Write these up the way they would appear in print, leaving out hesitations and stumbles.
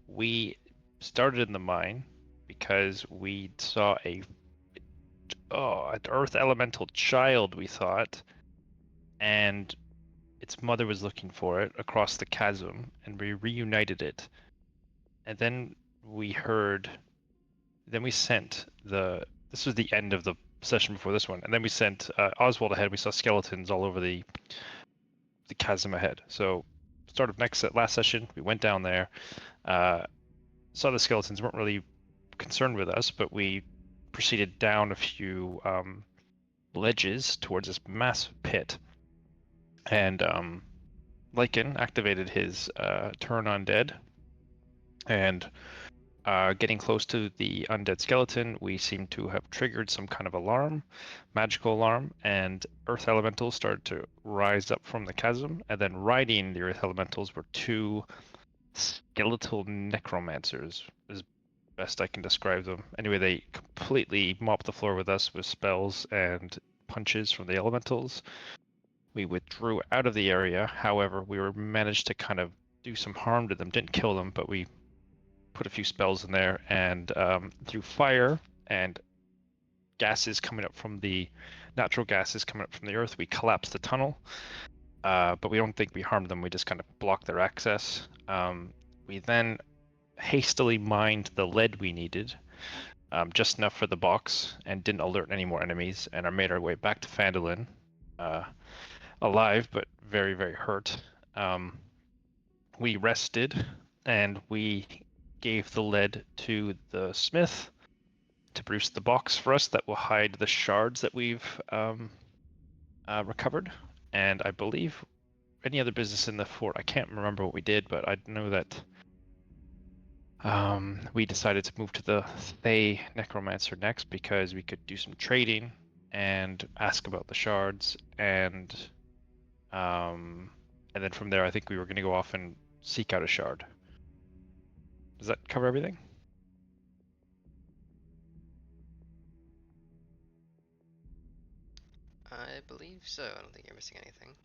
We started in the mine because we saw an earth elemental child, we thought, and its mother was looking for it across the chasm, and we reunited it. And then we heard, then we sent this was the end of the session before this one, and then we sent Oswald ahead. We saw skeletons all over the chasm ahead. So, start of last session, we went down there, saw the skeletons weren't really concerned with us, but we proceeded down a few ledges towards this massive pit, and Lycan activated his turn undead, and getting close to the undead skeleton, we seem to have triggered some kind of alarm, magical alarm, and earth elementals started to rise up from the chasm, and then riding the earth elementals were two skeletal necromancers, as best I can describe them. Anyway, they completely mopped the floor with us with spells and punches from the elementals. We withdrew out of the area. However, we were managed to kind of do some harm to them. Didn't kill them, but we put a few spells in there, and through fire and gases coming up from the natural gases coming up from the earth, we collapsed the tunnel. But we don't think we harmed them. We just kind of blocked their access. We then hastily mined the lead we needed, just enough for the box, and didn't alert any more enemies, and made our way back to Phandalin, alive but very, very hurt. We rested, and we gave the lead to the smith to produce the box for us that will hide the shards that we've recovered. And I believe any other business in the fort, I can't remember what we did, but I know that we decided to move to the Thay Necromancer next because we could do some trading and ask about the shards, and then from there I think we were going to go off and seek out a shard. Does that cover everything? I believe so. I don't think you're missing anything.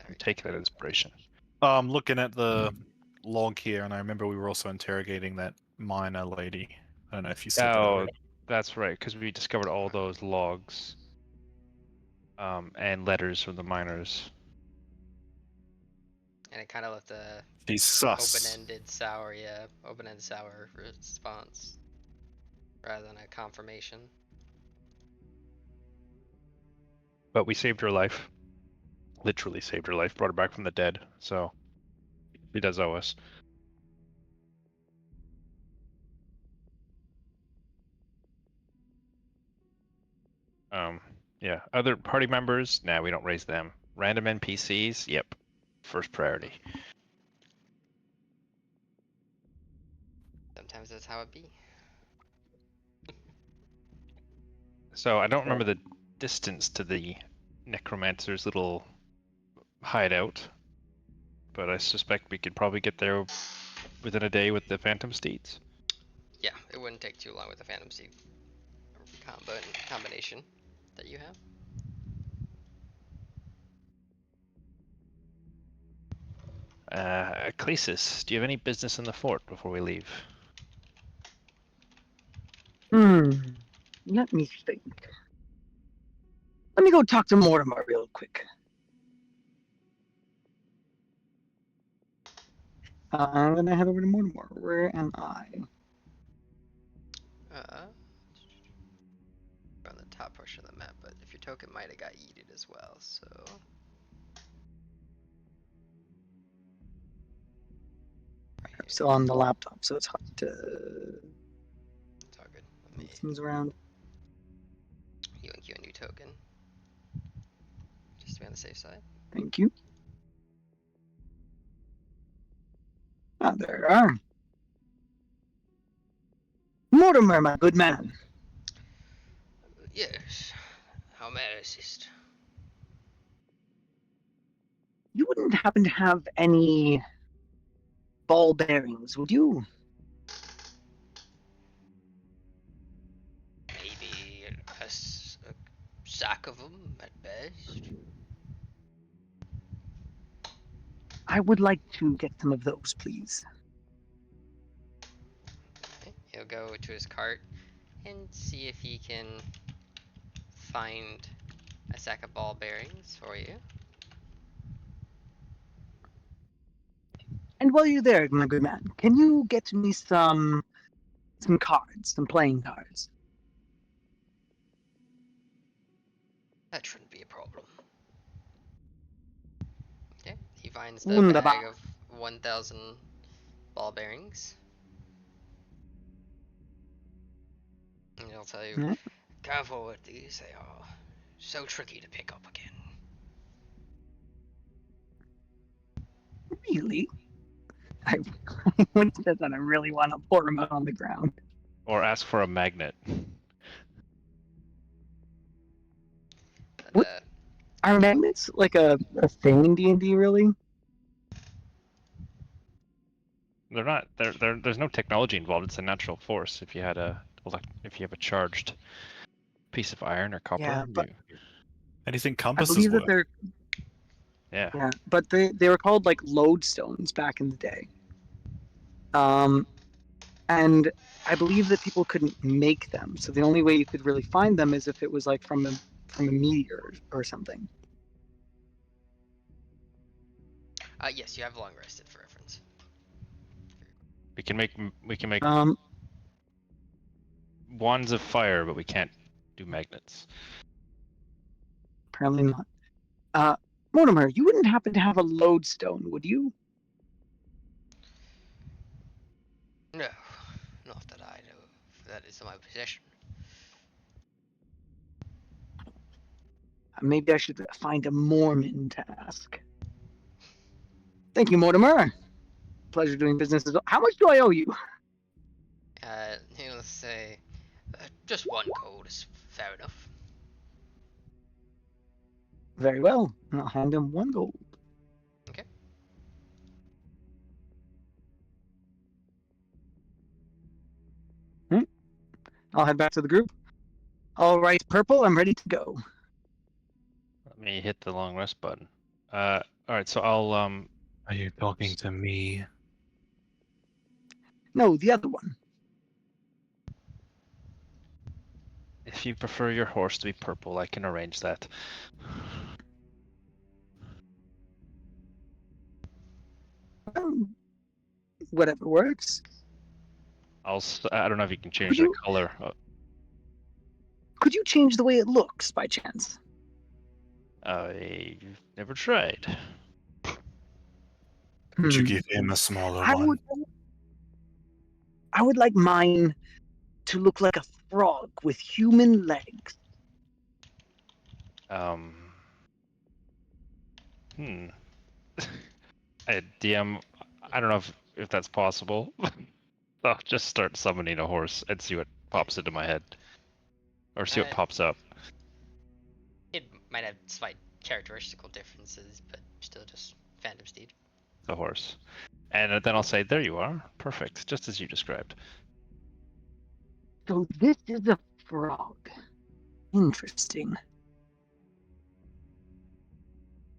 I'm taking that inspiration. I'm looking at the log here, and I remember we were also interrogating that miner lady. I don't know if you said that. Oh, that's right, because we discovered all those logs and letters from the miners. And it kind of left a He's sus. open-ended sour response rather than a confirmation. But we saved her life. Literally saved her life, brought her back from the dead, so he does owe us. Yeah, other party members, nah, we don't raise them. Random NPCs, yep, first priority. Sometimes that's how it be. So I don't remember the distance to the necromancer's little hideout, but I suspect we could probably get there within a day with the phantom steeds. Yeah, it wouldn't take too long with the Phantom Seed combination that you have. Ecclesis, do you have any business in the fort before we leave? Let me think. Let me go talk to Mortimer real quick. I'm gonna head over to Mortimer. Where am I? On the top portion of the map, but if your token might have got yeeted as well, so. I'm still on the laptop, so it's hard to It's all good. Let me move things around. you a new token. Just to be on the safe side. Thank you. Ah, there you are. Mortimer, my good man. Yes. How may I assist? You wouldn't happen to have any ball bearings, would you? Maybe a sack of them at best. I would like to get some of those, please. Okay, he'll go to his cart and see if he can find a sack of ball bearings for you. And while you're there, my good man, can you get me some cards, some playing cards? That shouldn't be a problem. Okay, he finds the Wunderbar. bag of 1,000 ball bearings. And he'll tell you, Hmm? careful with these, they are so tricky to pick up again. Really? When he says that, I really want to pour him out on the ground. Or ask for a magnet. But, What? Are magnets like a thing in D&D, really? They're not. There's no technology involved. It's a natural force. If you have a charged piece of iron or copper, Yeah, but Anything I compasses believe that work. they're yeah. yeah, but they were called like lodestones back in the day. And I believe that people couldn't make them, so the only way you could really find them is if it was like from a meteor or something. yes, you have long rested for reference. We can make Um, wands of fire, but we can't do magnets. Apparently not. Mortimer, you wouldn't happen to have a lodestone, would you? No, not that I know of. That is in my possession. Maybe I should find a Mormon to ask. Thank you, Mortimer. Pleasure doing business. How much do I owe you? He'll say, just one gold is fair enough. Very well. I'll hand him 1 gold. Okay. I'll head back to the group. All right, Purple, I'm ready to go. Let me hit the long rest button. All right. So I'll Are you talking to me? No, the other one. If you prefer your horse to be purple, I can arrange that. Whatever works. I don't know if you can change Could the you color. could you change the way it looks by chance? I've never tried. Would you Hmm. give him a smaller I one? would like mine to look like a frog with human legs. Um. Hmm. DM, I don't know if that's possible. I'll just start summoning a horse and see what pops into my head, or see what Uh, pops up. It might have slight characteristical differences, but still just Phantom Steed. The horse, and then I'll say, "There you are, perfect, just as you described." So this is a frog. Interesting.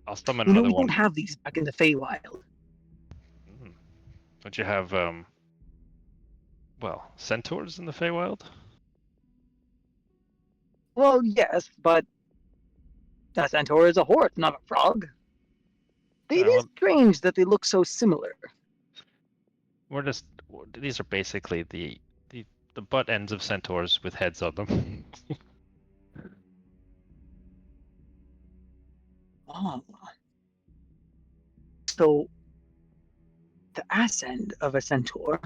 I'll summon You know, another we don't one. have these back in the Feywild. Don't you have well, centaurs in the Feywild? Well, yes, but a centaur is a horse, not a frog. It is Well, strange that they look so similar. we're just these are basically the butt ends of centaurs with heads on them. Oh. So the ass end of a centaur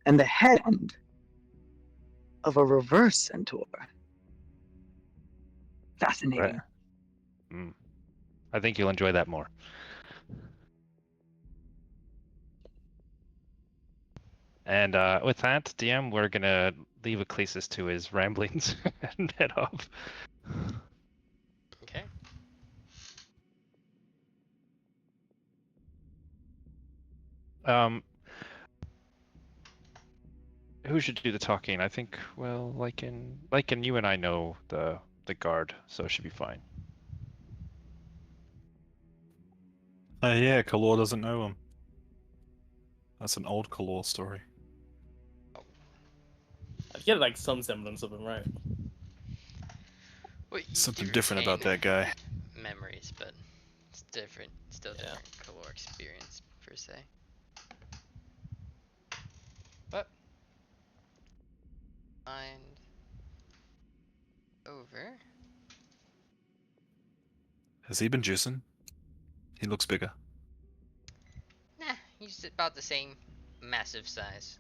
and the head end of a reverse centaur. Fascinating. Mm. I think you'll enjoy that more. And with that, DM, we're gonna leave Ecclesis to his ramblings and head off. Okay. Um, who should do the talking? I think, well, Lycan, you and I know the guard, so it should be fine. Yeah, Kalor doesn't know him. That's an old Kalor story. I get like some semblance of him, right? Well, you Something do different about retain that guy. memories, but it's different. Still Yeah. different color experience per se. But find over. Has he been juicing? He looks bigger. Nah, he's about the same massive size.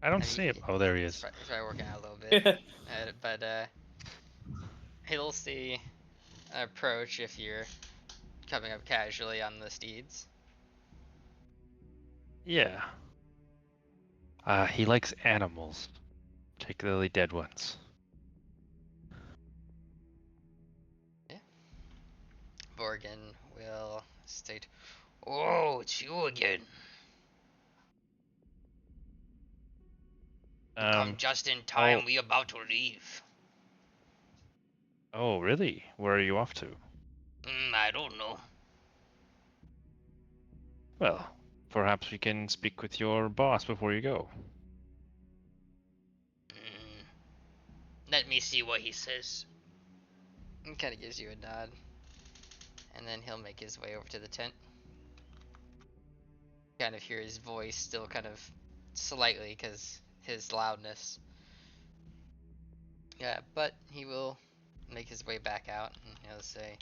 I don't I see mean, him. Oh, there he he's is. probably working out a little bit. But he'll see an approach if you're coming up casually on the steeds. Yeah. He likes animals, particularly dead ones. Borgin will state, "Oh, it's you again. You come just in time. oh. We about to leave." Oh, really? Where are you off to? I don't know. Well, perhaps we can speak with your boss before you go. Let me see what he says. He kind of gives you a nod. And then he'll make his way over to the tent. Kind of hear his voice still kind of slightly because his loudness. Yeah, but he will make his way back out and he'll say,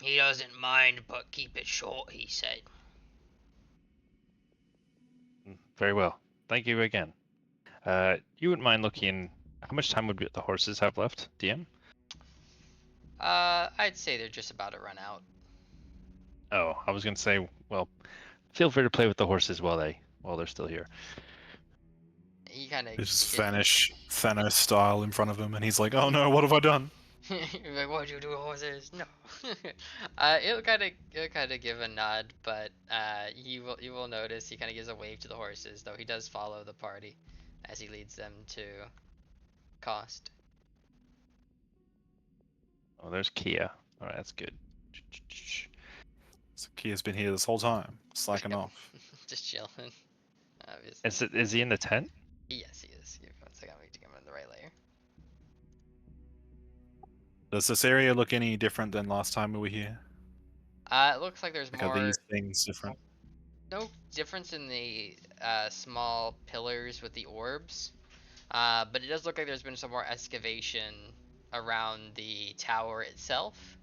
he doesn't mind, but keep it short, he said. Very well. Thank you again. You wouldn't mind looking. How much time would the horses have left, DM? I'd say they're just about to run out. Oh, I was gonna say, well, feel free to play with the horses while they're still here. He kind of They just vanish Thanos style in front of him, and he's like, "Oh no, what have I done?" like, what'd you do, horses? No. It'll kind of give a nod, but you will notice he kind of gives a wave to the horses, though he does follow the party as he leads them to Cost. Oh, there's Kia. All right, that's good. So Kia's been here this whole time, slacking off. Just chilling, obviously. Is he in the tent? Yes, he is. Give me 1 second, I'm waiting him in the right layer. Does this area look any different than last time we were here? It looks like there's Like, are more. these things different? No difference in the small pillars with the orbs, but it does look like there's been some more excavation around the tower itself.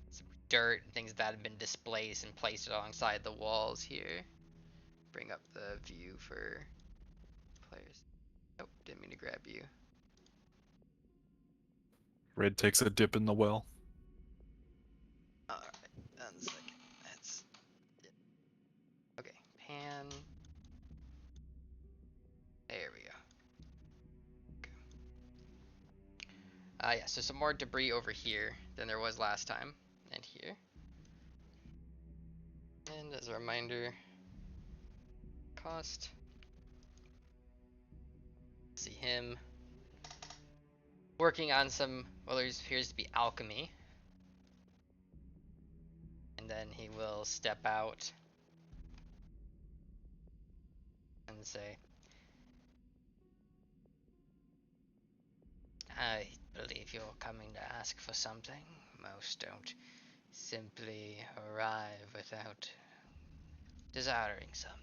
Some dirt and things that have been displaced and placed alongside the walls here. Bring up the view for players. Nope, didn't mean to grab you. Red takes a dip in the well. Alright, 1 second. That's it. Okay, pan. There we go. Yeah, so some more debris over here than there was last time, and here. And as a reminder, Cost. See him working on some, well, there appears to be alchemy. And then he will step out and say, I believe you're coming to ask for something. Most don't simply arrive without desiring something.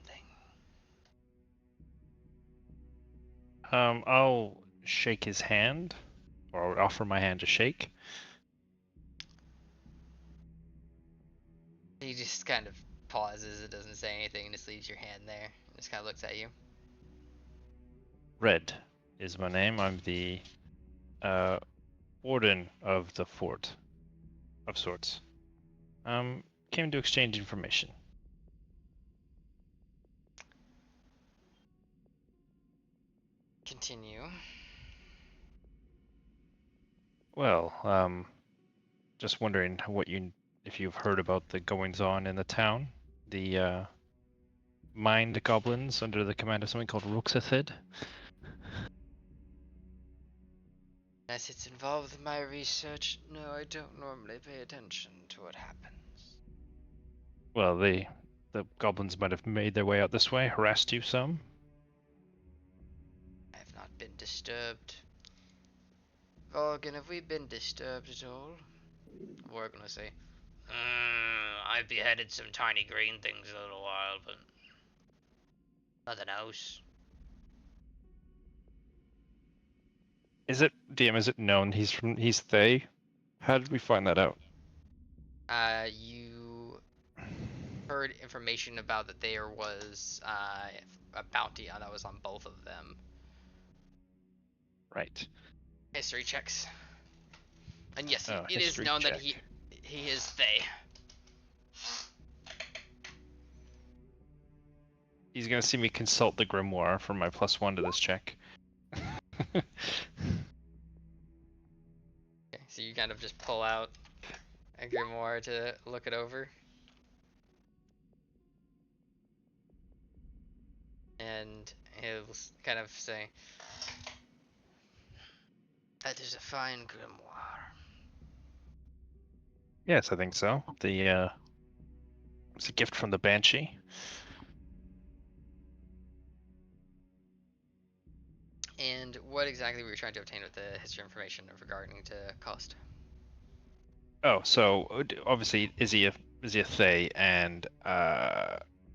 I'll shake his hand, or offer my hand to shake. He just kind of pauses, it doesn't say anything, just leaves your hand there, and just kind of looks at you. Red is my name. I'm the warden of the fort, of sorts. Came to exchange information. Continue. Well, just wondering if you've heard about the goings on in the town, the mind goblins under the command of something called Ruxathid. Unless it's involved with my research, no, I don't normally pay attention to what happens. Well, the goblins might have made their way out this way, harassed you some. I have not been disturbed. Vorgan, have we been disturbed at all? Vorgan will say, I beheaded some tiny green things a little while, but nothing else. Is it DM? Is it known he's Thay? How did we find that out? You heard information about that there was a bounty that was on both of them. Right. History checks. And yes, Oh, it is history known that check. he is Thay. He's gonna see me consult the grimoire for my +1 to this check. Okay, so you kind of just pull out a grimoire to look it over. And he'll kind of say, that is a fine grimoire. Yes, I think so. It's a gift from the Banshee. And what exactly were you trying to obtain with the history information regarding to cost? Oh, so obviously, is he a Thay, and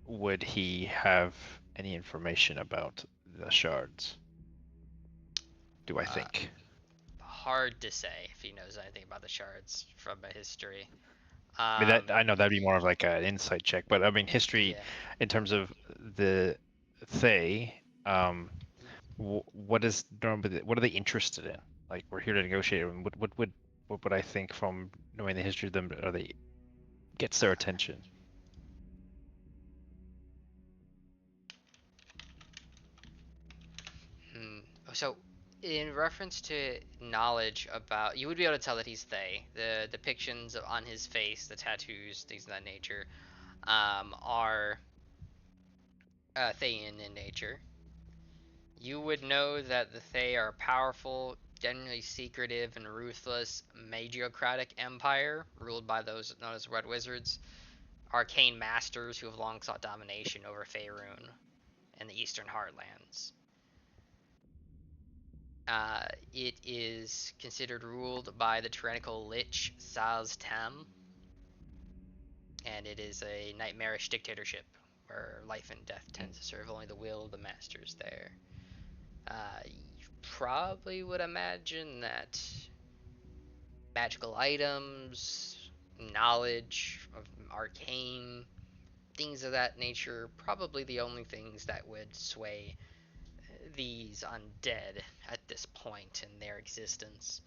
would he have any information about the shards? Do I think? Hard to say if he knows anything about the shards from a history. I mean, that I know that'd be more of like an insight check, but I mean, history Yeah. in terms of the Thay. What is normally what are they interested in? Like, we're here to negotiate. And what would I think from knowing the history of them? Are they gets their attention? So, in reference to knowledge about, you would be able to tell that he's Thay. The depictions on his face, the tattoos, things of that nature, are Thayan in nature. You would know that the Thay are a powerful, generally secretive and ruthless, magiocratic empire ruled by those known as Red Wizards, arcane masters who have long sought domination over Faerun and the Eastern Heartlands. It is considered ruled by the tyrannical Lich Saz Tem, and it is a nightmarish dictatorship where life and death tends to serve only the will of the masters there. You probably would imagine that magical items, knowledge of arcane, things of that nature, probably the only things that would sway these undead at this point in their existence.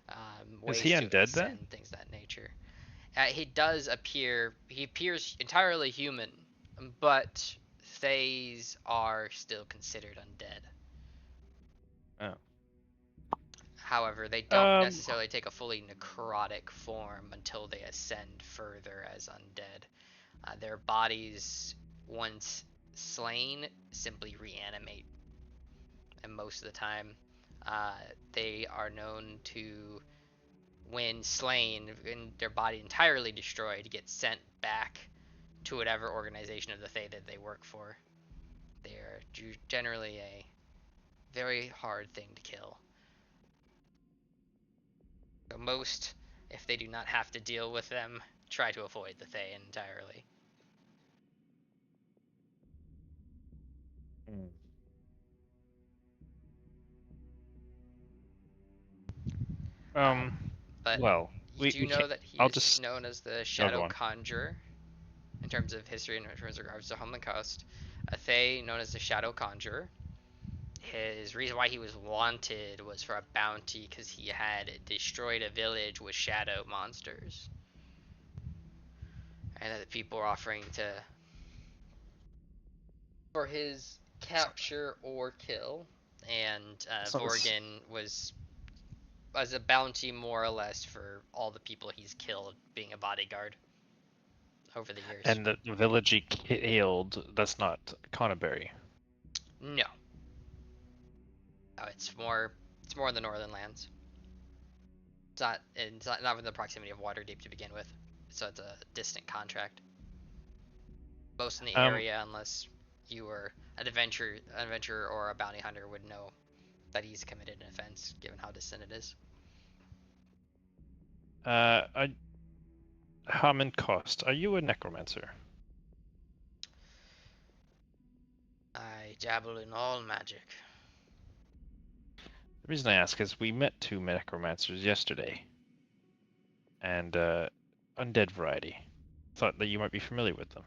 Is Ways he to undead then? ascend, things of that nature. He does appear, he appears entirely human, but Thays are still considered undead. Oh. However, they don't necessarily take a fully necrotic form until they ascend further as undead. Their bodies, once slain, simply reanimate. And most of the time, they are known to, when slain and their body entirely destroyed, get sent back to whatever organization of the Thay that they work for. They are generally a very hard thing to kill. So most, if they do not have to deal with them, try to avoid the Thay entirely. But Well, you do we know can't. that he I'll is just. known as the go Shadow on. Conjurer in terms of history and in terms of regards to Homeland Coast. A Thay known as the Shadow Conjurer. His reason why he was wanted was for a bounty because he had destroyed a village with shadow monsters. And that the people were offering to for his capture or kill. And So this- Vorgan was as a bounty more or less for all the people he's killed being a bodyguard over the years. And the village he killed, that's not Conneberry. No. No, it's more in the northern lands. It's not within the proximity of Waterdeep to begin with, so it's a distant contract. Most in the area, unless you were an adventurer or a bounty hunter, would know that he's committed an offense, given how distant it is. Hammond Cost, are you a necromancer? I dabble in all magic. The reason I ask is we met two necromancers yesterday, and undead variety. Thought that you might be familiar with them.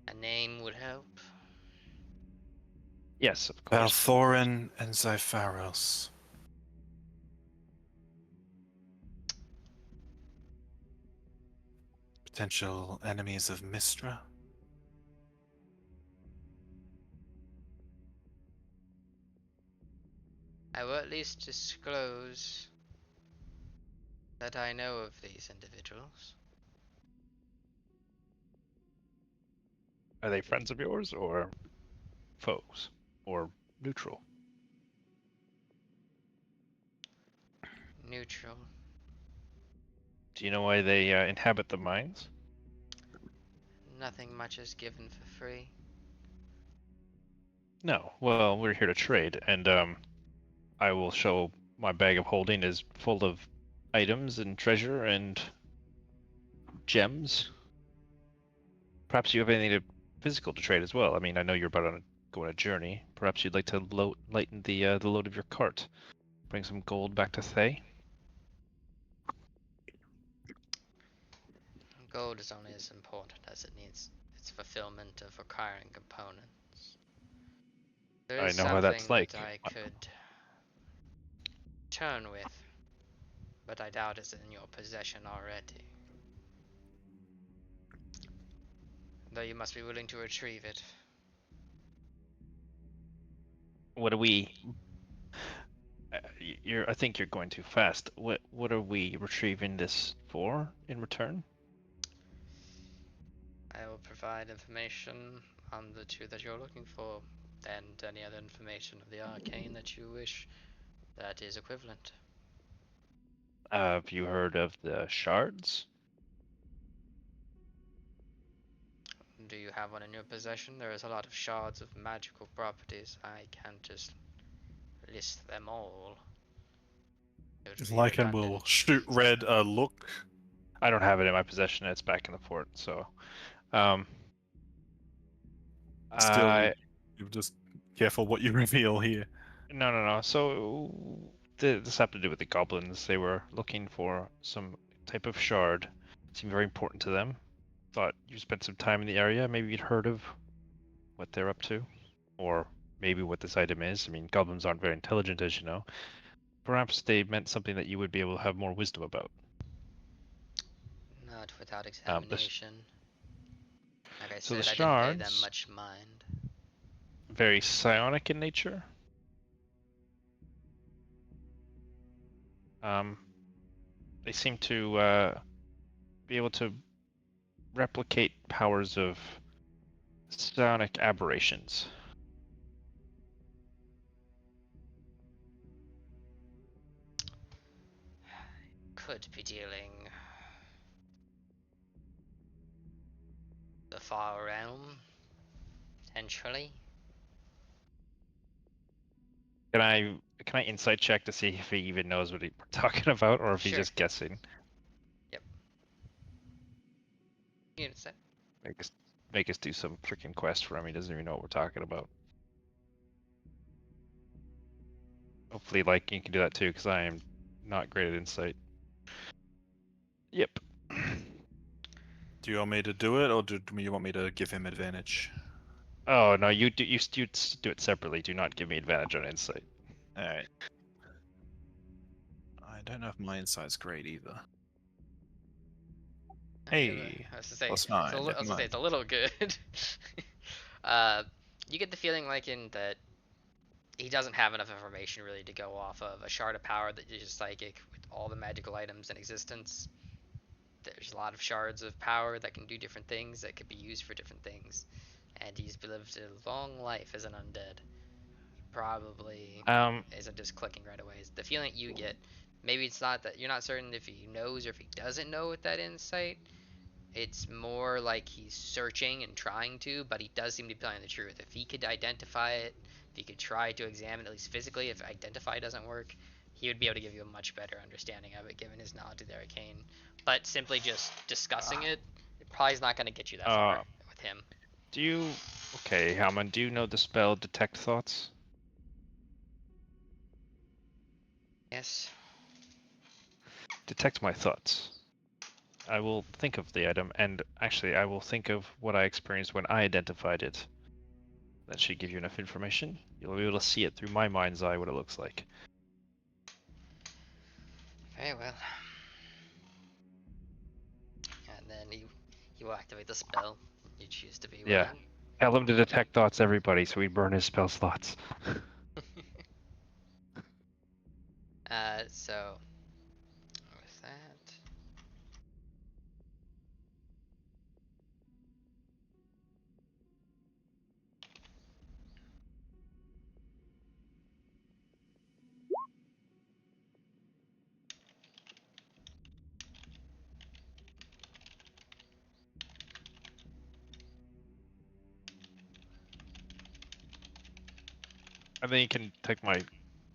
A name would help. Yes, of course. Balthorin and Zypharos. Potential enemies of Mistra. I will at least disclose that I know of these individuals. Are they friends of yours, or foes, or neutral? Neutral. Do you know why they inhabit the mines? Nothing much is given for free. No. Well, we're here to trade, and I will show my bag of holding is full of items and treasure and gems. Perhaps you have anything physical to trade as well. I mean, I know you're about to go on a journey. Perhaps you'd like to lighten the load of your cart. Bring some gold back to Thay. Gold is only as important as it needs its fulfillment of requiring components. There I is know how that's something like. that I could turn with, but I doubt it's in your possession already. Though you must be willing to retrieve it. What do we? I think you're going too fast. What are we retrieving this for in return? I will provide information on the two that you're looking for, and any other information of the arcane that you wish that is equivalent. Have you heard of the shards? Do you have one in your possession? There is a lot of shards of magical properties. I can't just list them all. It would be Lycan will redundant. shoot Red a look. I don't have it in my possession. It's back in the fort. So, um, Still, I you just careful what you reveal here. no. So this had to do with the goblins. They were looking for some type of shard. It seemed very important to them. Thought you spent some time in the area. Maybe you'd heard of what they're up to, or maybe what this item is. I mean, goblins aren't very intelligent, as you know. Perhaps they meant something that you would be able to have more wisdom about. Not without Um, the, sh- examination. Like I so the said, I didn't pay them shards, much mind. very psionic in nature. Um, they seem to be able to replicate powers of psionic aberrations. Could be dealing the far realm, potentially. Can I insight check to see if he even knows what we're talking about, or if he's Sure. just guessing? You can say. Make us do some freaking quest for him. He doesn't even know what we're talking about. Hopefully, like you can do that too, because I am not great at insight. Yep. Do you want me to do it, or do you want me to give him advantage? Oh no, you do it separately. Do not give me advantage on insight. All right. I don't know if my insight's great either. Hey, I was to say, plus it's nine, I was never to say mind. it's a little good. uh, you get the feeling like that he doesn't have enough information really to go off of. A shard of power that is just psychic with all the magical items in existence. There's a lot of shards of power that can do different things that could be used for different things, and he's lived a long life as an undead. probably isn't just clicking right away. It's the feeling you get. Maybe it's not that you're not certain if he knows or if he doesn't know with that insight. It's more like he's searching and trying to, but he does seem to be telling the truth. If he could identify it, if he could try to examine it, at least physically, if identify doesn't work, he would be able to give you a much better understanding of it, given his knowledge of the arcane. But simply just discussing it probably is not going to get you that far with him. Do you... Okay, Hammond, do you know the spell Detect Thoughts? Yes. Detect my thoughts. I will think of the item, and actually I will think of what I experienced when I identified it. That should give you enough information. You'll be able to see it through my mind's eye what it looks like. Very well. And then he will activate the spell you choose to be Yeah. willing. Tell him to detect thoughts, everybody, so we burn his spell slots. So with that, And then you can take my... do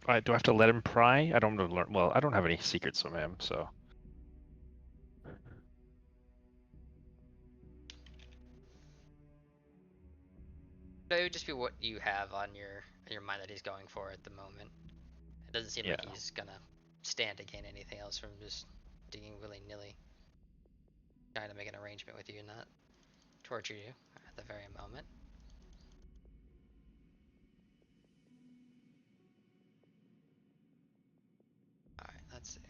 I have to let him pry? I don't know. Learn. Well, I don't have any secrets from him, so... it would just be what you have on your mind that he's going for at the moment. It doesn't seem like Yeah. he's gonna stand to gain anything else from just digging willy-nilly. Trying to make an arrangement with you and not torture you at the very moment. Alright, let's see.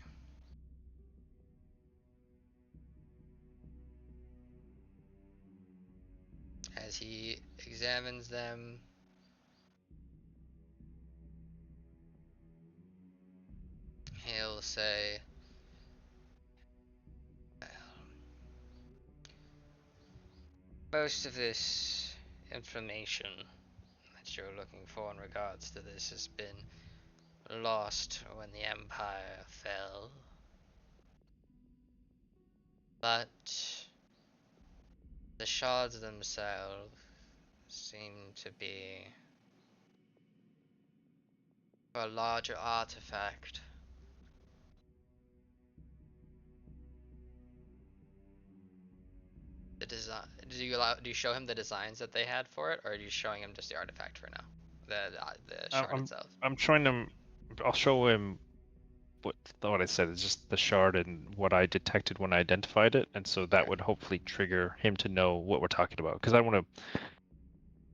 As he examines them, he'll say, most of this information that you're looking for in regards to this has been lost when the Empire fell. But the shards themselves seem to be a larger artifact. The design. Do you show him the designs that they had for it, or are you showing him just the artifact for now? The shard itself. I'm showing him... I'll show him what I said. It's just the shard and what I detected when I identified it, and so that Okay. would hopefully trigger him to know what we're talking about. Because I want to...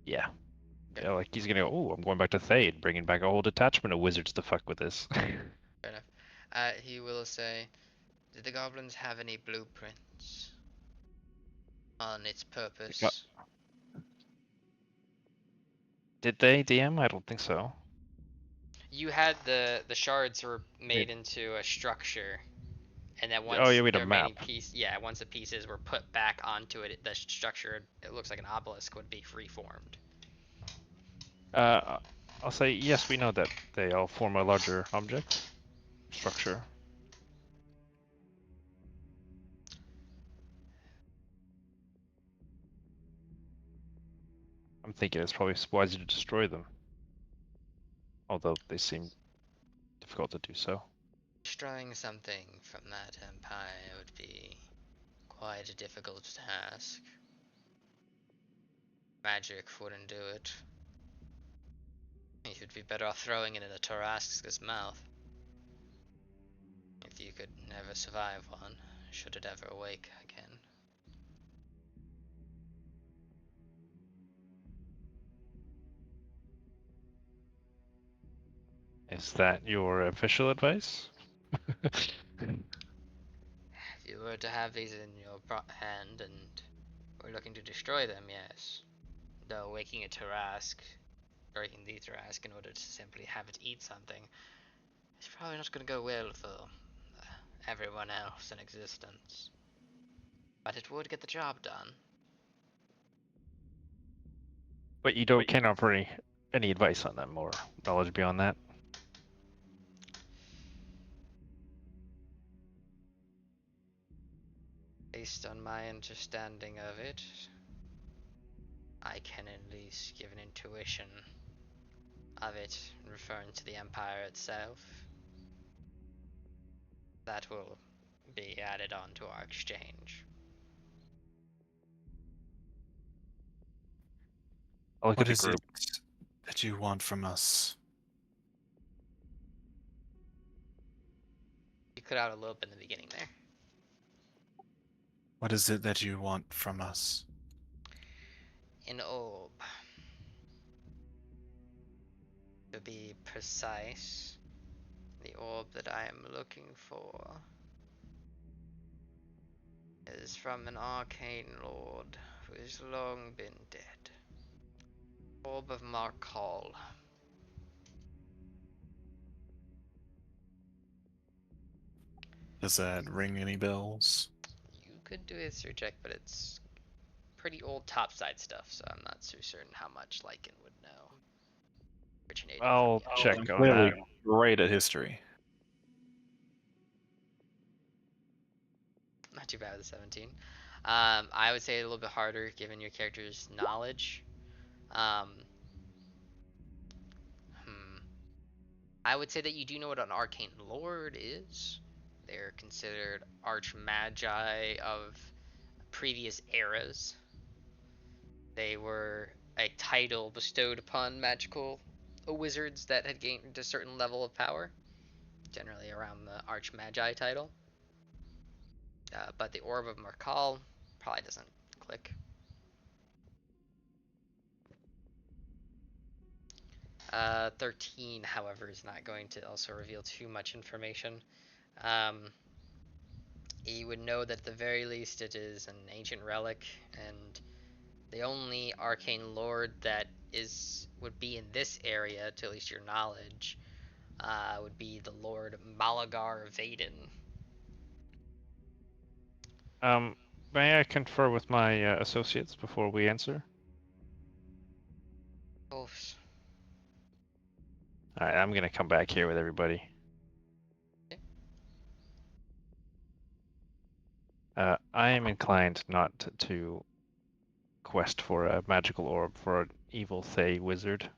Yeah. Okay. Yeah, like he's gonna go, oh, I'm going back to Thade, bringing back a whole detachment of wizards to fuck with this. Fair enough. He will say, did the goblins have any blueprints on its purpose? Did they, DM? I don't think so. You had the shards were made into a structure, and then Oh, once yeah, we had the a remaining map. once the pieces were put back onto it, the structure, it looks like an obelisk, would be reformed. I'll say, yes, we know that they all form a larger object. Structure. I'm thinking it's probably wiser to destroy them. Although they seem difficult to do so. Destroying something from that empire would be quite a difficult task. Magic wouldn't do it. You'd be better off throwing it in a Tarask's mouth. If you could never survive one, should it ever awake again. Is that your official advice? If you were to have these in your hand and were looking to destroy them, yes. Though waking a Tarask, breaking the Tarask in order to simply have it eat something, is probably not going to go well for everyone else in existence. But it would get the job done. But you cannot Any advice on them or knowledge beyond that? Based on my understanding of it, I can at least give an intuition of it, referring to the Empire itself. That will be added on to our exchange. I'll look What at the is group. it that you want from us? You cut out a little bit in the beginning there. What is it that you want from us? An orb. To be precise, the orb that I am looking for is from an arcane lord who has long been dead. Orb of Markal. Does that ring any bells? You could do a history check, but it's pretty old topside stuff, so I'm not so certain how much Lycan would know. Originating from I'll the check I'm on clearly that. great at history. Not too bad with a 17. I would say a little bit harder given your character's knowledge. Um, I would say that you do know what an arcane lord is. They're considered archmagi of previous eras. They were a title bestowed upon magical wizards that had gained a certain level of power, generally around the archmagi title. But the Orb of Markal probably doesn't click. 13, however, is not going to also reveal too much information. You would know that at the very least it is an ancient relic, and the only arcane lord that would be in this area, to at least your knowledge, would be the Lord Malagar Vaden. May I confer with my associates before we answer? Oh, Alright, I'm gonna come back here with everybody. okay. I am inclined not to quest for a magical orb for an evil Thay wizard.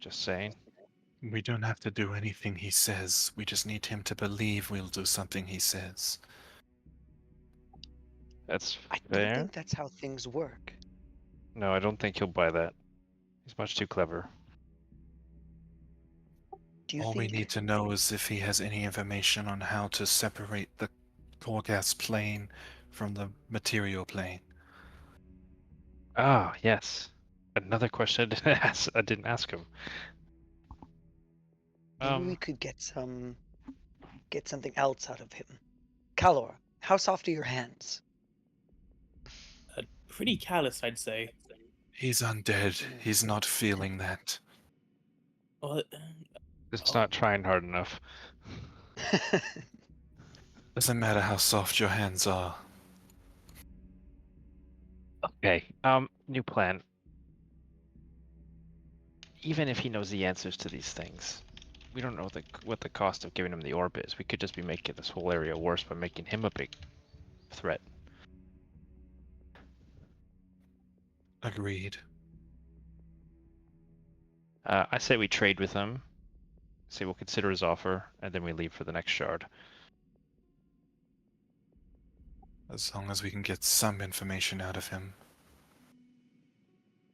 Just saying. We don't have to do anything he says. We just need him to believe we'll do something he says. That's I fair. don't think that's how things work. No, I don't think he'll buy that. He's much too clever. Do you All we think need to know is if he has any information on how to separate the Torghast plane from the material plane. Ah, yes. Another question I didn't ask him. maybe we could get something else out of him? Kalor, how soft are your hands? Pretty callous, I'd say. He's undead. He's not feeling that. Well, It's not trying hard enough. Doesn't matter how soft your hands are. Okay, new plan. Even if he knows the answers to these things, we don't know what the cost of giving him the orb is. We could just be making this whole area worse by making him a big threat. Agreed. I say we trade with him. Say we'll consider his offer, and then we leave for the next shard. As long as we can get some information out of him.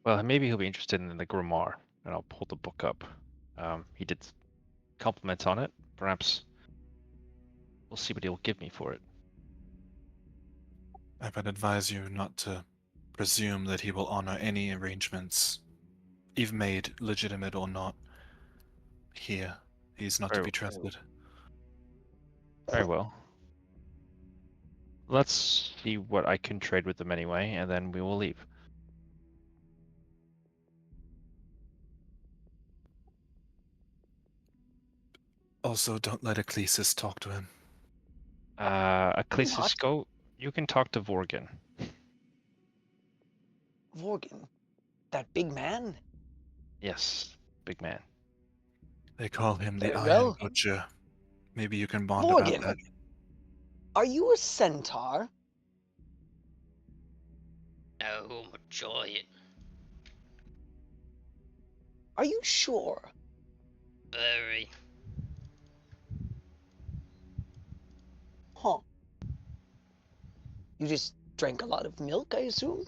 Well, maybe he'll be interested in the grimoire, and I'll pull the book up. He did compliments on it. Perhaps we'll see what he'll give me for it. I would advise you not to presume that he will honor any arrangements, even made legitimate or not. Here, he's not to be trusted. Very well. Let's see what I can trade with them anyway, and then we will leave. Also, don't let Ecclesis talk to him. Ecclesiastes, go. You can talk to Vorgan. Vorgan, that big man? Yes, big man. They call him the Very Iron well. Butcher. Maybe you can bond Morgan, about that. are you a centaur? No, I'm a giant. Are you sure? Very. Huh. You just drank a lot of milk, I assume?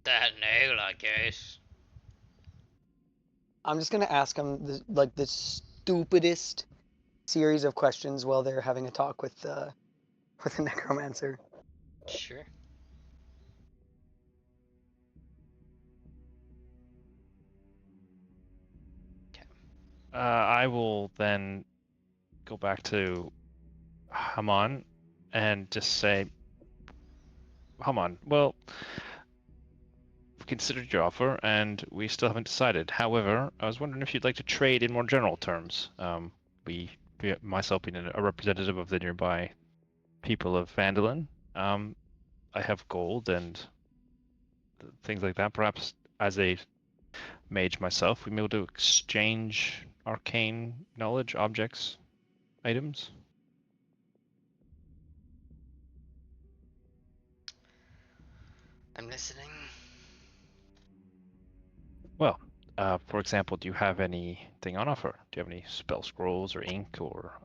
That nail, I guess. I'm just gonna ask him the stupidest series of questions while they're having a talk with the necromancer. Sure. I will then go back to Haman and just say, Haman, well, we've considered your offer and we still haven't decided. However, I was wondering if you'd like to trade in more general terms. Myself being a representative of the nearby people of Vandalin, I have gold and things like that. Perhaps as a mage myself, we may be able to exchange arcane knowledge, objects, items. I'm listening. Well, for example, do you have anything on offer? Do you have any spell scrolls or ink or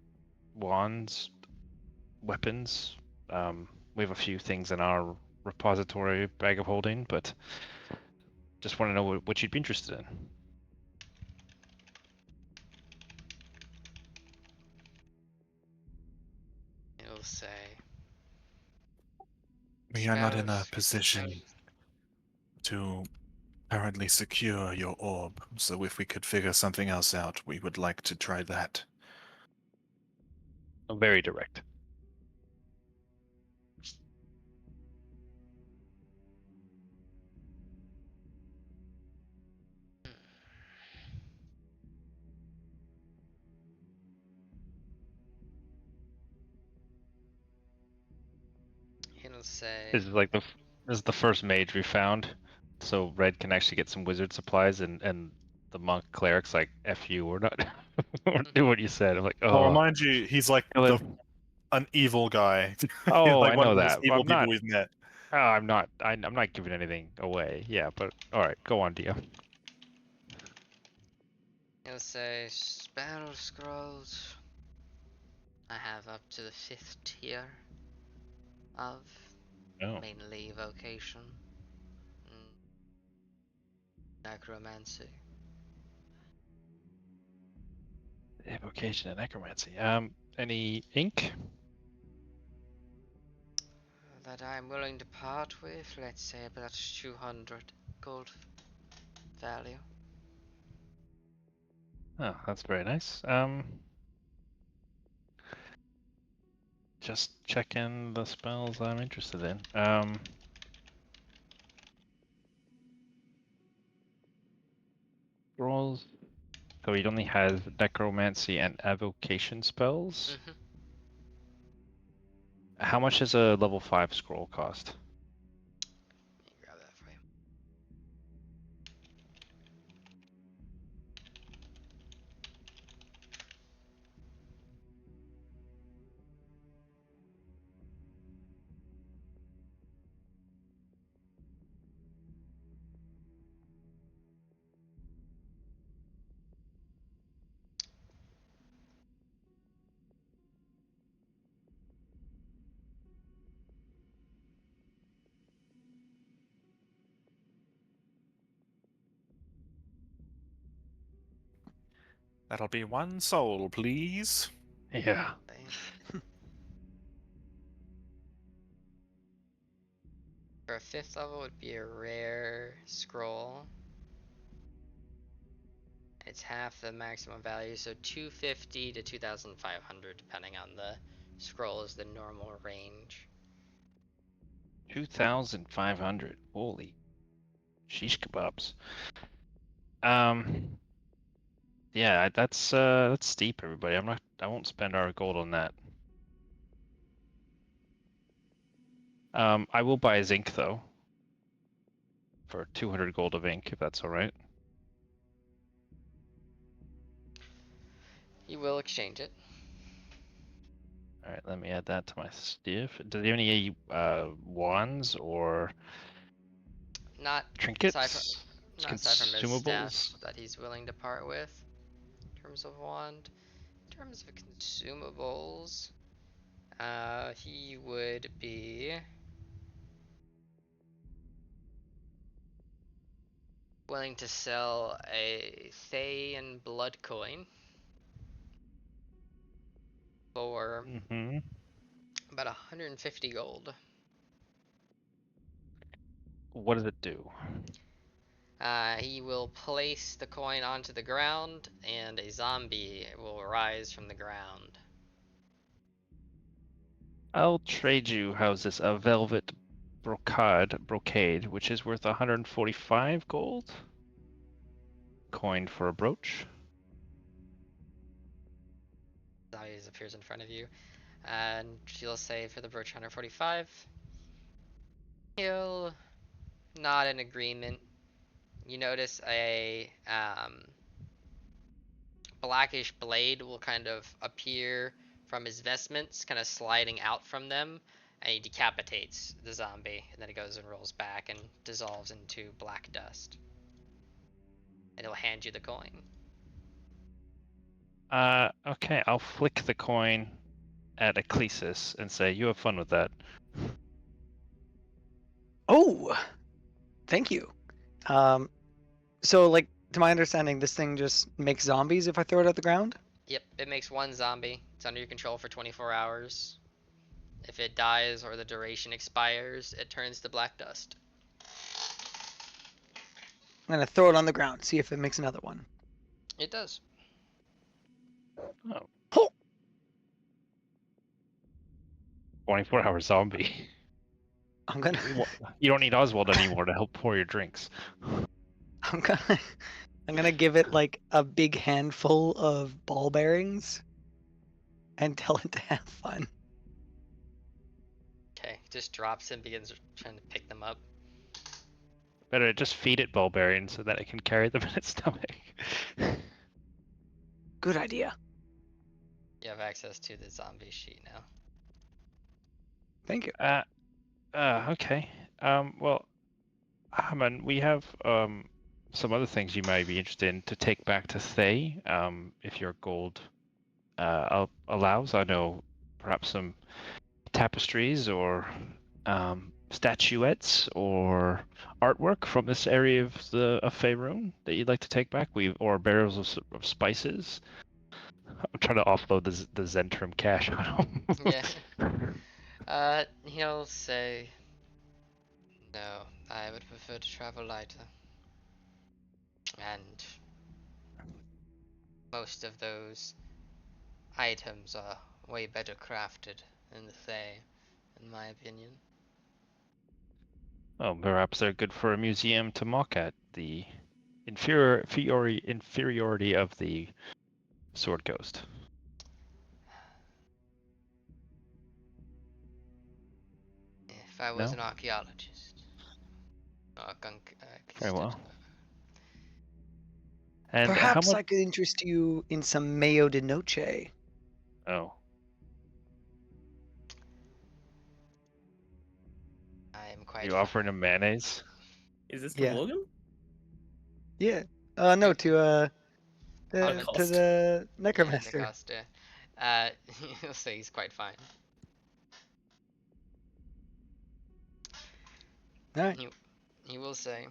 wands, weapons? We have a few things in our repository bag of holding, but just want to know what you'd be interested in. He'll say. We are not in a Spells. position to currently secure your orb, so if we could figure something else out, we would like to try that. Very direct. He'll say. This is this is the first mage we found, so Red can actually get some wizard supplies, and the monk cleric's like, "F you, we're not, we're not doing what you said." I'm like, Oh, "Oh, mind you, he's like kill it." an evil guy. He's Oh, like I one know of the most that. But evil I'm people not. we've met. Oh, I'm not. I'm not giving anything away. Yeah, but all right, go on, Dio. He'll say spell scrolls. I have up to the 5th tier of Oh, mainly evocation, necromancy. evocation and necromancy. Any ink? That I'm willing to part with, let's say about 200 gold value. Oh, that's very nice. Just checking the spells I'm interested in. Scrolls. So he only has necromancy and evocation spells. Mm-hmm. How much does a level 5 scroll cost? Let me grab that for you. That'll be one soul, please. Yeah. For a 5th level, would be a rare scroll. It's half the maximum value, so 250 to 2,500, depending on the scroll, is the normal range. 2,500. Holy sheesh kebabs. Yeah, that's steep, everybody. I won't spend our gold on that. I will buy zinc though. for 200 gold of ink, if that's all right. He will exchange it. All right, let me add that to my stiff. Does he have any wands or Not aside from trinkets? not aside from his staff Consumables? that he's willing to part with. In terms of wand, in terms of consumables, he would be willing to sell a Thay and Blood coin for Mm-hmm. about 150 gold. What does it do? He will place the coin onto the ground, and a zombie will rise from the ground. I'll trade you, how's this, a velvet brocade, which is worth 145 gold. Coin for a brooch. Zombie appears in front of you, and he'll say for the brooch 145. He'll nod in agreement. You notice a blackish blade will kind of appear from his vestments, kind of sliding out from them, and he decapitates the zombie, and then it goes and rolls back and dissolves into black dust. And he'll hand you the coin. Okay, I'll flick the coin at Ecclesis and say, you have fun with that. Oh, thank you. So like to my understanding, this thing just makes zombies if I throw it at the ground. Yep, it makes one zombie. It's under your control for 24 hours. If it dies or the duration expires, it turns to black dust. I'm gonna throw it on the ground, see if it makes another one. It does. Oh. Oh. 24-hour zombie. I'm gonna, You don't need Oswald anymore to help pour your drinks. I'm gonna, I'm gonna give it like a big handful of ball bearings, and tell it to have fun. Okay, just drops and begins trying to pick them up. Better just feed it Bulbarian so that it can carry them in its stomach. Good idea. You have access to the zombie sheet now. Thank you. Okay. Well, Haman, we have some other things you might be interested in to take back to Thay, if your gold allows. I know perhaps some tapestries or statuettes or artwork from this area of the Faerun that you'd like to take back. Or barrels of spices. I'm trying to offload the Zentrum cash on him. Yeah. He'll say, no, I would prefer to travel lighter. And most of those items are way better crafted in the Thay, in my opinion. Oh, perhaps they're good for a museum to mock at the inferiority of the Sword Coast. If I was No? an archaeologist. Very well. And how Perhaps much? I could interest you in some mayo de noche. Oh, I am are quite you fine. offering him mayonnaise? Is this to Yeah. William? Yeah. No, to Cost. the Yeah, necromancer. Nicosta. He'll say he's quite fine. All right. He will say,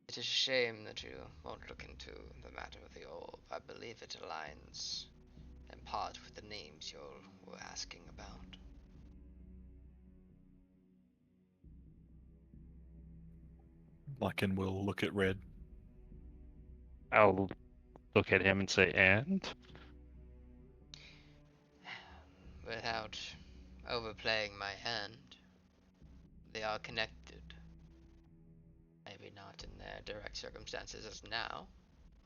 it is a shame that you won't look into the matter of the orb. I believe it aligns in part with the names you were asking about. Lycan will look at Red. I'll look at him and say, and? Without overplaying my hand, they are connected. Maybe not in their direct circumstances as now,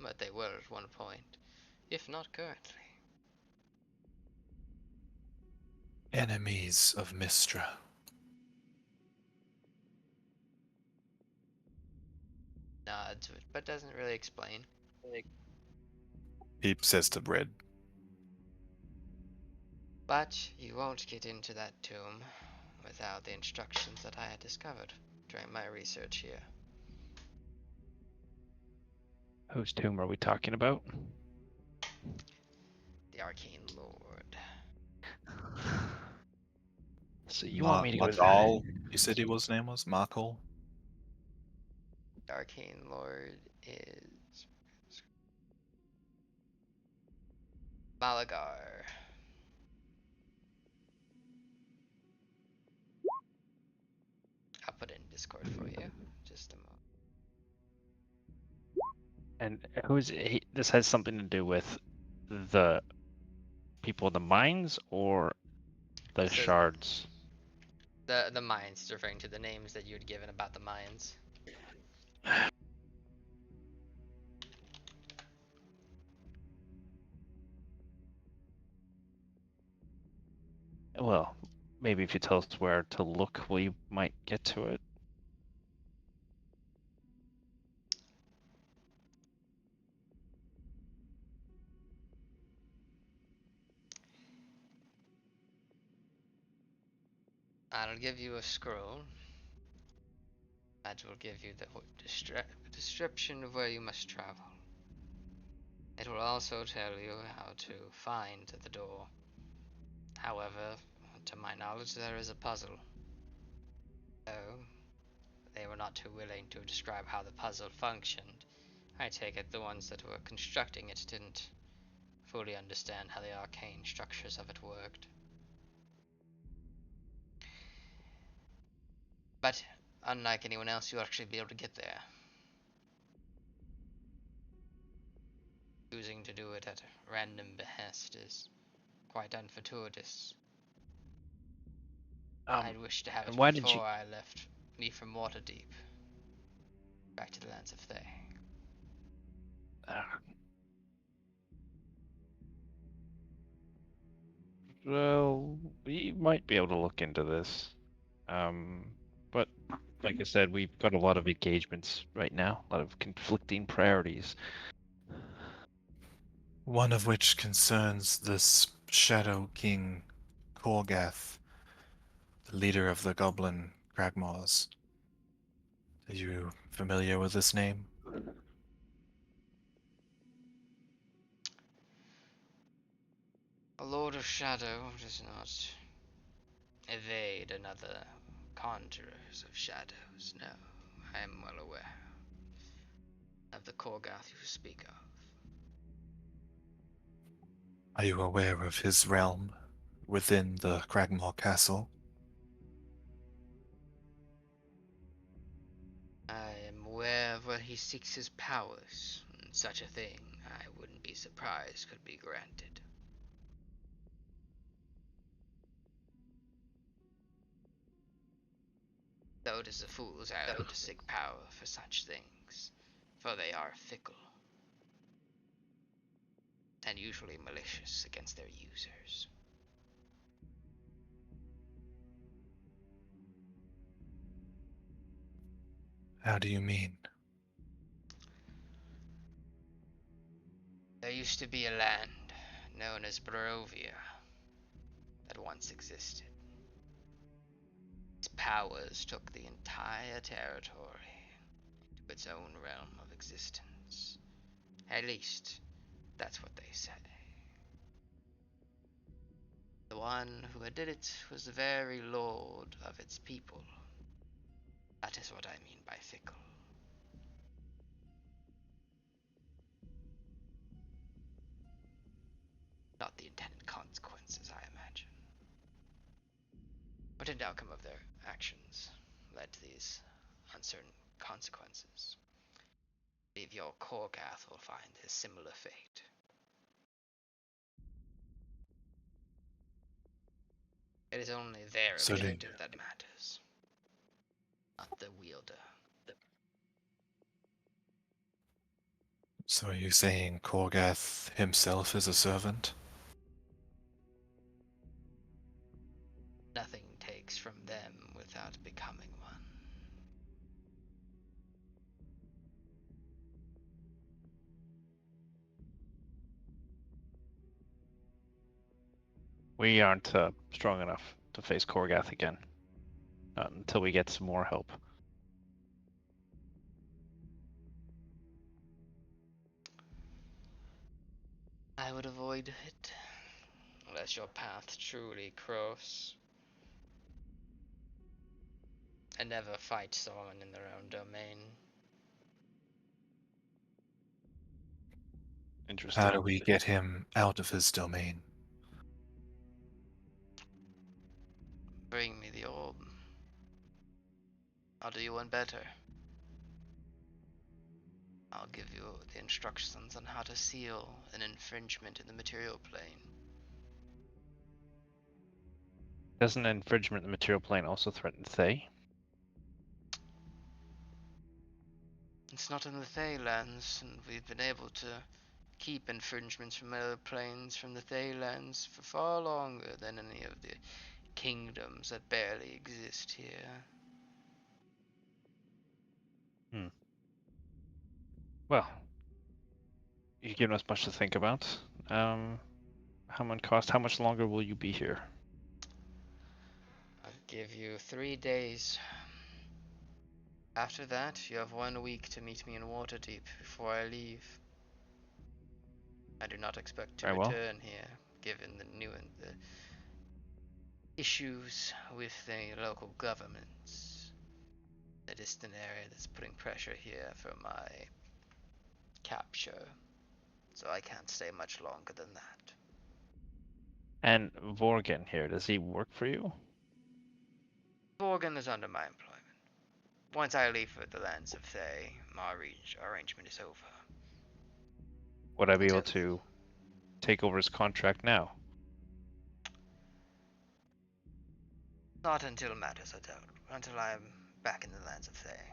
but they were at one point, if not currently. Enemies of Mistra. nods, but doesn't really explain. He says to Bread, But you won't get into that tomb without the instructions that I had discovered during my research here. Whose tomb are we talking about? The Arcane Lord. So you want me to go? Madal, you said his name was Markle? The Arcane Lord is Malagar. I'll put it in Discord for you. Just a moment. And this has something to do with the people in the mines or the This is- shards? The mines, referring to the names that you had given about the mines. Well, maybe if you tell us where to look, we might get to it. I'll give you a scroll. That will give you the description of where you must travel. It will also tell you how to find the door. However, to my knowledge, there is a puzzle. So, they were not too willing to describe how the puzzle functioned. I take it the ones that were constructing it didn't fully understand how the arcane structures of it worked. But, unlike anyone else, you'll actually be able to get there. Choosing to do it at random behest is quite unfortuitous. I'd wish to have it and why did before you- I left me from Waterdeep. Back to the lands of Thay. Well, we might be able to look into this. But like I said, we've got a lot of engagements right now, a lot of conflicting priorities. One of which concerns this Shadow King Korgath, the leader of the Goblin Cragmaws. Are you familiar with this name? A Lord of Shadow does not evade another conjurers of shadows. No, I am well aware of the Korgoth you speak of. Are you aware of his realm within the Cragmaw Castle? I am aware of where he seeks his powers, and such a thing I wouldn't be surprised could be granted. Though it is a fool's errand to seek power for such things, for they are fickle, and usually malicious against their users. How do you mean? There used to be a land known as Barovia that once existed. Its powers took the entire territory into its own realm of existence. At least, that's what they say. The one who did it was the very lord of its people. That is what I mean by fickle. Not the intended consequences, I imagine. But an outcome of their actions led to these uncertain consequences. I believe your Korgath will find his similar fate. It is only their So do- objective that matters, not the wielder. So are you saying Korgath himself is a servant? Nothing takes from them without becoming one. We aren't strong enough to face Korgath again. Not until we get some more help. I would avoid it, unless your path truly cross. And never fight someone in their own domain. Interesting. How do we get him out of his domain? Bring me the orb. I'll do you one better. I'll give you the instructions on how to seal an infringement in the material plane. Doesn't infringement in the material plane also threaten Thay? It's not in the Thaylands, and we've been able to keep infringements from other planes from the Thaylands for far longer than any of the kingdoms that barely exist here. Well, you've given us much to think about. How much longer will you be here? I'll give you 3 days. After that, you have 1 week to meet me in Waterdeep before I leave. I do not expect to Very well. return here, given the issues with the local governments. The distant area that's putting pressure here for my capture. So I can't stay much longer than that. And Vorgan here, does he work for you? Borgen is under my employment. Once I leave for the lands of Thay, my arrangement is over. Would I be able Until- to take over his contract now? Not until matters are dealt, until I am back in the lands of Thay.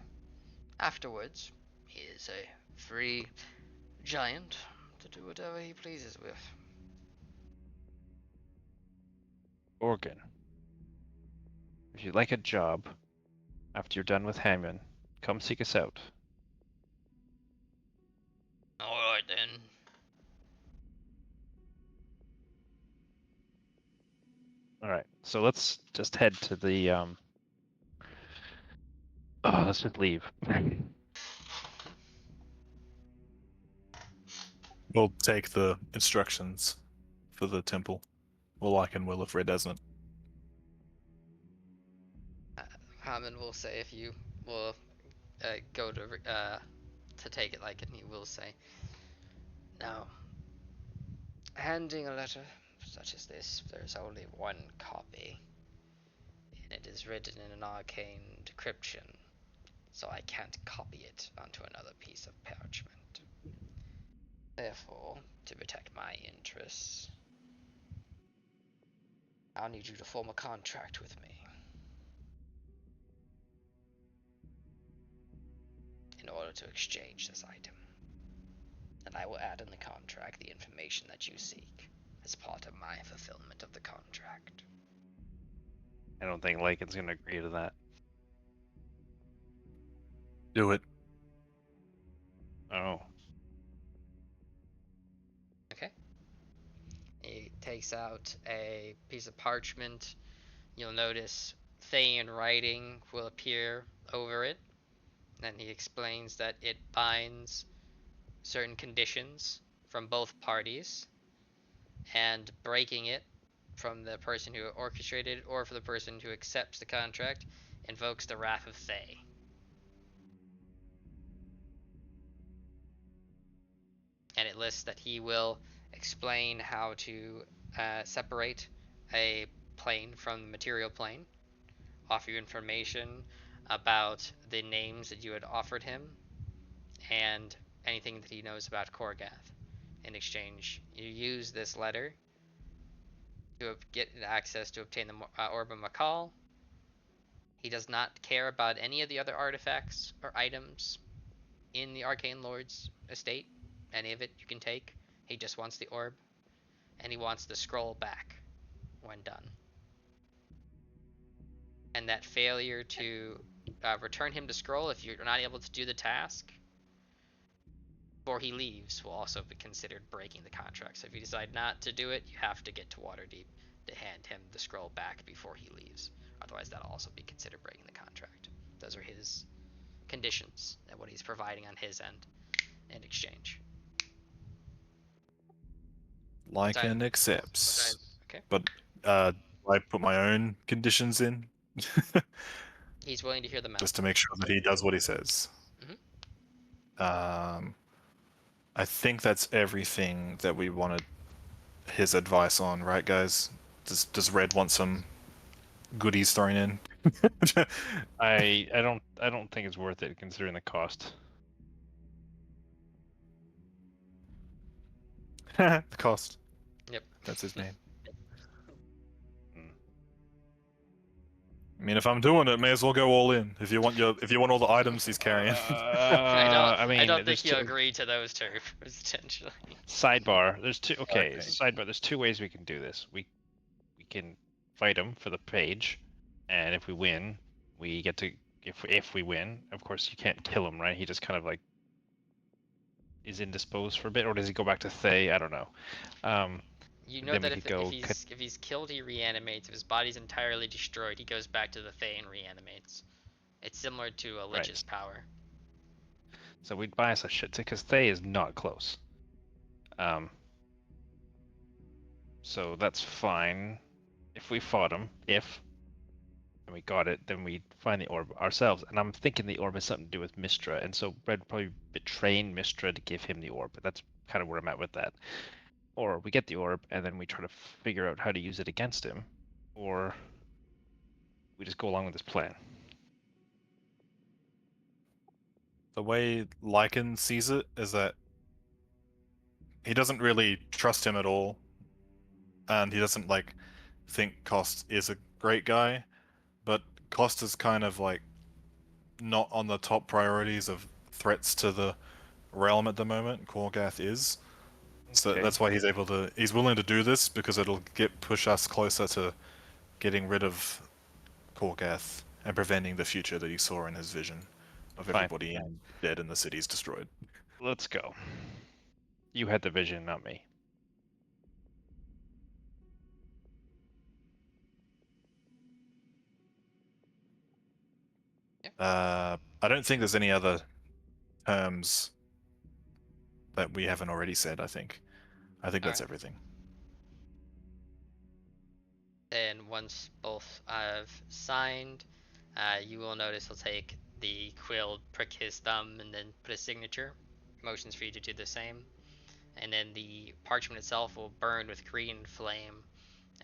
Afterwards, he is a free giant to do whatever he pleases with. Vorgan, if you'd like a job after you're done with Hammond, come seek us out. Alright then. Alright, so let's just head to the let's just leave. We'll take the instructions for the temple. Well, I can will if Red doesn't. Hammond will say if you will go to take it like it, and he will say, now, handing a letter such as this, there's only one copy, and it is written in an arcane decryption, so I can't copy it onto another piece of parchment. Therefore, to protect my interests, I'll need you to form a contract with me in order to exchange this item. And I will add in the contract the information that you seek as part of my fulfillment of the contract. I don't think Lycan's gonna agree to that. Do it. Oh. Okay. He takes out a piece of parchment. You'll notice Thane writing will appear over it. And he explains that it binds certain conditions from both parties, and breaking it from the person who orchestrated it or for the person who accepts the contract invokes the wrath of Thay. And it lists that he will explain how to separate a plane from the material plane, offer you information about the names that you had offered him, and anything that he knows about Korgath. In exchange, you use this letter to get access to obtain the Orb of Makal. He does not care about any of the other artifacts or items in the Arcane Lord's estate. Any of it you can take. He just wants the orb, and he wants the scroll back when done. And that failure to return him the scroll, if you're not able to do the task before he leaves, will also be considered breaking the contract. So if you decide not to do it, you have to get to Waterdeep to hand him the scroll back before he leaves. Otherwise, that'll also be considered breaking the contract. Those are his conditions and what he's providing on his end in exchange. Lycan I- accepts. okay. But I put my own conditions in He's willing to hear them out. just to make sure that he does what he says. Mhm. I think that's everything that we wanted his advice on, right, guys? Does Red want some goodies thrown in? I don't think it's worth it considering the cost. The cost. Yep. That's his name. Mm. I mean, if I'm doing it, may as well go all in. If you want all the items he's carrying. I mean, I don't think there's he'll two, agree to those terms potentially. sidebar. There's two. Okay, Okay. sidebar. There's two ways we can do this. We can fight him for the page, and if we win, we get to. If we win, of course you can't kill him, right? He just kind of like is indisposed for a bit, or does he go back to Thay? I don't know. You know Then that we if, could go. if he's killed, he reanimates. If his body's entirely destroyed, he goes back to the Thay and reanimates. It's similar to a Lich's power. So we'd buy us a shit because Thay is not close. So that's fine. If we fought him, and we got it, then we find the orb ourselves. And I'm thinking the orb has something to do with Mistra, and so Red probably betraying Mistra to give him the orb. But that's kind of where I'm at with that. Or we get the orb and then we try to figure out how to use it against him, or we just go along with this plan. The way Lycan sees it is that he doesn't really trust him at all, and he doesn't think Cost is a great guy, but Cost is kind of not on the top priorities of threats to the realm at the moment. Korgath is, so Okay. that's why he's willing to do this, because it'll push us closer to getting rid of Korgath and preventing the future that he saw in his vision of Fine. everybody dead and the cities destroyed. Let's go. You had the vision, not me. I don't think there's any other terms that we haven't already said. I think that's Alright. everything. And once both have signed, you will notice he'll take the quill, prick his thumb, and then put a signature. Motions for you to do the same. And then the parchment itself will burn with green flame,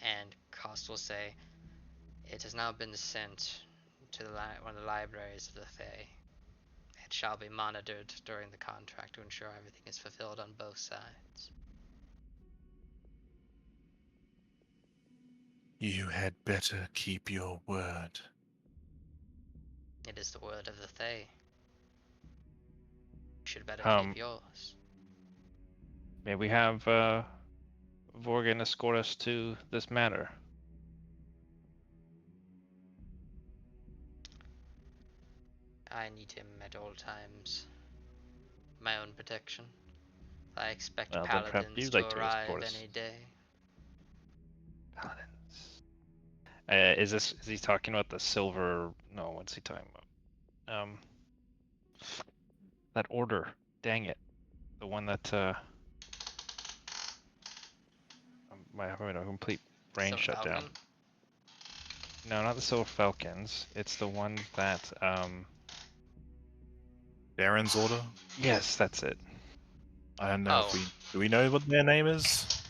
and Cost will say, "It has now been sent to one of the libraries of the Fae. It shall be monitored during the contract to ensure everything is fulfilled on both sides." You had better keep your word. It is the word of the Fae. You should better keep yours. May we have Vorgan escort us to this matter? I need him at all times. My own protection. I expect Well, then perhaps paladins you'd to like to arrive escort us. any day. Paladins. Is he talking about the silver? No, what's he talking about? That order. Dang it. The one that I'm having a complete brain Silver shutdown. Falcon? No, not the Silver Falcons. It's the one that Darren's order. Yes, that's it. I don't know Oh. if do we know what their name is?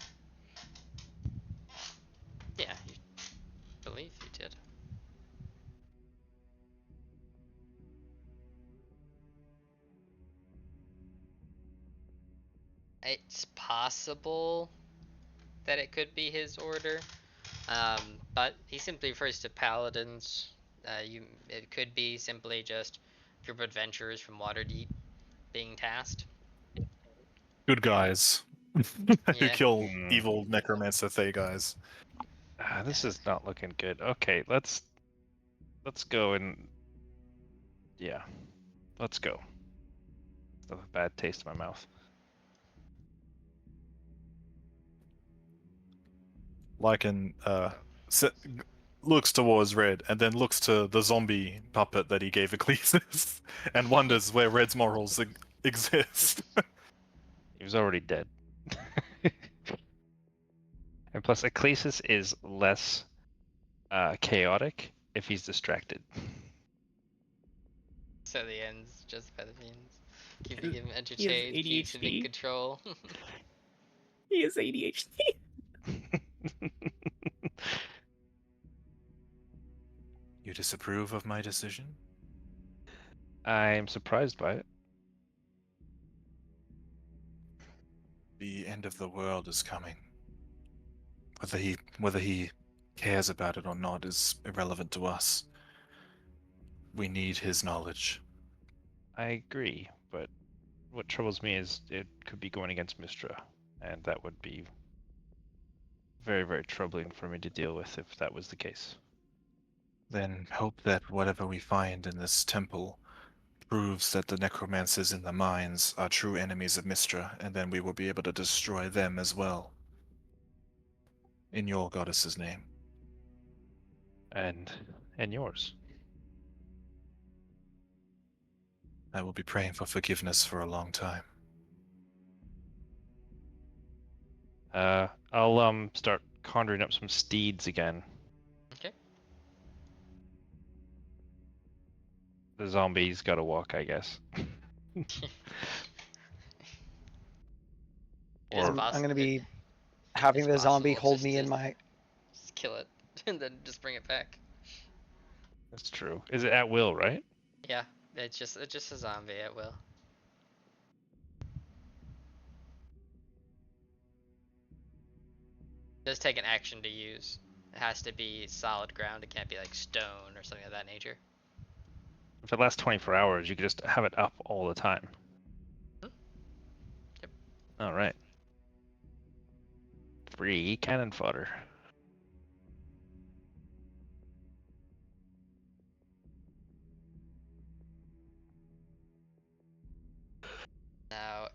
Yeah, you believe you did. It's possible that it could be his order, but he simply refers to paladins. It could be simply just a group of adventurers from Waterdeep being tasked. Good guys who Yeah. kill Hmm. evil necromancer Thay guys. This is not looking good. Okay, let's go and yeah, let's go. Still have a bad taste in my mouth. Lycan looks towards Red and then looks to the zombie puppet that he gave Ecclesias and wonders where Red's morals exist. He was already dead. And plus, Ecclesis is less chaotic if he's distracted. So the ends justify the means. Keeping him He has entertained keeps him in ADHD. control. He has ADHD. You disapprove of my decision? I'm surprised by it. The end of the world is coming. Whether he cares about it or not is irrelevant to us. We need his knowledge. I agree, but what troubles me is it could be going against Mistra, and that would be very, very troubling for me to deal with if that was the case. Then hope that whatever we find in this temple proves that the necromancers in the mines are true enemies of Mistra, and then we will be able to destroy them as well. In your goddess's name. And yours. I will be praying for forgiveness for a long time. I'll start conjuring up some steeds again. Okay. The zombies gotta walk, I guess. It is Or- I'm possible. gonna be having it's the zombie possible hold just me to in my. Just kill it and then just bring it back. That's true. Is it at will, right? Yeah, it's just a zombie at will. It does take an action to use. It has to be solid ground. It can't be like stone or something of that nature. If it lasts 24 hours, you could just have it up all the time. Hmm. Yep. All right. Free cannon fodder. Now,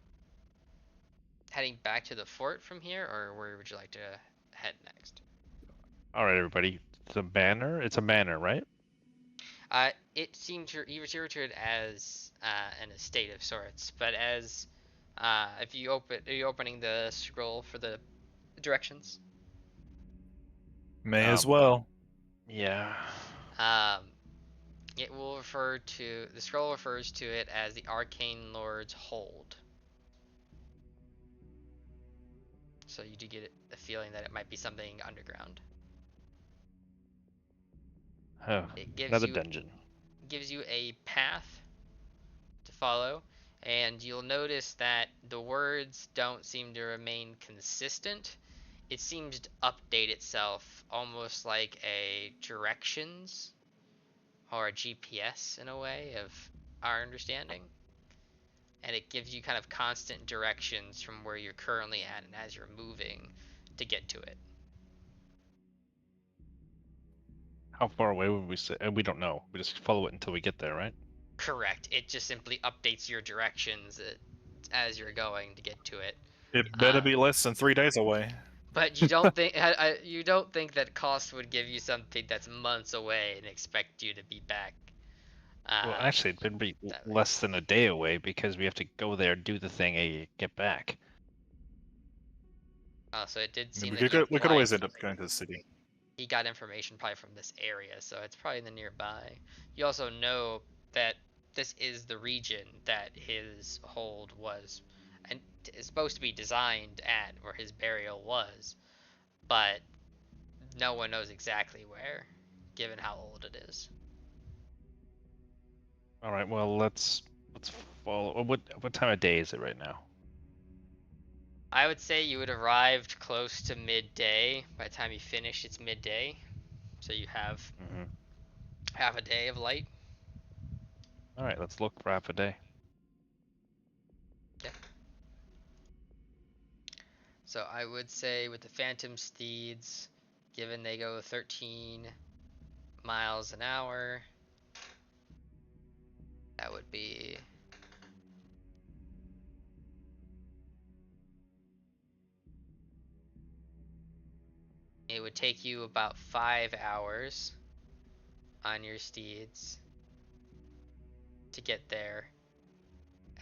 heading back to the fort from here, or where would you like to head next? All right, everybody. The manor. It's a manor, right? It seemed to you referred to it as an estate of sorts, but as if you are you opening the scroll for the directions? May as Um, well. Yeah. Um, it will refer to the scroll refers to it as the Arcane Lord's Hold. So you do get the feeling that it might be something underground. Oh, It gives another you dungeon. a path to follow, and you'll notice that the words don't seem to remain consistent. It seems to update itself almost like a directions or a GPS in a way of our understanding. And it gives you kind of constant directions from where you're currently at and as you're moving to get to it. How far away would we say? We don't know. We just follow it until we get there, right? Correct. It just simply updates your directions as you're going to get to it. It better Uh, be less than 3 days away. But you don't think you don't think that cost would give you something that's months away and expect you to be back. Well, Uh, actually, it'd be that way. less than a day away because we have to go there, do the thing, and get back. So it did I mean, seem we that could, we could always end up going to the city. he got information probably from this area, so it's probably in the nearby. You also know that this is the region that his hold was, and is supposed to be designed at, where his burial was, but no one knows exactly where, given how old it is. All right. Well, let's follow. What time of day is it right now? I would say you would arrived close to midday. By the time you finish, it's midday, so you have Mm-hmm. half a day of light. All right. Let's look for half a day. Yeah. So I would say with the Phantom Steeds, given they go 13 miles an hour, that would be It would take you about 5 hours on your steeds to get there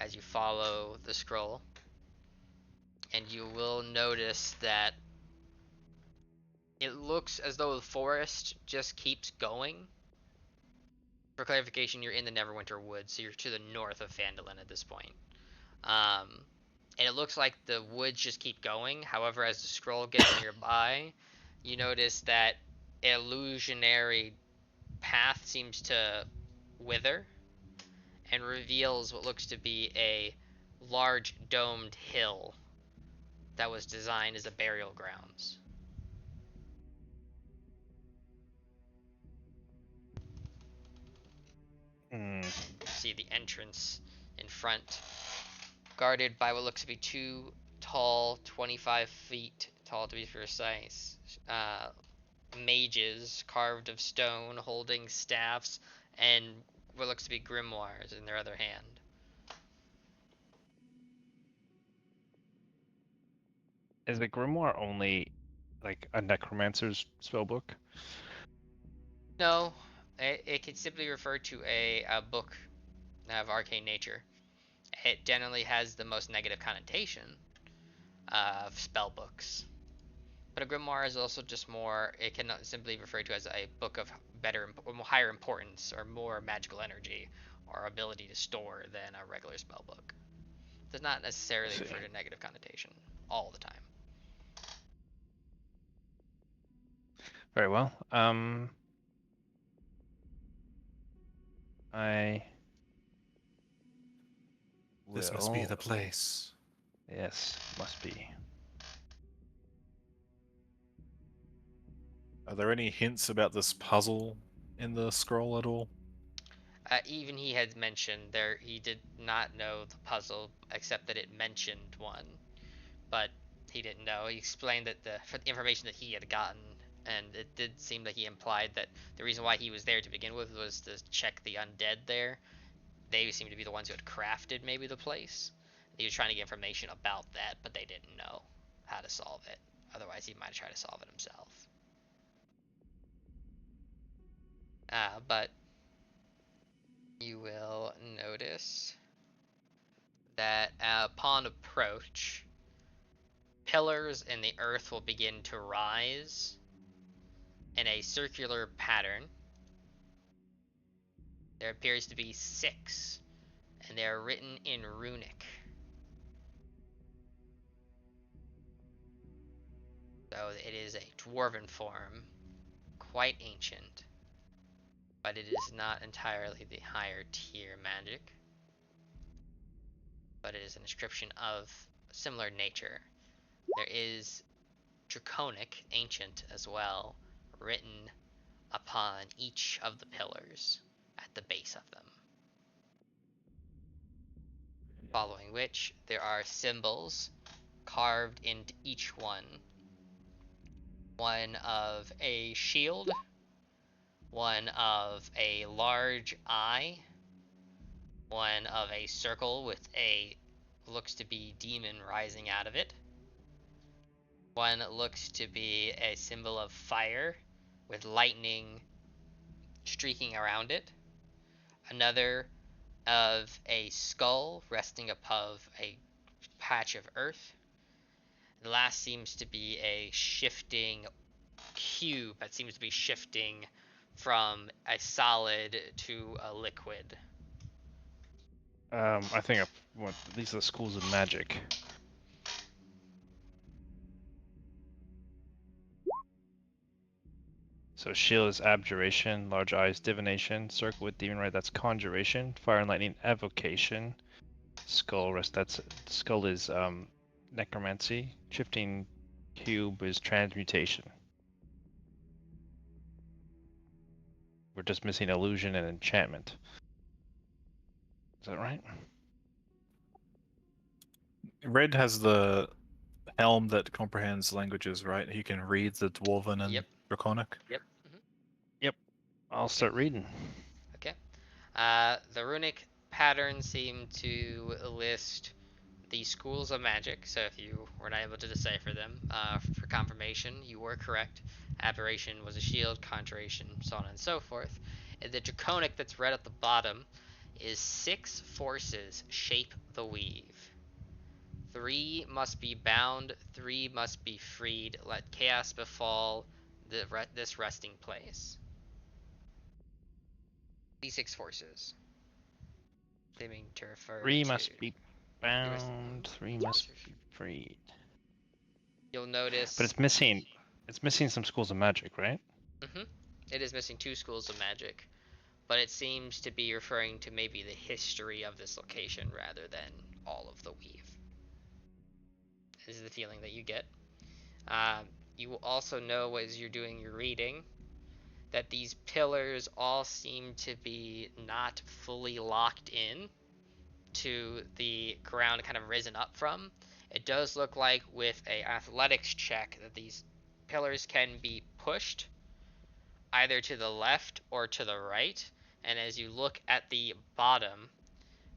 as you follow the scroll. And you will notice that it looks as though the forest just keeps going. For clarification, you're in the Neverwinter Woods, so you're to the north of Phandalin at this point. And it looks like the woods just keep going. However, as the scroll gets nearby, you notice that illusionary path seems to wither and reveals what looks to be a large domed hill that was designed as a burial grounds. See the entrance in front, guarded by what looks to be two tall, 25 feet tall to be precise, mages carved of stone holding staffs and what looks to be grimoires in their other hand. Is a grimoire only like a necromancer's spellbook? No, it can simply refer to a book of arcane nature. It generally has the most negative connotation of spell books. But a grimoire is also just more, it can simply refer to as a book of better, higher importance or more magical energy or ability to store than a regular spell book. It does not necessarily refer to negative connotation all the time. Very well. I This must be will. the place. Yes, must be. Are there any hints about this puzzle in the scroll at all? Even he had mentioned there, he did not know the puzzle except that it mentioned one, but he didn't know. He explained that for the information that he had gotten, and it did seem that he implied that the reason why he was there to begin with was to check the undead there. They seem to be the ones who had crafted maybe the place. He was trying to get information about that, but they didn't know how to solve it. Otherwise, he might have tried to solve it himself. But you will notice that upon approach, pillars in the earth will begin to rise in a circular pattern. There appears to be 6, and they are written in runic. So it is a dwarven form, quite ancient, but it is not entirely the higher tier magic. But it is an inscription of similar nature. There is draconic, ancient as well, written upon each of the pillars at the base of them. Following which, there are symbols carved into each one. One of a shield, one of a large eye, one of a circle with a looks to be demon rising out of it. One looks to be a symbol of fire with lightning streaking around it. Another of a skull resting above a patch of earth. The last seems to be a shifting cube that seems to be shifting from a solid to a liquid. I think these are the schools of magic. So shield is abjuration, large eyes divination, circle with demon right, that's conjuration, fire and lightning evocation, skull is necromancy, shifting cube is transmutation. We're just missing illusion and enchantment. Is that right? Red has the helm that comprehends languages, right? He can read the Dwarven and Yep. Draconic. Yep. Yep. I'll start reading. Okay. The runic patterns seem to list the schools of magic. So if you were not able to decipher them, for confirmation, you were correct. Aberration was a shield, conjuration, so on and so forth. And the draconic that's right at the bottom is 6 forces shape the weave. 3 must be bound, 3 must be freed. Let chaos befall this resting place. These 6 forces. Seeming to refer 3 to must be bound, 3 must be freed. You'll notice. But it's missing. It's missing some schools of magic, right? It is missing 2 schools of magic, but it seems to be referring to maybe the history of this location rather than all of the weave. This is the feeling that you get. You will also know as you're doing your reading that these pillars all seem to be not fully locked in to the ground kind of risen up from. It does look like with a athletics check that these pillars can be pushed either to the left or to the right. And as you look at the bottom,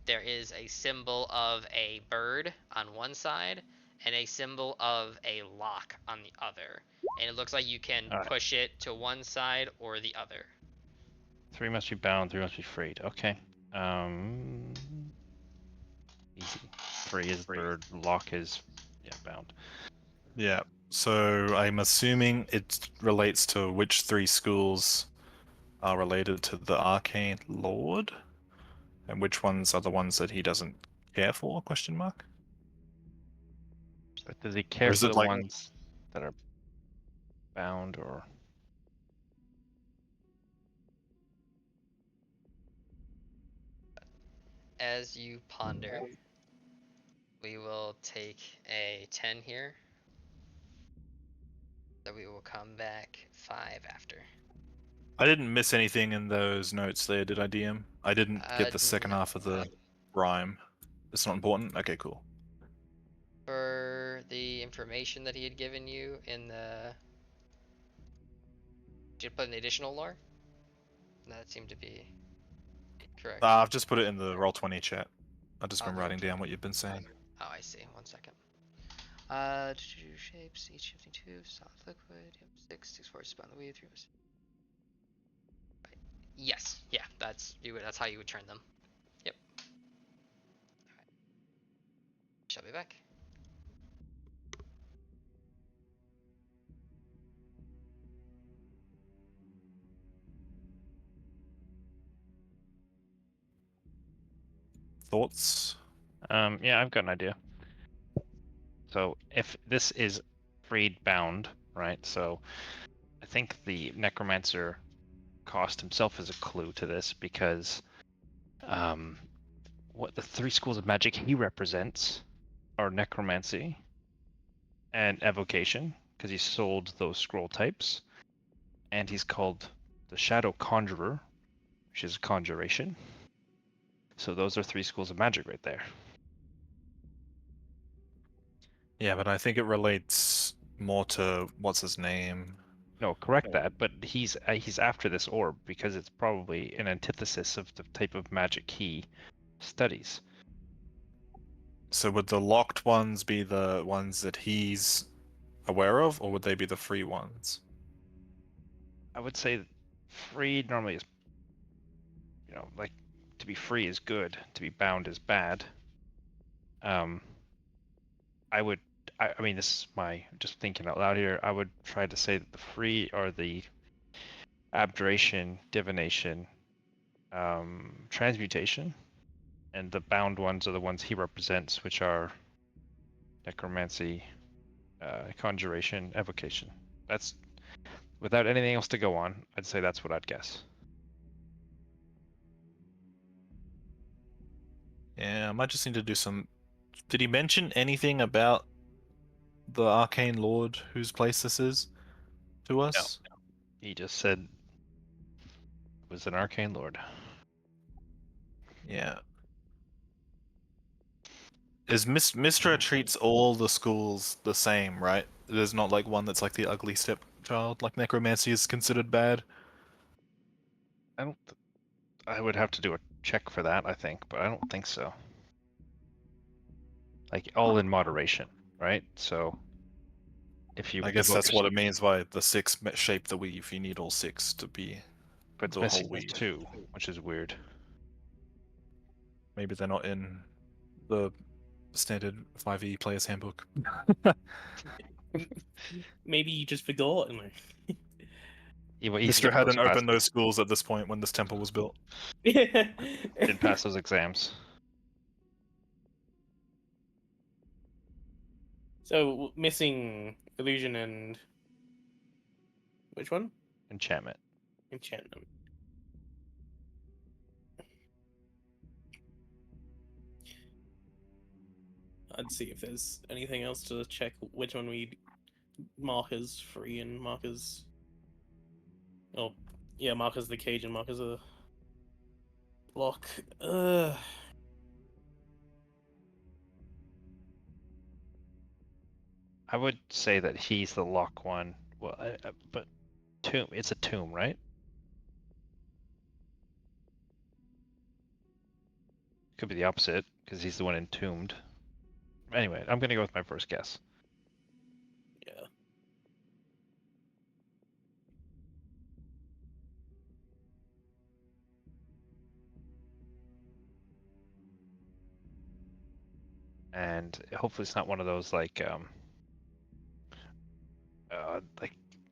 there is a symbol of a bird on one side and a symbol of a lock on the other. And it looks like you can push it to one side or the other. 3 must be bound, 3 must be freed. Okay. Easy. 3 is bird, lock is bound. Yeah. So I'm assuming it relates to which 3 schools are related to the Arcane Lord, and which ones are the ones that he doesn't care for? Question mark. But does he care is for it the like- ones that are bound or? As you ponder, we will take a 10 here. So we will come back 5 after. I didn't miss anything in those notes there, did I, DM? I didn't get the second no. half of the rhyme. It's not important? Okay, cool. For the information that he had given you in the... Did you put an additional lore? That seemed to be correct. I've just put it in the Roll20 chat. I've just been the writing Roll20. down what you've been saying. Oh, I see. 1 second. Shapes, each shifting 2, solid liquid, 6 forces bound the weave, 3 was... Right. Yes, yeah, that's how you would turn them. Yep. Alright. Shall be back. Thoughts? Yeah, I've got an idea. So if this is freed bound, right? So I think the necromancer cost himself as a clue to this because what the 3 schools of magic he represents are necromancy and evocation, because he sold those scroll types, and he's called the Shadow Conjurer, which is conjuration. So those are 3 schools of magic right there. Yeah, but I think it relates more to what's his name. No, correct that, but he's after this orb because it's probably an antithesis of the type of magic he studies. So would the locked ones be the ones that he's aware of, or would they be the free ones? I would say free normally is, like to be free is good, to be bound is bad. I mean, this is my just thinking out loud here. I would try to say that the free are the abjuration, divination, transmutation, and the bound ones are the ones he represents, which are necromancy, conjuration, evocation. That's without anything else to go on. I'd say that's what I'd guess. Yeah, I might just need to do some... Did he mention anything about the Arcane Lord whose place this is to us? No. He just said it was an arcane lord. Yeah. Is Mistra treats all the schools the same, right? There's not like one that's like the ugly stepchild, like necromancy is considered bad. I would have to do a check for that, I think, but I don't think so. like all in moderation, right? So if you I you guess both that's are, what it means by the six shape the weave. You need all six to be but it's the whole missing weave. 2, which is weird. Maybe they're not in the standard 5e player's handbook. Maybe you just forgot. And like... He Mr. skipped hadn't those opened those classes. schools at this point when this temple was built. Didn't pass those exams. So missing illusion and which one? Enchantment. Enchantment. I'd see if there's anything else to check which one we mark as free and mark as. Oh, yeah, mark as the cage and mark as a block. I would say that he's the lock one. Well, but tomb. It's a tomb, right? Could be the opposite because he's the one entombed. Anyway, I'm gonna go with my first guess. Yeah. And hopefully it's not one of those like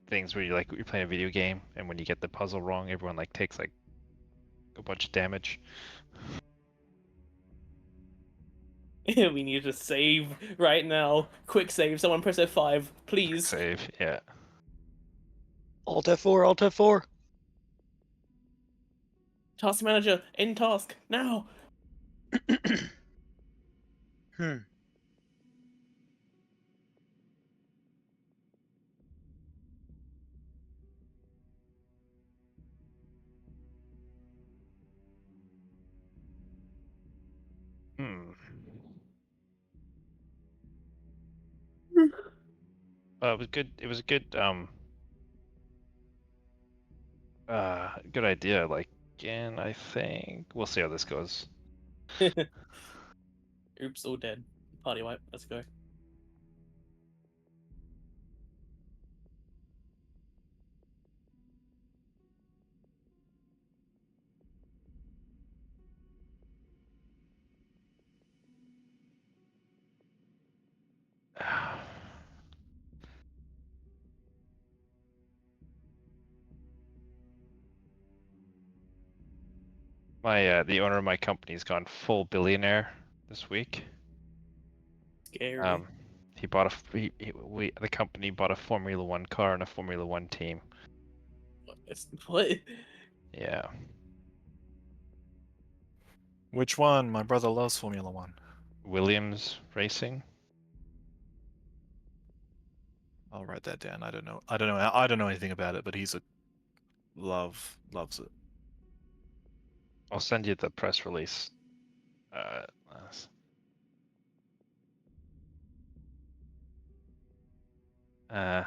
things where you're playing a video game and when you get the puzzle wrong, everyone like takes like a bunch of damage. We need to save right now. Quick save. Someone press F5, please. Save, yeah. Alt F4, Alt F4. Task manager, end task, now. Hmm. It was good. It was a good good idea. Like, again, I think we'll see how this goes. Oops, all dead. Party wipe, let's go. My the owner of my company's gone full billionaire this week. Scary. He bought the company bought a Formula One car and a Formula One team. What? Yeah. Which one? My brother loves Formula One. Williams Racing. I'll write that down. I don't know. I don't know anything about it, but he's a loves it. I'll send you the press release. Uh, uh,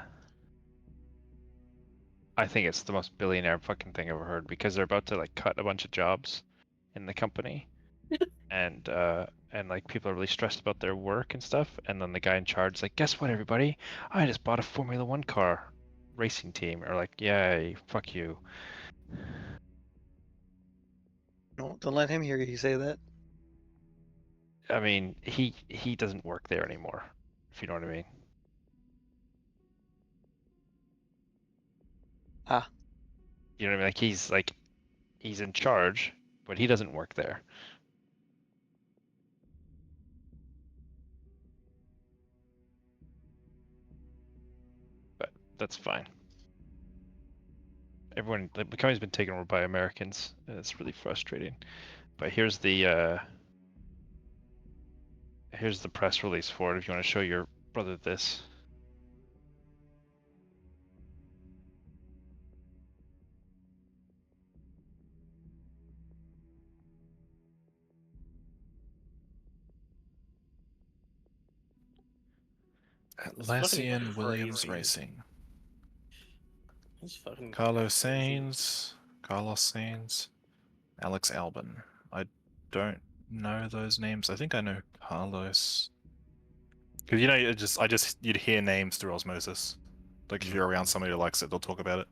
I think it's the most billionaire fucking thing I've ever heard because they're about to like cut a bunch of jobs in the company, and like people are really stressed about their work and stuff. And then the guy in charge is like, "Guess what, everybody? I just bought a Formula One car racing team." Or like, "Yay, fuck you." No, don't let him hear you say that. I mean, he doesn't work there anymore, if you know what I mean. Ah. You know what I mean? Like he's in charge, but he doesn't work there. But that's fine. Everyone, the company's been taken over by Americans, and it's really frustrating. But here's the press release for it. If you want to show your brother this. That's fucking Atlassian Williams crazy. Racing. That's fucking Carlos crazy. Sainz, Alex Albon. I don't know those names. I think I know Carlos. Because you'd hear names through osmosis. Like if you're around somebody who likes it, they'll talk about it.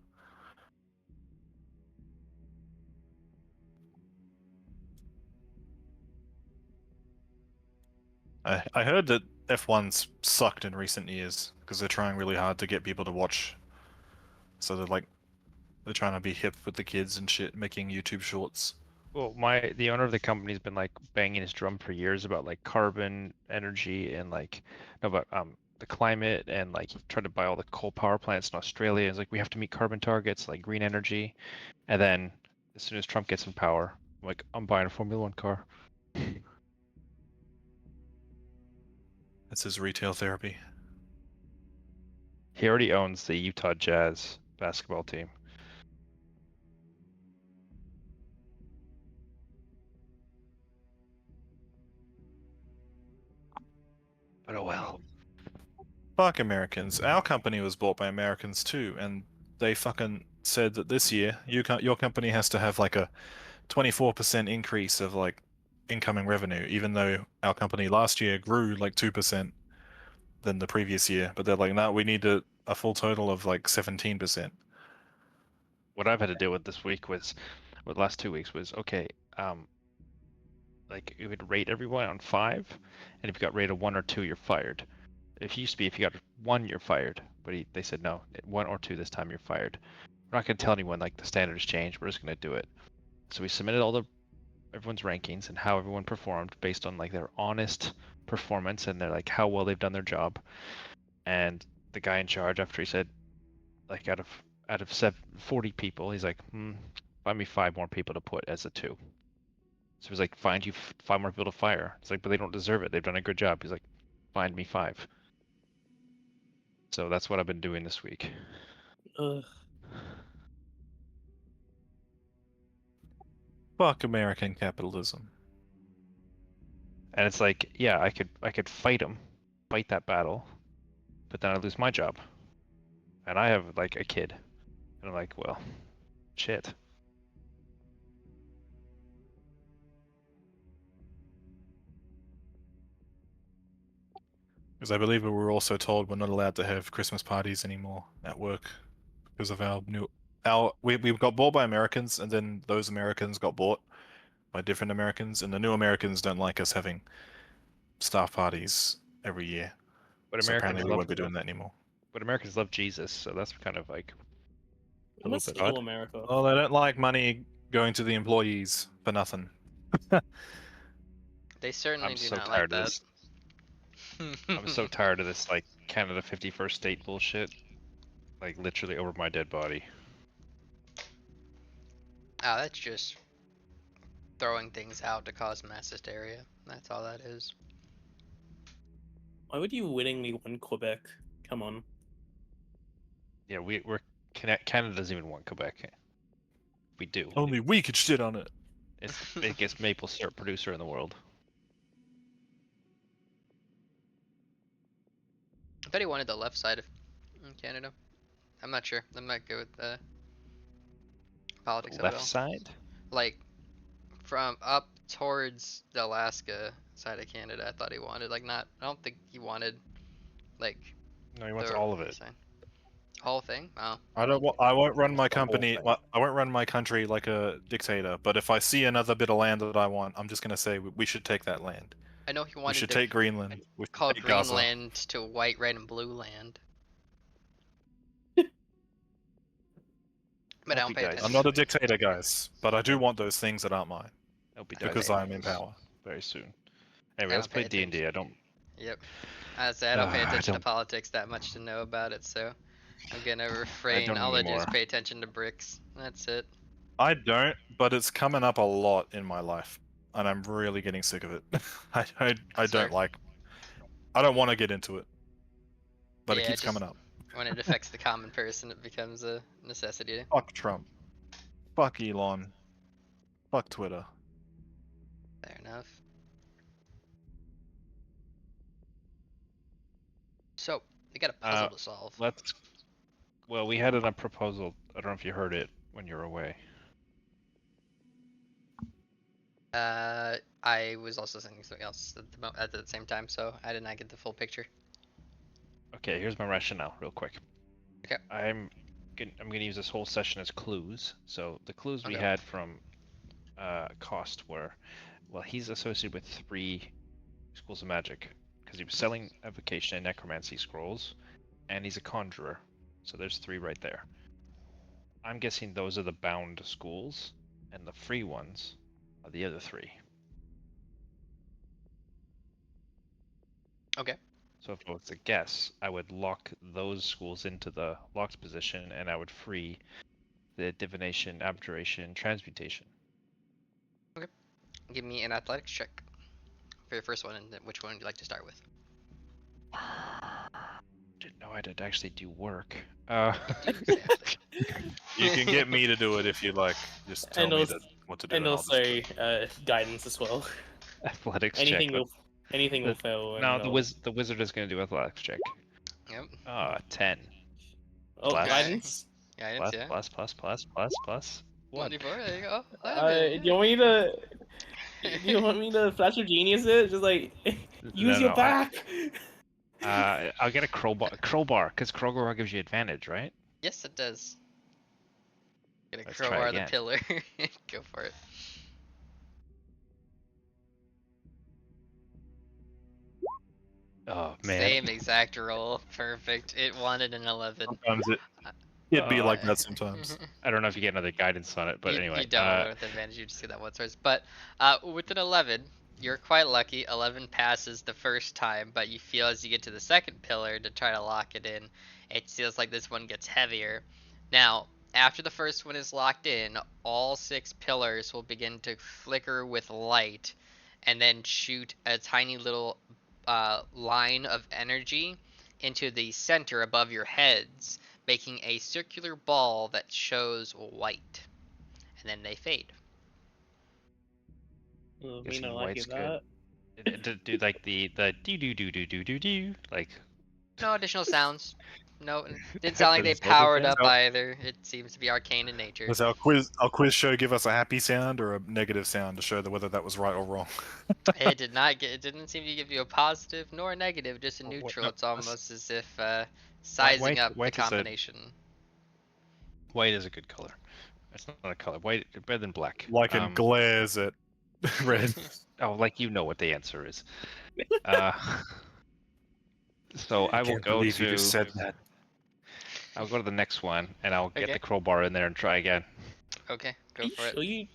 I heard that F1's sucked in recent years because they're trying really hard to get people to watch. So they're trying to be hip with the kids and shit, making YouTube shorts. Well, the owner of the company's been like banging his drum for years about like carbon energy and like no, about the climate, and like he tried to buy all the coal power plants in Australia. It's like we have to meet carbon targets, like green energy. And then as soon as Trump gets in power, I'm like, I'm buying a Formula One car. That's his retail therapy. He already owns the Utah Jazz basketball team. But oh well. Fuck Americans. Our company was bought by Americans too, and they fucking said that this year your company has to have like a 24% increase of like incoming revenue, even though our company last year grew like 2% than the previous year. But they're like, no, we need a full total of like 17%. What I've had to deal with this week was, or the last 2 weeks was, okay, like you would rate everyone on 5, and if you got rated 1 or 2, you're fired. It used to be if you got 1, you're fired, but they said no, 1 or 2 this time you're fired. We're not gonna tell anyone like the standards changed. We're just gonna do it. So we submitted everyone's rankings and how everyone performed based on like their honest performance and their like how well they've done their job. And the guy in charge, after he said like out of 40 people, he's like, find me 5 more people to put as a 2. So he was like, find you 5 more people to fire. It's like, but they don't deserve it. They've done a good job. He's like, find me 5. So that's what I've been doing this week. Ugh. Fuck American capitalism. And it's like, yeah, I could fight that battle, but then I lose my job. And I have like a kid. And I'm like, well, shit. Because I believe we were also told we're not allowed to have Christmas parties anymore at work because of we got bought by Americans, and then those Americans got bought by different Americans, and the new Americans don't like us having staff parties every year. But So apparently Americans we love won't be doing that anymore. but Americans love Jesus, so that's kind of like a I'm little bit still odd. America. Well, they don't like money going to the employees for nothing. They certainly I'm do so not like tired of that. this. I'm so tired of this like Canada 51st state bullshit. Like literally over my dead body. Ah, that's just throwing things out to cause mass hysteria. That's all that is. Why would you wittingly want Quebec? Come on. Yeah, we're Canada doesn't even want Quebec. We do. Only we could shit on it. It's the biggest maple syrup producer in the world. I bet he wanted the left side of Canada. I'm not sure. I'm not good with politics The of it left all. side? Like from up towards the Alaska side of Canada, I thought he wanted like not. I don't think he wanted like No, he wants the all of it. side. Whole thing. Oh. I won't run my The whole company. thing. I won't run my country like a dictator. But if I see another bit of land that I want, I'm just gonna say we should take that land. I know he We wanted should to take Greenland. We should call take Gaza. Greenland to white, red, and blue land. But I Hope don't he pay dies. I'm attention. not a dictator, guys, but I do want those things that aren't mine Hope he dies because I'm in power. very soon. Anyway, I let's don't pay play D&D. I don't. Yep. I say I don't pay I attention to don't- politics that much to know about it, so I'm gonna refrain. don't All I do is anymore. pay attention to bricks. That's it. I don't, but it's coming up a lot in my life, and I'm really getting sick of it. I Sir. don't like. I don't want to get into it, but it Yeah, keeps just- coming up. When it affects the common person, it becomes a necessity. Fuck Trump. Fuck Elon. Fuck Twitter. Fair enough. So, we got a puzzle to solve. Well, we had a proposal. I don't know if you heard it when you were away. I was also saying something else at the same time, so I did not get the full picture. Okay, here's my rationale, real quick. Okay. I'm gonna use this whole session as clues. So the clues we Okay. had from Cost were, well, he's associated with 3 schools of magic because he was selling evocation and necromancy scrolls, and he's a conjurer. So there's 3 right there. I'm guessing those are the bound schools, and the free ones are the other 3. Okay. So if it was a guess, I would lock those schools into the locked position, and I would free the divination, abjuration, transmutation. Give me an athletics check for your first one, and then which one would you like to start with? Didn't know I did actually do work. You do, exactly. You can get me to do it if you like. Just tell And me also, what to do, and and I'll just do also it. guidance as well. Athletics Anything check. will fail. And No, they'll... the wizard is going to do athletics check. Yep. 10. Oh, Plus. guidance. Guidance, yeah. Plus. 1. 24, there you go. Do you want me to? Do you want me to flash of genius it? Just like use your No, back. I'll get a crowbar, because crowbar gives you advantage, right? Yes, it does. Get a Let's try crowbar the again. pillar. Go for it. Oh man. Same exact roll. Perfect. It wanted an 11. Sometimes it'd be like Uh, that sometimes. I don't know if you get another guidance on it, but anyway. You don't with advantage. You just get that one source. But with an 11, you're quite lucky. 11 passes the first time, but you feel as you get to the second pillar to try to lock it in, it feels like this one gets heavier. Now, after the first one is locked in, all 6 pillars will begin to flicker with light and then shoot a tiny little line of energy into the center above your heads, making a circular ball that shows white. And then they fade. Me Guessing not white's liking that. do like the do like. No additional sounds. No, didn't sound like they Doesn't sound powered okay. up either. It seems to be arcane in nature. Does our quiz show give us a happy sound or a negative sound to show whether that was right or wrong? It did not get. It didn't seem to give you a positive nor a negative, just a Oh, wait, neutral. no, It's almost as if sizing up the white is a- combination. White is a good color. It's not a color. White better than black. Like it glares at red. Oh, like you know what the answer is. So I will Can't go believe you to. just said that. I'll go to the next one, and I'll get Okay. the crowbar in there and try again. Okay, Are go you for it. sure you?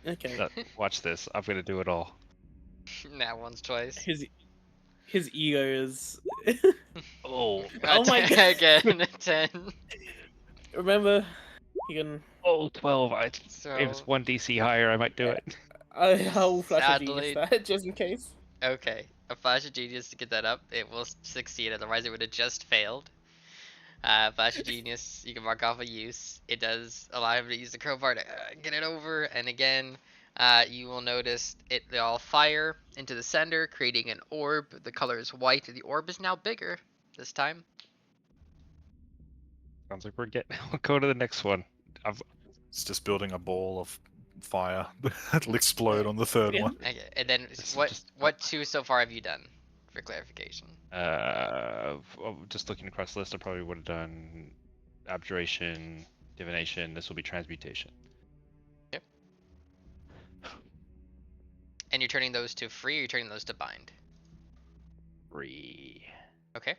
Okay. Watch this. I'm gonna do it all. That once twice. His ego is. Oh. Oh my God. Again, 10. Remember, you can. Oh, 12. If So it's 1 DC higher, I might do it. I'll flash a genius Sadly- that just in case. okay, a flash of genius to get that up. It will succeed. Otherwise, it would have just failed. Flash of Genius, you can mark off a use. It does allow him to use the crowbar to get it over, and again, you will notice they all fire into the center, creating an orb. The color is white. The orb is now bigger this time. Sounds like we're getting. We'll go to the next one. It's just building a ball of fire that'll explode on the third Yeah. one. Okay, and then It's what just- what 2 so far have you done, for clarification? Just looking across the list, I probably would have done abjuration, divination. This will be transmutation. Yep. And you're turning those to free, or you're turning those to bind? Free. Okay.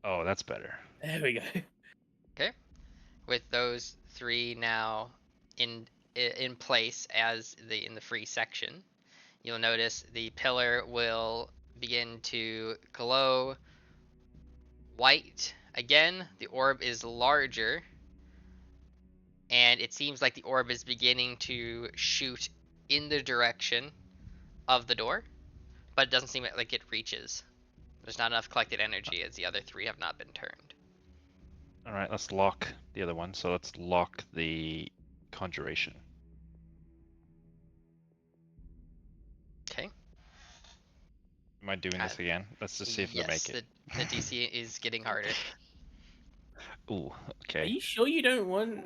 Oh, that's better. There we go. With those 3 now in place as in the free section, you'll notice the pillar will begin to glow white again. The orb is larger, and it seems like the orb is beginning to shoot in the direction of the door, but it doesn't seem like it reaches. There's not enough collected energy, as the other 3 have not been turned. All right, let's lock the other one. So let's lock the conjuration. Okay. Am I doing this again? Let's just see if they make Yes, it. the DC is getting harder. Ooh, Are okay. you sure you don't want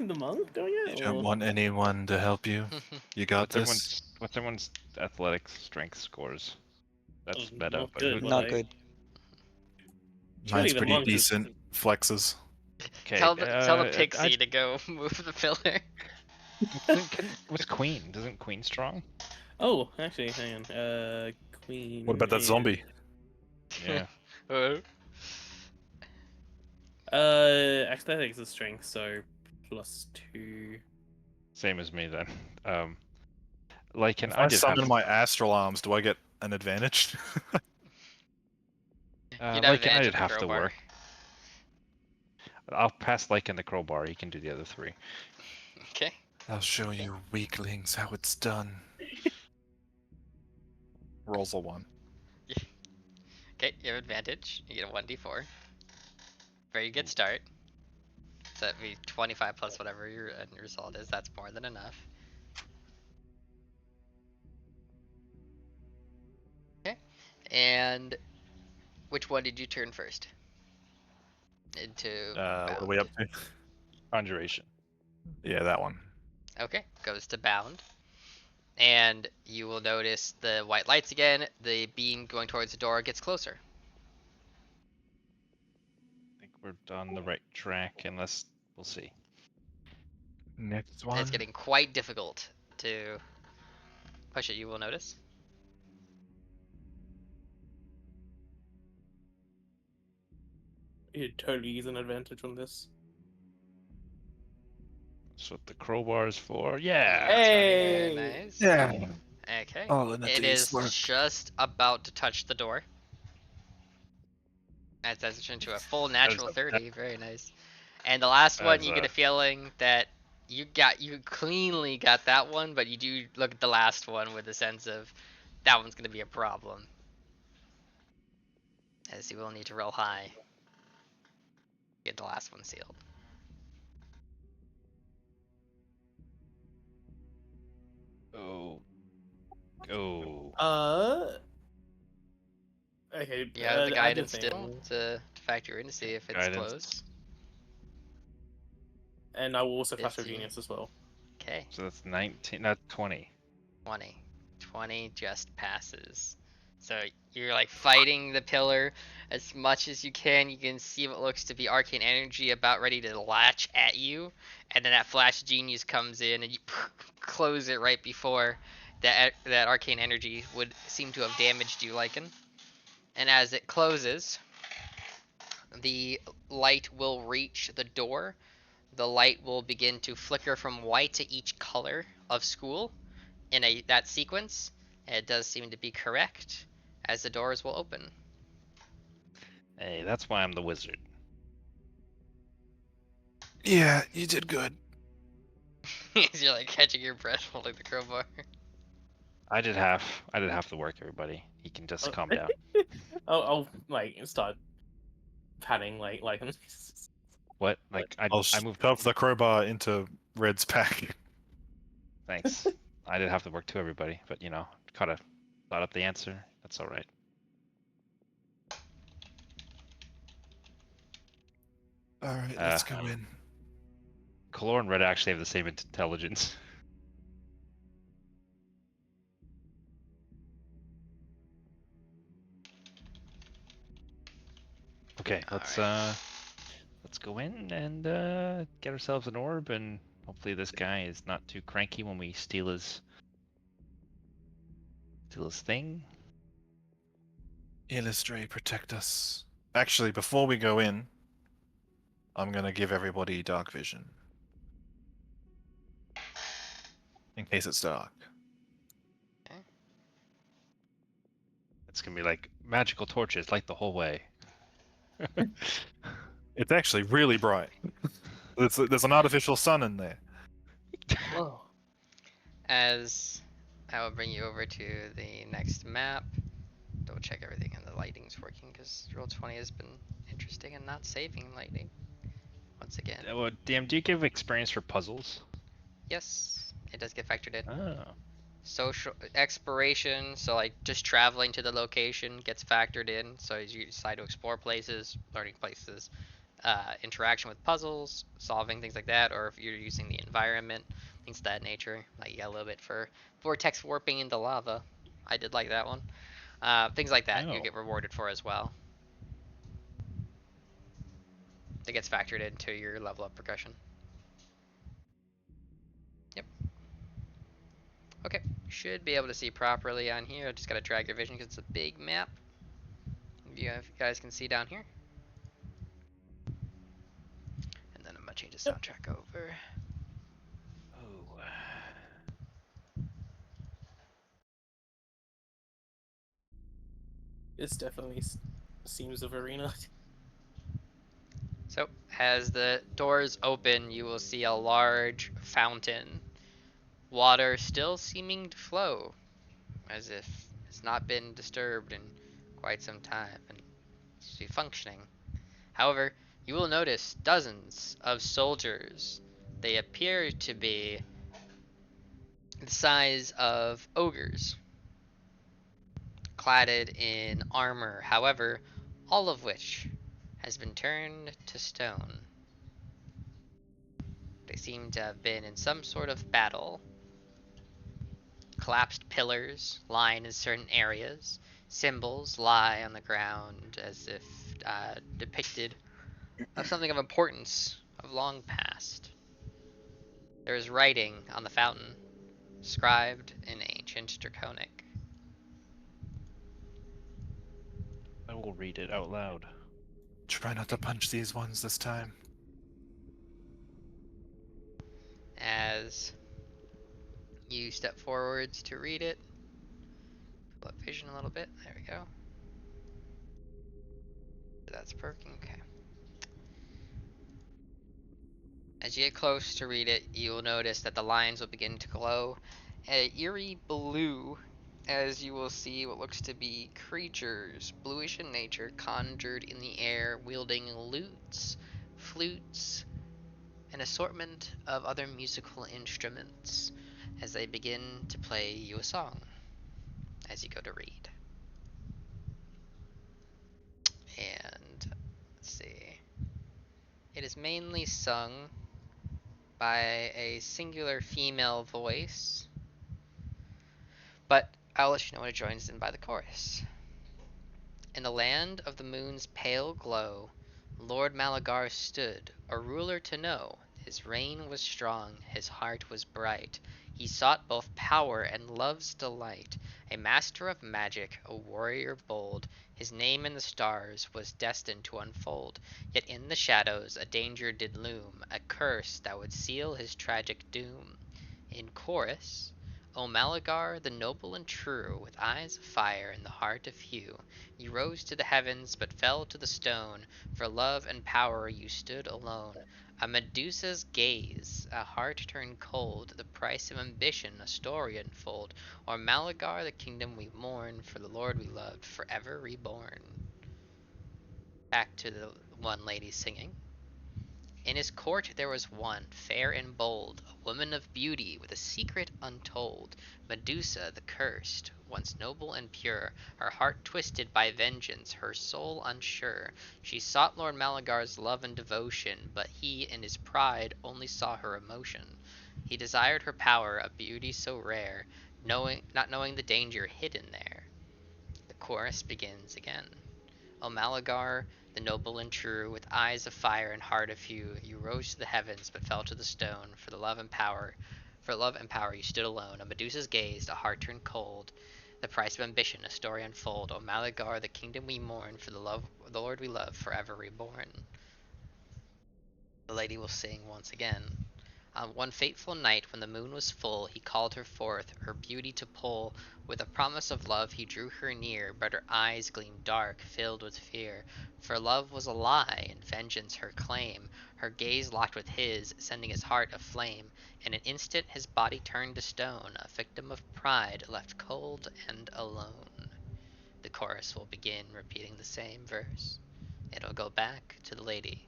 the monk doing it? You don't or- want anyone to help you? You got this? What's everyone's athletic strength scores? That's Oh, meta, not but good, who, Not like- good. Surely Mine's the pretty monk is- decent. Flexes. okay. Tell the I- pixie to go move the pillar. what's Queen? Isn't Queen strong? Oh, actually, hang on. Queen. What about that is- zombie? Yeah. Aesthetics is strength, so +2. Same as me then. Like, If I I did have. summon my astral arms, do I get an advantage? You'd have Lycan, I advantage did of the have to crowbar. work. I'll pass Lycan the crowbar. He can do the other three. Okay. I'll show you weaklings how it's done. Rolls a 1. Okay, you have advantage. You get a 1d4. Very good start. So that'd be 25 plus whatever your end result is. That's more than enough. Okay. And which one did you turn first? Into What are we bound. up to? Conjuration. Yeah, that one. Okay, goes to bound. And you will notice the white lights again. The beam going towards the door gets closer. I think we're on the right track, unless we'll see. Next And one. it's getting quite difficult to push it, you will notice. You'd totally use an advantage on this. That's what the crowbar is for. Yeah. Hey! Very nice. Yeah. Okay. All in a It day's is work. just about to touch the door. That's into a full natural 30. Very nice. And the last one, As you get a- a feeling that you cleanly got that one, but you do look at the last one with a sense of that one's gonna be a problem. As you will need to roll high. Get the last one sealed. Oh. Oh. Okay. You have the I guidance just still to factor in to see if it's Guidance. close. And I will also flash of 15. genius as well. Okay. So that's 19, not 20. 20. 20 just passes. So you're like fighting the pillar as much as you can. You can see what looks to be arcane energy about ready to latch at you. And then that flash genius comes in and you close it right before that arcane energy would seem to have damaged you, Lycan. And as it closes, the light will reach the door. The light will begin to flicker from white to each color of school in that sequence. It does seem to be correct as the doors will open. Hey, that's why I'm the wizard. Yeah, you did good. As you're like catching your breath holding the crowbar. I did half the work, everybody. He can just calm down. I'll like start patting like What? Like, I'll I moved. shove the crowbar into Red's pack. Thanks. I did have to work too, everybody. But, kind of thought up the answer. That's all right. All right, let's go in. Color and Red actually have the same intelligence. Okay, let's go in and get ourselves an orb, and hopefully this guy is not too cranky when we steal his thing. Illustrate, protect us. Actually, before we go in, I'm gonna give everybody dark vision. In case it's dark. It's gonna be like magical torches, light the whole way. It's actually really bright. There's an artificial sun in there. Whoa. As I will bring you over to the next map. Double check everything and the lighting's working because Roll20 has been interesting and not saving lighting. Once again. Well, DM, do you give experience for puzzles? Yes, it does get factored in. Oh. Social exploration, so like just traveling to the location gets factored in. So as you decide to explore places, learning places, interaction with puzzles, solving things like that, or if you're using the environment, things of that nature. Like you got a little bit for vortex warping into lava. I did like that one. Things like that you Oh. get rewarded for as well. That gets factored into your level up progression. Yep. Okay, should be able to see properly on here. I just gotta drag your vision because it's a big map. If you guys can see down here. And then I'm gonna change the soundtrack over. Oh. This definitely seems of arena. So, as the doors open, you will see a large fountain. Water still seeming to flow, as if it's not been disturbed in quite some time and seems to be functioning. However, you will notice dozens of soldiers. They appear to be the size of ogres, cladded in armor, however, all of which has been turned to stone. They seem to have been in some sort of battle. Collapsed pillars line in certain areas. Symbols lie on the ground as if depicted of something of importance of long past. There is writing on the fountain, scribed in ancient Draconic. I will read it out loud. Try not to punch these ones this time. As you step forwards to read it, pull up vision a little bit. There we go. That's perking. Okay. As you get close to read it, you will notice that the lines will begin to glow an eerie blue, as you will see what looks to be creatures, bluish in nature, conjured in the air, wielding lutes, flutes, an assortment of other musical instruments, as they begin to play you a song as you go to read. And let's see. It is mainly sung by a singular female voice, but I'll let you know when it joins in by the chorus. In the land of the moon's pale glow, Lord Malagar stood, a ruler to know. His reign was strong, his heart was bright. He sought both power and love's delight. A master of magic, a warrior bold, his name in the stars was destined to unfold. Yet in the shadows a danger did loom, a curse that would seal his tragic doom. In chorus, O Malagar, the noble and true, with eyes of fire and the heart of hue, you rose to the heavens, but fell to the stone. For love and power you stood alone. A Medusa's gaze, a heart turned cold. The price of ambition, a story unfold. Or Malagar, the kingdom we mourn. For the Lord we loved, forever reborn. Back to the one lady singing. In his court there was one, fair and bold, a woman of beauty with a secret untold, Medusa the cursed, once noble and pure, her heart twisted by vengeance, her soul unsure. She sought Lord Malagar's love and devotion, but he in his pride only saw her emotion. He desired her power, a beauty so rare, not knowing the danger hidden there. The chorus begins again. O Malagar, the noble and true, with eyes of fire and heart of hue, you rose to the heavens but fell to the stone. For love and power you stood alone. A Medusa's gaze, a heart turned cold. The price of ambition, a story unfold. O Malagar, the kingdom we mourn, for the Lord we love, forever reborn. The lady will sing once again. On one fateful night when the moon was full, he called her forth, her beauty to pull. With a promise of love he drew her near, but her eyes gleamed dark, filled with fear. For love was a lie, and vengeance her claim. Her gaze locked with his, sending his heart aflame. In an instant his body turned to stone, a victim of pride, left cold and alone. The chorus will begin repeating the same verse. It'll go back to the lady.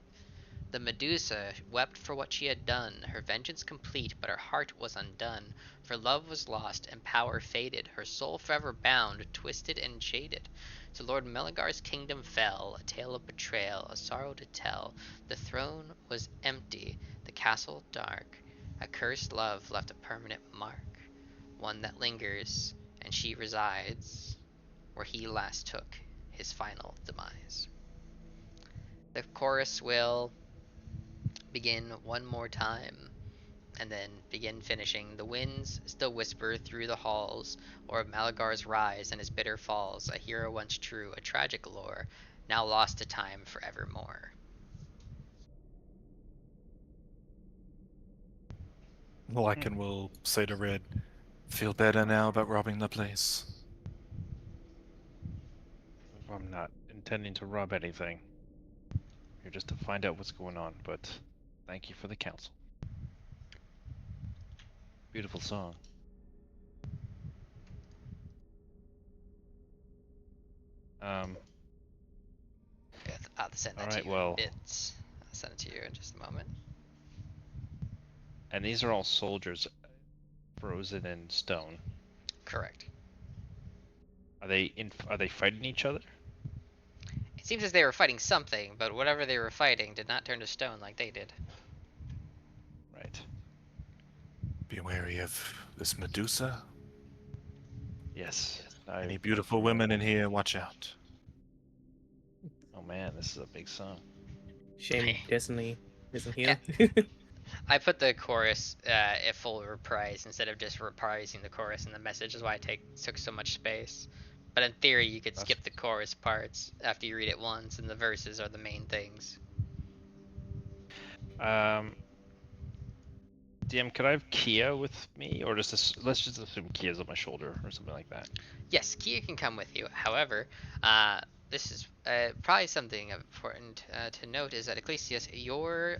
The Medusa wept for what she had done, her vengeance complete, but her heart was undone. For love was lost, and power faded, her soul forever bound, twisted and jaded. To Lord Meligar's kingdom fell, a tale of betrayal, a sorrow to tell. The throne was empty, the castle dark. A cursed love left a permanent mark, one that lingers, and she resides where he last took his final demise. The chorus will begin one more time, and then begin finishing. The winds still whisper through the halls, or of Malagar's rise and his bitter falls, a hero once true, a tragic lore, now lost to time forevermore. Lycan will say to Red, "Feel better now about robbing the place." I'm not intending to rob anything. Here just to find out what's going on, but thank you for the counsel. Beautiful song. I'll send that Alright, to you well. in bits. I'll send it to you in just a moment. And these are all soldiers frozen in stone. Correct. Are they fighting each other? It seems as they were fighting something, but whatever they were fighting did not turn to stone like they did. Right. Be wary of this Medusa. Yes. Any beautiful women in here, watch out. Oh man, this is a big song. Shame Destiny isn't Yeah. here. I put the chorus at full reprise instead of just reprising the chorus and the message, is why I took so much space. But in theory, you could skip the chorus parts after you read it once, and the verses are the main things. DM, could I have Kia with me, or just let's just assume Kia's on my shoulder or something like that? Yes, Kia can come with you. However, this is probably something important to note, is that Ecclesias, your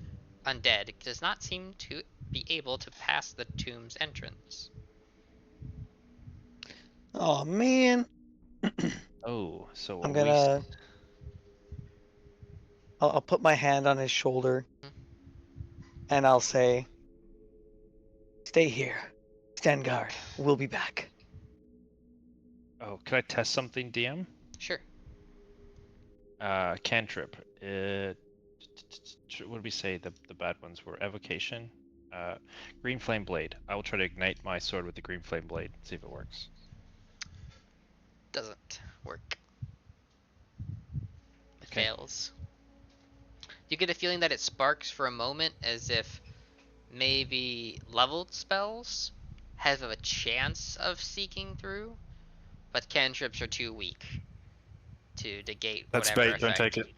undead does not seem to be able to pass the tomb's entrance. Oh man. Oh, so I'm are gonna. I'll put my hand on his shoulder, and I'll say, "Stay here. Stand guard. We'll be back." Oh, could I test something, DM? Sure. Cantrip. What did we say the bad ones were? Evocation. Green flame blade. I will try to ignite my sword with the green flame blade. See if it works. Doesn't work. It Okay. fails. You get a feeling that it sparks for a moment, as if maybe leveled spells have a chance of seeking through, but cantrips are too weak to negate That's whatever bait, don't effect. take it.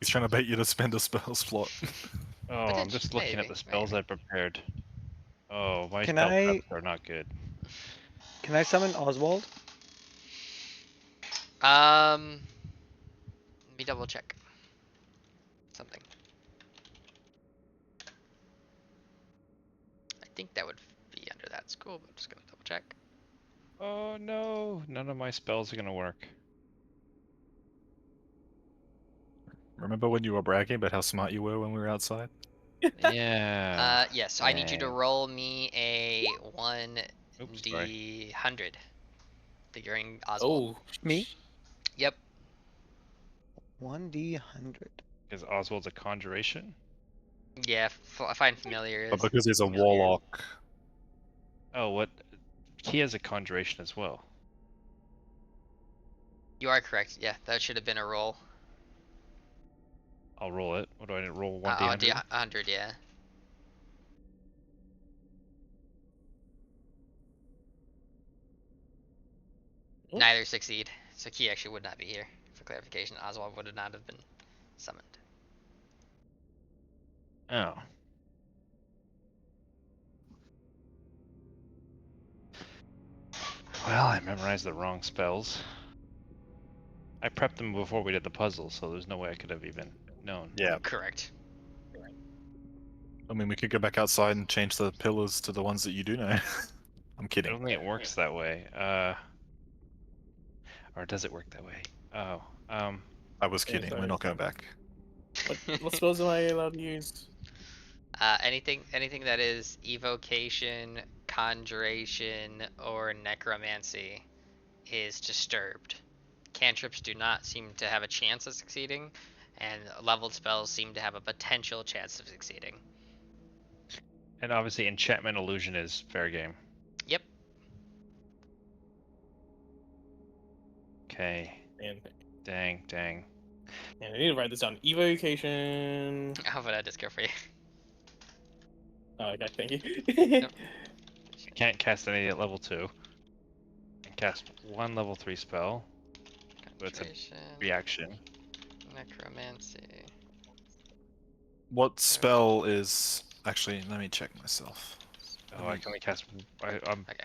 He's trying to bait you to spend a spell slot. Oh, I'm just looking at the spells I prepared. Oh, my Can spell I- preps are not good. Can I summon Oswald? Let me double check something. I think that would be under that school, but I'm just gonna double check. Oh no, none of my spells are gonna work. Remember when you were bragging about how smart you were when we were outside? Yeah. Yes, so I need you to dang. roll me a Oops, sorry. 1d100. Figuring Oswald. Oh, Me? Yep. 1d100. Because Oswald's a conjuration? Yeah, find familiar. But because he's a familiar. warlock, Oh, what? He has a conjuration as well. You are correct. Yeah, that should have been a roll. I'll roll it. What do I need? Roll I'll 1d100? do 100, yeah. Oh. Neither succeed. So Key actually would not be here. For clarification, Oswald would not have been summoned. Oh. Well, I memorized the wrong spells. I prepped them before we did the puzzle, so there's no way I could have even known. yeah. Correct. I mean, we could go back outside and change the pillars to the ones that you do know. I'm I kidding. don't think it works that way. Or does it work that way? Oh. I was kidding. We're not going back. What spells am I allowed to use? Anything that is evocation, conjuration, or necromancy is disturbed. Cantrips do not seem to have a chance of succeeding, and leveled spells seem to have a potential chance of succeeding. And obviously, enchantment illusion is fair game. Yep. Okay. And Dang. I need to write this down. Evocation. I'll put a disco for you. Oh, okay, thank you. Yep. I can't cast any at level 2. I can cast one level 3 spell. But it's a Concentration, reaction. necromancy. What spell is actually? Let me check myself. Oh, I can only cast. I'm Okay.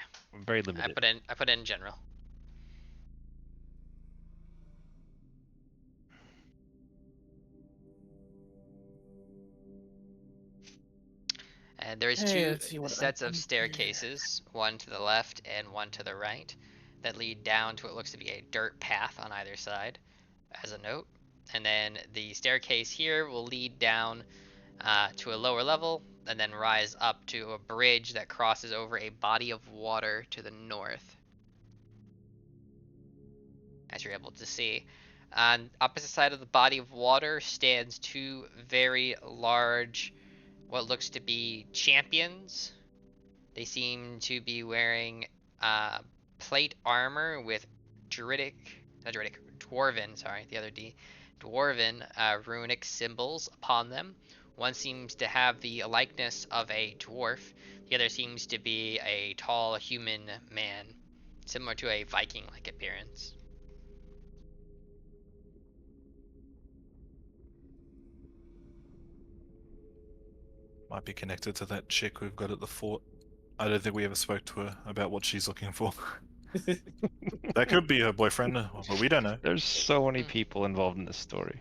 very limited. I put in general. And there's Hey, two let's see what sets of items staircases, one to the left and one to the right, that lead down to what looks to be a dirt path on either side, as a note. And then the staircase here will lead down to a lower level, and then rise up to a bridge that crosses over a body of water to the north, as you're able to see. On opposite side of the body of water stands two very large, what looks to be champions. They seem to be wearing plate armor with dwarven, sorry, the other D, dwarven runic symbols upon them. One seems to have the likeness of a dwarf. The other seems to be a tall human man, similar to a Viking-like appearance. Might be connected to that chick we've got at the fort. I don't think we ever spoke to her about what she's looking for. That could be her boyfriend, but we don't know. There's so many people involved in this story.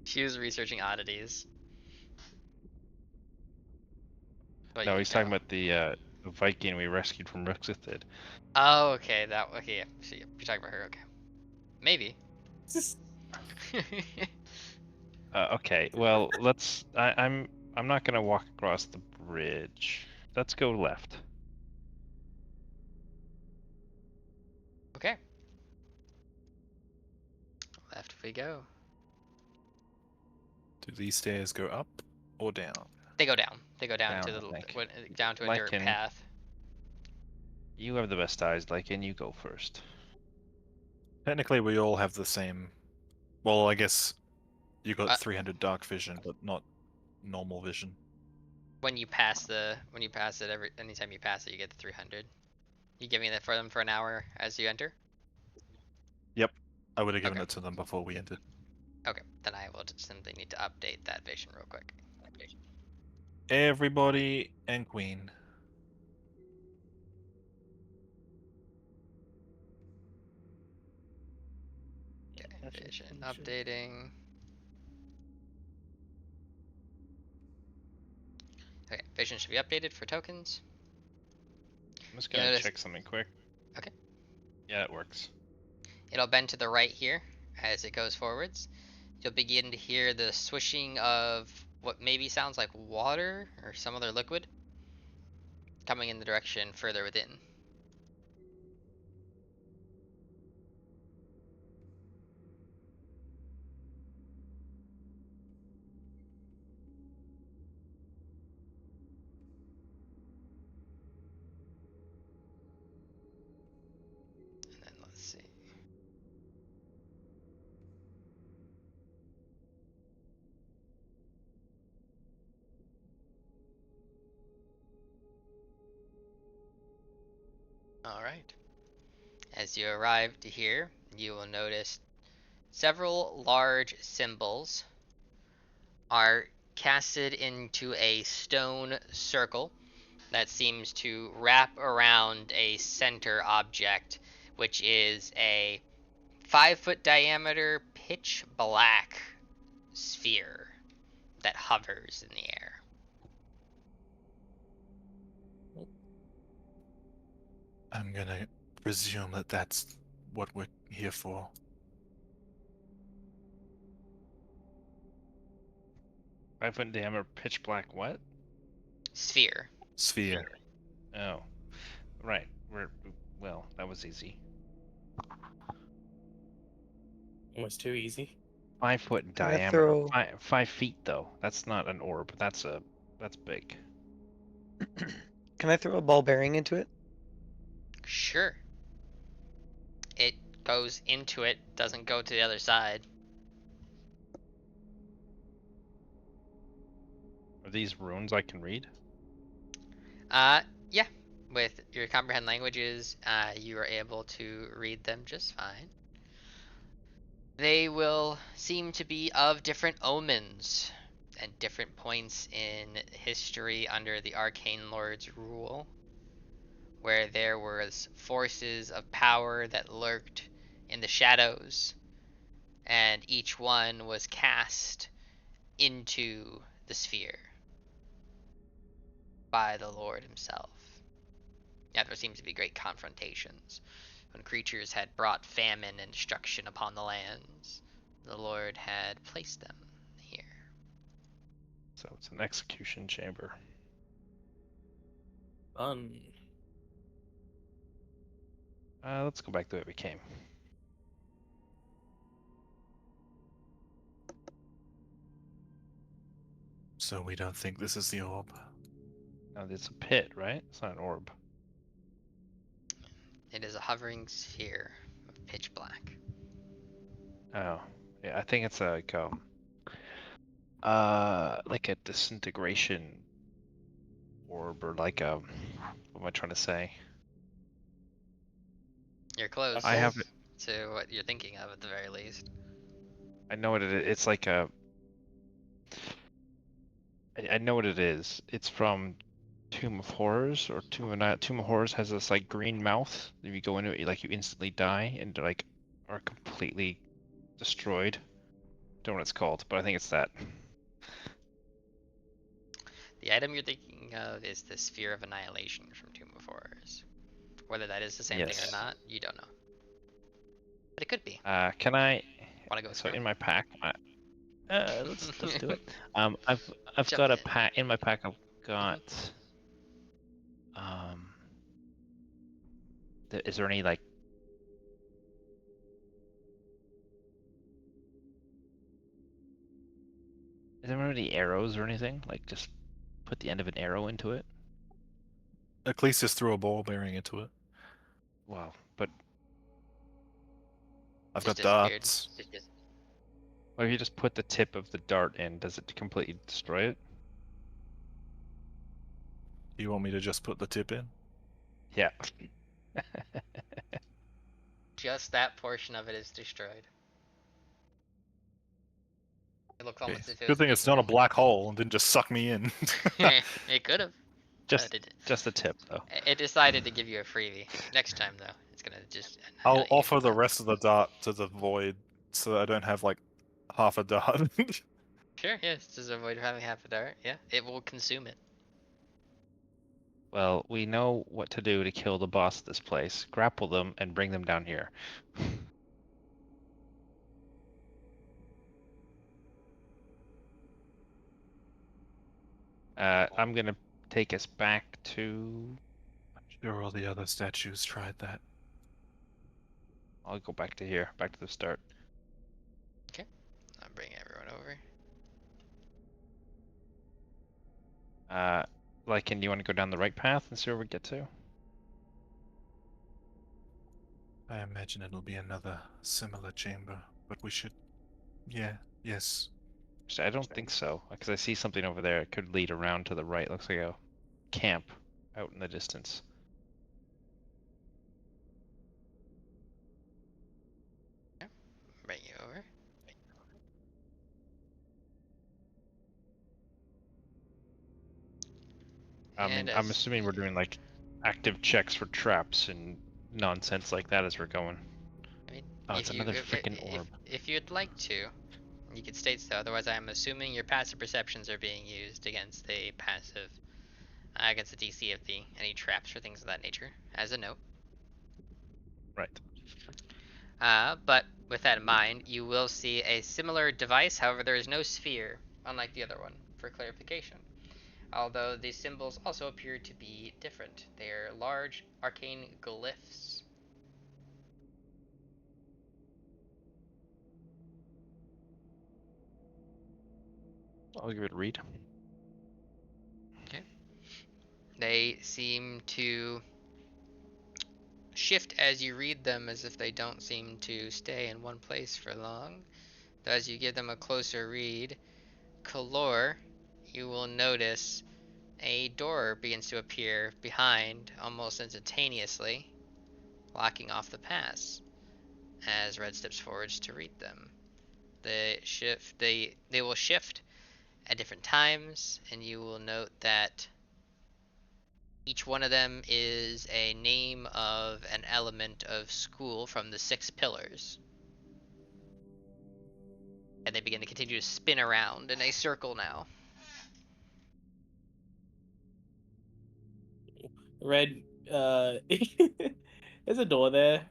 She was researching oddities. But No, you he's know. talking about the Viking we rescued from Ruxithid. Oh, okay. Okay, yeah. So you're talking about her. Okay. Maybe. Okay, well, let's. I'm not gonna walk across the bridge. Let's go left. Okay. Left we go. Do these stairs go up or down? They go down. They go down, Down, to I the think. down to a dirt Lycan, path. you have the best eyes, Lycan. You go first. Technically, we all have the same. Well, I guess you got Uh, 300 dark vision, but not normal vision. when you pass it, anytime you pass it, you get the 300. You giving that for them for an hour as you enter? Yep, I would have given Okay. it to them before we entered. Okay, then I will just simply need to update that vision real quick. Everybody and Queen. Okay, vision updating. Okay, vision should be updated for tokens. I'm just gonna notice- check something quick. Okay. Yeah, it works. It'll bend to the right here as it goes forwards. You'll begin to hear the swishing of what maybe sounds like water or some other liquid coming in the direction further within. And then let's see. Alright. As you arrive to here, you will notice several large symbols are casted into a stone circle that seems to wrap around a center object, which is a 5-foot diameter pitch black sphere that hovers in the air. I'm gonna presume that that's what we're here for. 5-foot in diameter, pitch black. What? Sphere. Sphere. Oh, right. Well, that was easy. Almost too easy. 5-foot in Can I diameter. throw- 5 feet though. That's not an orb. That's big. Can I throw a ball bearing into it? Sure. It goes into it, doesn't go to the other side. Are these runes I can read? Yeah. With your comprehend languages, you are able to read them just fine. They will seem to be of different omens and different points in history under the Arcane Lord's rule, where there was forces of power that lurked in the shadows, and each one was cast into the sphere by the Lord himself. Yeah, there seems to be great confrontations when creatures had brought famine and destruction upon the lands. The Lord had placed them here. So it's an execution chamber. Fun. Let's go back the way we came. So we don't think this is the orb. Now it's a pit, right? It's not an orb. It is a hovering sphere of pitch black. Oh, yeah. I think it's like a disintegration orb, or like what am I trying to say? You're close I have to what you're thinking of at the very least. I know what it is. It's like a. I know what it is. It's from Tomb of Horrors, or Tomb of Horrors has this like green mouth. If you go into it, like you instantly die and like are completely destroyed. Don't know what it's called, but I think it's that. The item you're thinking of is the Sphere of Annihilation from Tomb of Horrors. Whether that is the same thing Yes. or not, you don't know. But it could be. Can I? Wanna go So experiment? in my pack, let's do it. I've Jump got a in. pack in my pack. I've got Is there any like? Is there any arrows or anything? Like just put the end of an arrow into it. Ecclesias threw a ball bearing into it. Wow, but I've Just got disappeared. darts. what if you just put the tip of the dart in? Does it completely destroy it? Do you want me to just put the tip in? Yeah. Just that portion of it is destroyed. It looks almost as if it Good was thing it's not a being- black hole and didn't just suck me in. It could have. Just the tip though. It decided to give you a freebie. Next time though, it's gonna just. I'll annihilate you. offer the rest of the dart to the void so that I don't have like half a dart. Sure, yes, just avoid having half a dart. Yeah, it will consume it. Well, we know what to do to kill the boss of this place. Grapple them and bring them down here. I'm gonna take us back to. Sure, all the other statues tried that. I'll go back to here, back to the start. I'll bring everyone over. Lycan, do you want to go down the right path and see where we get to? I imagine it'll be another similar chamber, but we should. Yeah, yes. Actually, I don't think so, because I see something over there. It could lead around to the right. Looks like a camp out in the distance. Bring you over. And I'm as- assuming we're doing like active checks for traps and nonsense like that as we're going. I mean, Oh, if it's you, another if, freaking orb. If you'd like to, you could state so. Otherwise, I'm assuming your passive perceptions are being used against the passive, against the DC of the any traps or things of that nature. As a note. Right. But with that in mind, you will see a similar device. However, there is no sphere, unlike the other one. for clarification. Although these symbols also appear to be different. They are large arcane glyphs. I'll give it a read. They seem to shift as you read them, as if they don't seem to stay in one place for long. Though as you give them a closer read, Kalor, you will notice a door begins to appear behind almost instantaneously, blocking off the pass as Red steps forwards to read them. They will shift at different times, and you will note that each one of them is a name of an element of school from the 6 pillars. And they begin to continue to spin around in a circle now. Red, there's a door there.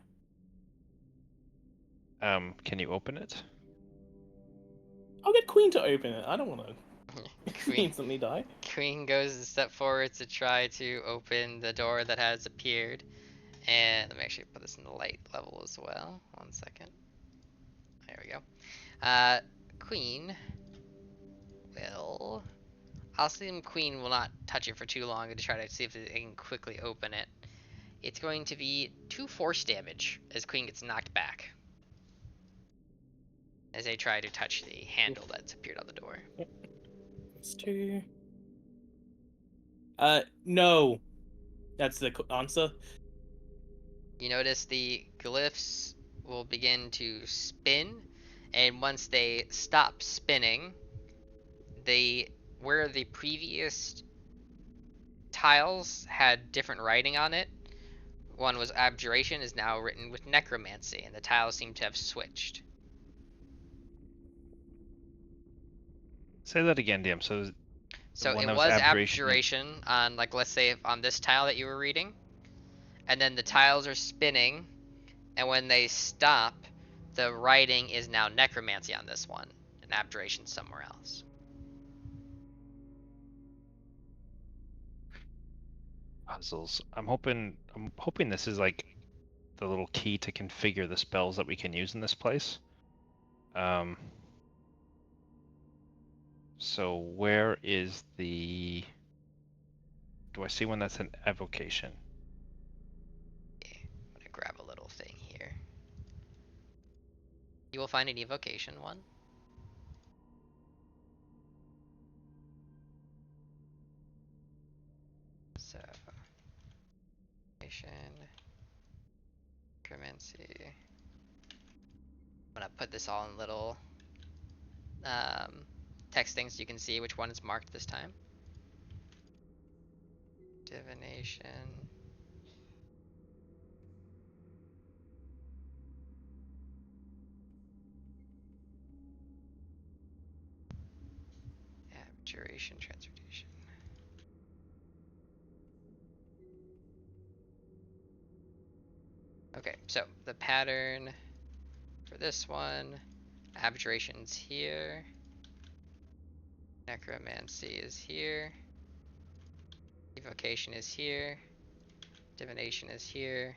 Can you open it? I'll get Queen to open it. I don't want to Queen, instantly die. Queen goes a step forward to try to open the door that has appeared. And let me actually put this in the light level as well. 1 second. There we go. Queen will... I'll assume Queen will not touch it for too long to try to see if it can quickly open it. It's going to be 2 force damage as Queen gets knocked back, as they try to touch the handle that's appeared on the door. It's 2. No. That's the answer. You notice the glyphs will begin to spin, and once they stop spinning, where the previous tiles had different writing on it, one was abjuration, is now written with necromancy, and the tiles seem to have switched. Say that again, DM. So So one it that was was abjuration. abjuration on, like, let's say on this tile that you were reading, and then the tiles are spinning, and when they stop, the writing is now necromancy on this one, and abjuration somewhere else. Puzzles. I'm hoping this is like the little key to configure the spells that we can use in this place. So where is the... Do I see one that's an evocation? Okay, I'm gonna grab a little thing here. You will find an evocation one. So, evocation, necromancy. I'm gonna put this all in little text things so you can see which one is marked this time. Divination. Abjuration, transmutation. Okay, so the pattern for this one, abjuration's here. Necromancy is here. Evocation is here. Divination is here.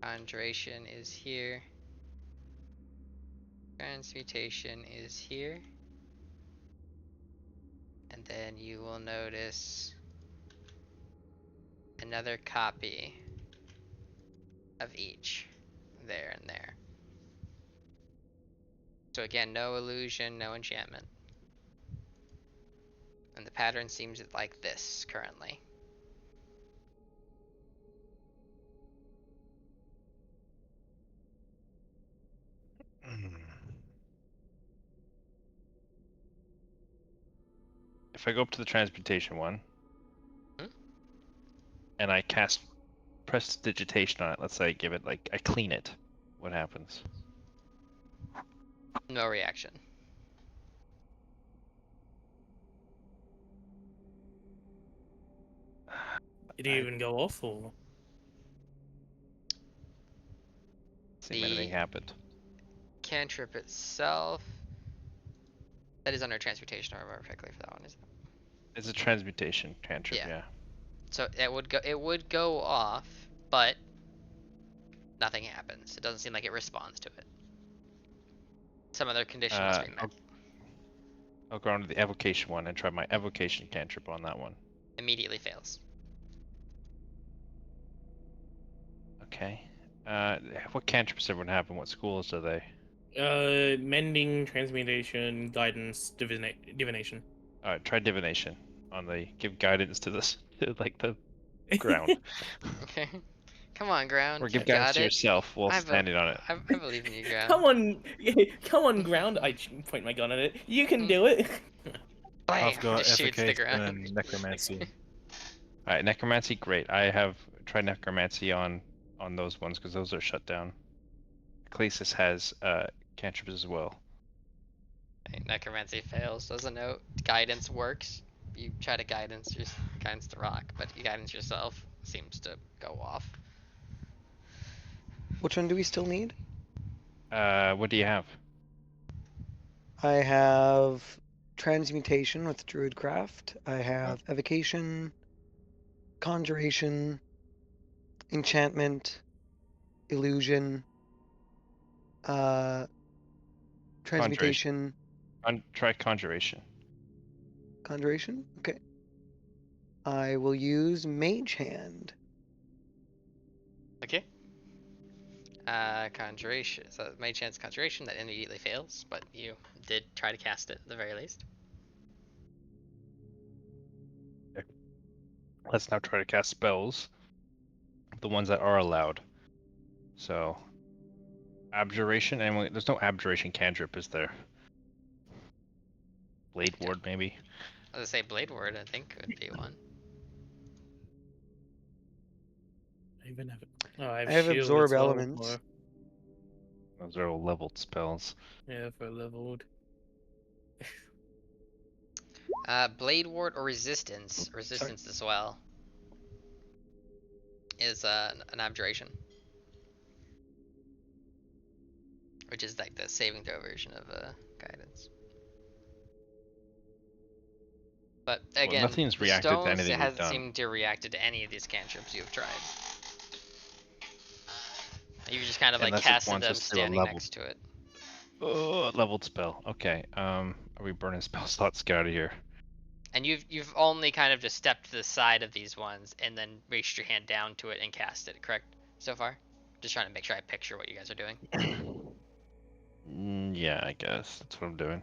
Conjuration is here. Transmutation is here. And then you will notice another copy of each there and there. So again, no illusion, no enchantment. And the pattern seems like this currently. If I go up to the transmutation one, Hmm? and I cast prestidigitation on it, let's say I give it, like, I clean it, what happens? No reaction. Did it even go off, or? Seem anything happened. Cantrip itself That is under transmutation, I remember correctly for that one, isn't it? It's a transmutation cantrip, Yeah. yeah. So it would go off, but nothing happens. It doesn't seem like it responds to it. Some other condition must be met. I'll go on to the evocation one and try my evocation cantrip on that one. Immediately fails. Okay. What cantrips everyone have and what schools are they? Mending, transmutation, guidance, divination. Alright, try divination on the give guidance to this to like the ground. Okay. Come on, ground. Or You give guidance got to it. yourself while I standing on it. I believe in you, ground. Come on, come on, ground. I point my gun at it. You can do it. Bam! I've got Just shoots the evocation ground. and necromancy. Alright, necromancy, great. I have tried necromancy on those ones because those are shut down. Ecclesis has cantrips as well. Necromancy fails. Doesn't know guidance works. You try to guidance the rock, but you guidance yourself seems to go off. Which one do we still need? What do you have? I have transmutation with druidcraft. I have evocation, conjuration, enchantment, illusion, transmutation, Try conjuration. conjuration. Okay. I will use mage hand. Okay. Conjuration. So mage chance conjuration that immediately fails, but you did try to cast it at the very least. Let's now try to cast spells. The ones that are allowed. So, abjuration, and there's no abjuration cantrip, is there? Blade ward, maybe. I was gonna say blade ward. I think would be one. I even have. Oh, I I have shield absorb as well elements. Those are all leveled spells. Yeah, for leveled. Blade ward or resistance. Resistance as well. Is an abjuration. Which is like the saving throw version of guidance. But again, nothing's the reacted to stones, anything it we've hasn't done. seemed to reacted to any of these cantrips you've tried. You just kind of like Unless it casted wants them us to a standing level. next to it. Oh, leveled spell. Okay. Are we burning spell slots? Get out of here. And you've only kind of just stepped to the side of these ones and then reached your hand down to it and cast it, correct? So far? Just trying to make sure I picture what you guys are doing. Yeah, I guess that's what I'm doing.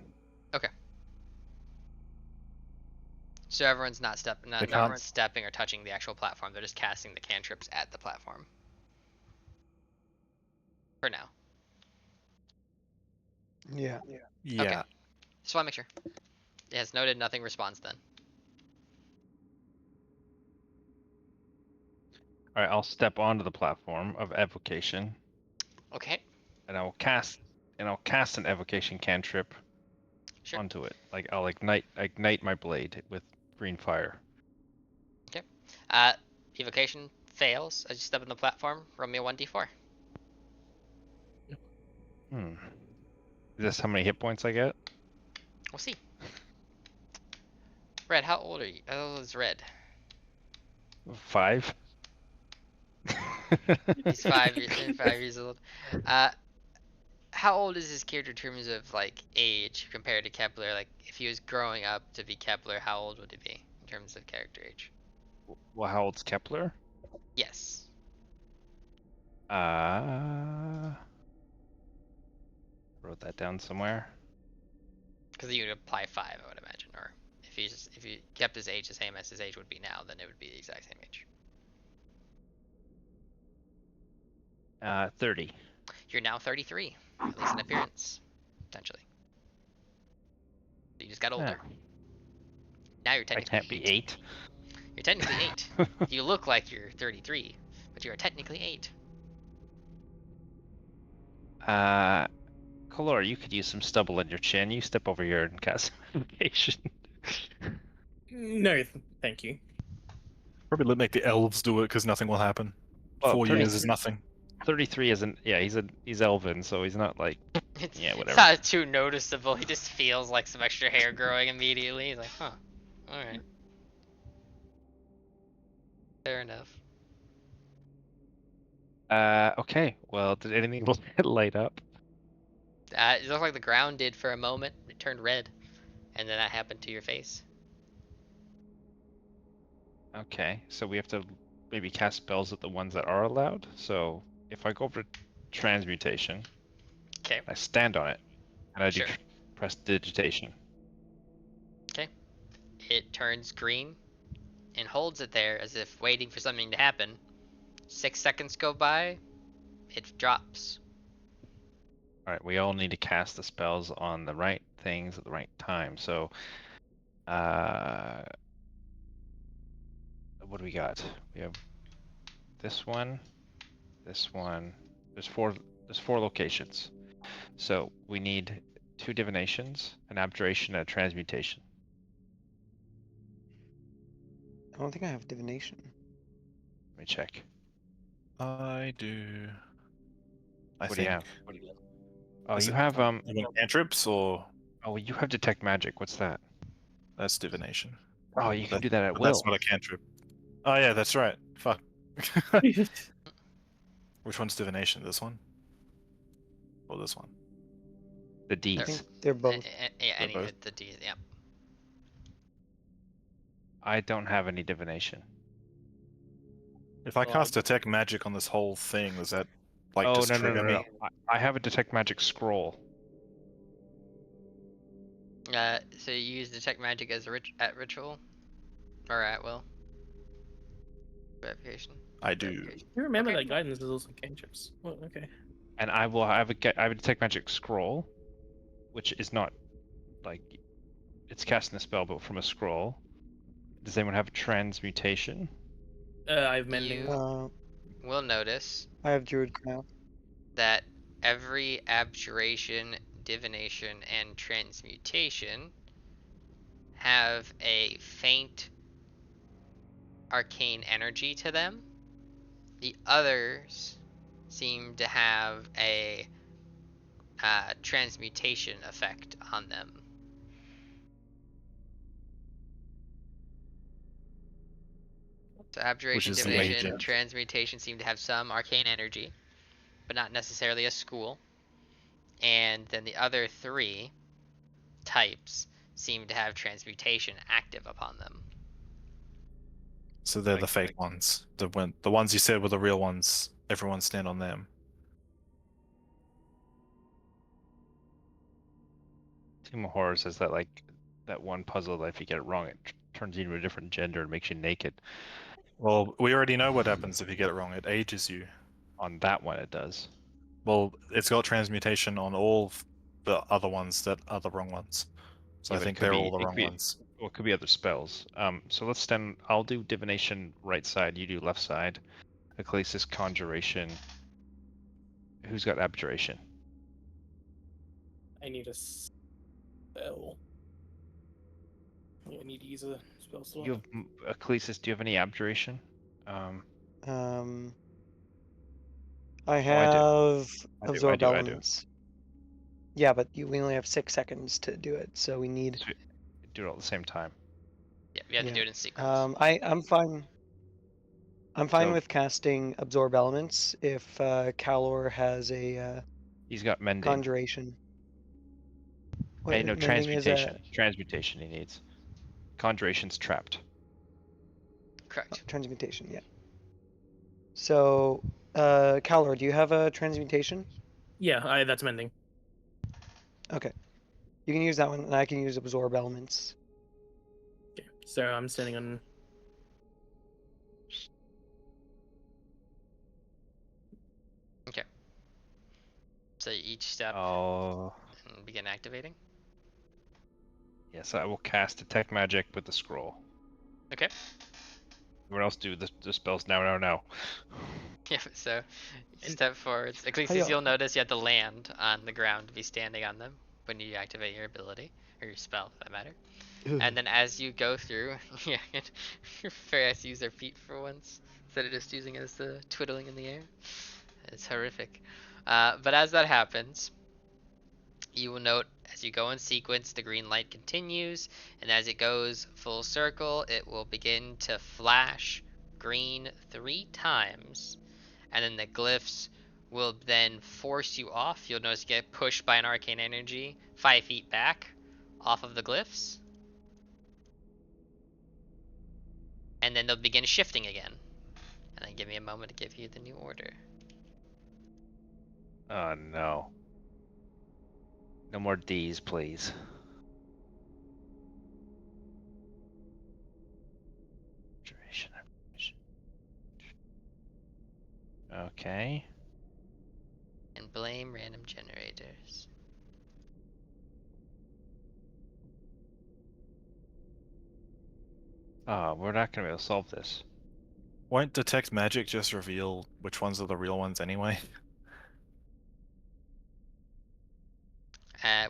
So everyone's not stepping, They not can't- everyone's stepping or touching the actual platform. They're just casting the cantrips at the platform. For now. Yeah. Yeah. Just want to make sure. It has noted nothing responds then. All right, I'll step onto the platform of evocation, Okay, and I'll cast an evocation cantrip sure. onto it. Like I'll ignite my blade with green fire. Evocation fails as you step on the platform. Roll me a 1d4. Is this how many hit points I get? We'll see. Red, how old are you? How old is Red? 5. He's 5 years old. How old is his character in terms of like age compared to Kepler? Like, if he was growing up to be Kepler, how old would he be in terms of character age? Well, how old's Kepler? Yes. Wrote that down somewhere. Because you would apply 5, I would imagine. Or if he kept his age the same as his age would be now, then it would be the exact same age. 30. You're now 33, at least in appearance, potentially. You just got older. Now you're I technically can't be 8. You're technically 8. You look like you're 33, but you are technically 8. Color, you could use some stubble in your chin. You step over here and cast evocation. No, thank you. Probably make the elves do it because nothing will happen. Well, 4 years is 33 nothing. 33 isn't. Yeah, he's elven, so he's not like It's, Yeah, it's whatever. not too noticeable. He just feels like some extra hair growing immediately. He's like, huh, alright. Fair enough. Okay. Well, did anything light up? It looked like the ground did for a moment. It turned red. And then that happened to your face. Okay, so we have to maybe cast spells at the ones that are allowed. So if I go over to transmutation, Okay, I stand on it, and I do sure. press digitation. Okay. It turns green and holds it there as if waiting for something to happen. 6 seconds go by, it drops. All right, we all need to cast the spells on the right things at the right time. So, uh, what do we got? We have this one, this one. There's four. There's four locations. So we need 2 divinations, an abjuration, and a transmutation. I don't think I have divination. Let me check. I do. I What do think. you have? Oh, Is you it- have You want cantrips or Oh, you have detect magic. What's that? that's divination? Oh, you can That- do that at but will. that's not a cantrip. Oh yeah, that's right. Fuck. Which one's divination? This one? Or this one? The I D's. think they're both. Yeah, any both? of the D, yeah. I don't have any divination. If I Well, cast detect magic on this whole thing, does that like Oh, just no, no, trigger no, me? no. I have a detect magic scroll. So you use detect magic as a at ritual, or at will. Verification. I do. Verification. You remember Okay. that guidance is also cantrips. Well, okay. And I have a detect magic scroll, which is not like it's casting a spell, but from a scroll. Does anyone have transmutation? I have mending. You will notice I have druid crown. that every abjuration, divination, and transmutation have a faint arcane energy to them. The others seem to have a transmutation effect on them. So abjuration, is the divination, agent. transmutation seem to have some arcane energy, but not necessarily a school. And then the other 3 types seem to have transmutation active upon them. So they're the Like- fake ones. The ones you said were the real ones. Everyone stand on them. Team of Horror says that like that one puzzle that if you get it wrong, it turns you into a different gender and makes you naked. Well, we already know what happens if you get it wrong. It ages you. On that one, it does. Well, it's got transmutation on all the other ones that are the wrong ones. So Yeah, I but it think could they're be- all the it could wrong be- ones. Well, it could be other spells. So let's stand. I'll do divination right side. You do left side. Ecclesis, conjuration. Who's got abjuration? I need a spell. I need to use a spell slot. You have Ecclesis. Do you have any abjuration? I I do. have I do, absorb I do. elements. Yeah, but we only have 6 seconds to do it, so we need. So do it all at the same time. Yeah, you have Yeah. to do it in sequence. I'm fine. I'm fine So- with casting absorb elements if Calor has a He's got mending. conjuration. Hey, no, mending is transmutation. Transmutation he needs. Conjuration's trapped. Correct. transmutation, yeah. So, Calor, do you have a transmutation? Yeah, that's mending. Okay. You can use that one, and I can use absorb elements. Okay, so I'm standing on. So each step Oh, and begin activating. yes, I will cast Detect Magic with the scroll. Okay. Everyone else do the spells now. Yeah, so And- step forward. Ecclesias, you'll notice you have to land on the ground to be standing on them when you activate your ability, or your spell for that matter. And then as you go through, yeah, your fair has to use their feet for once, instead of just using it as the twiddling in the air. It's horrific. But as that happens, You will note as you go in sequence, the green light continues, and as it goes full circle, it will begin to flash green 3 times, and then the glyphs will then force you off. You'll notice you get pushed by an arcane energy 5 feet back off of the glyphs, and then they'll begin shifting again. And then give me a moment to give you the new order. Oh no. No more D's, please. Duration. Okay. And blame random generators. Oh, we're not gonna be able to solve this. Won't detect magic just reveal which ones are the real ones anyway?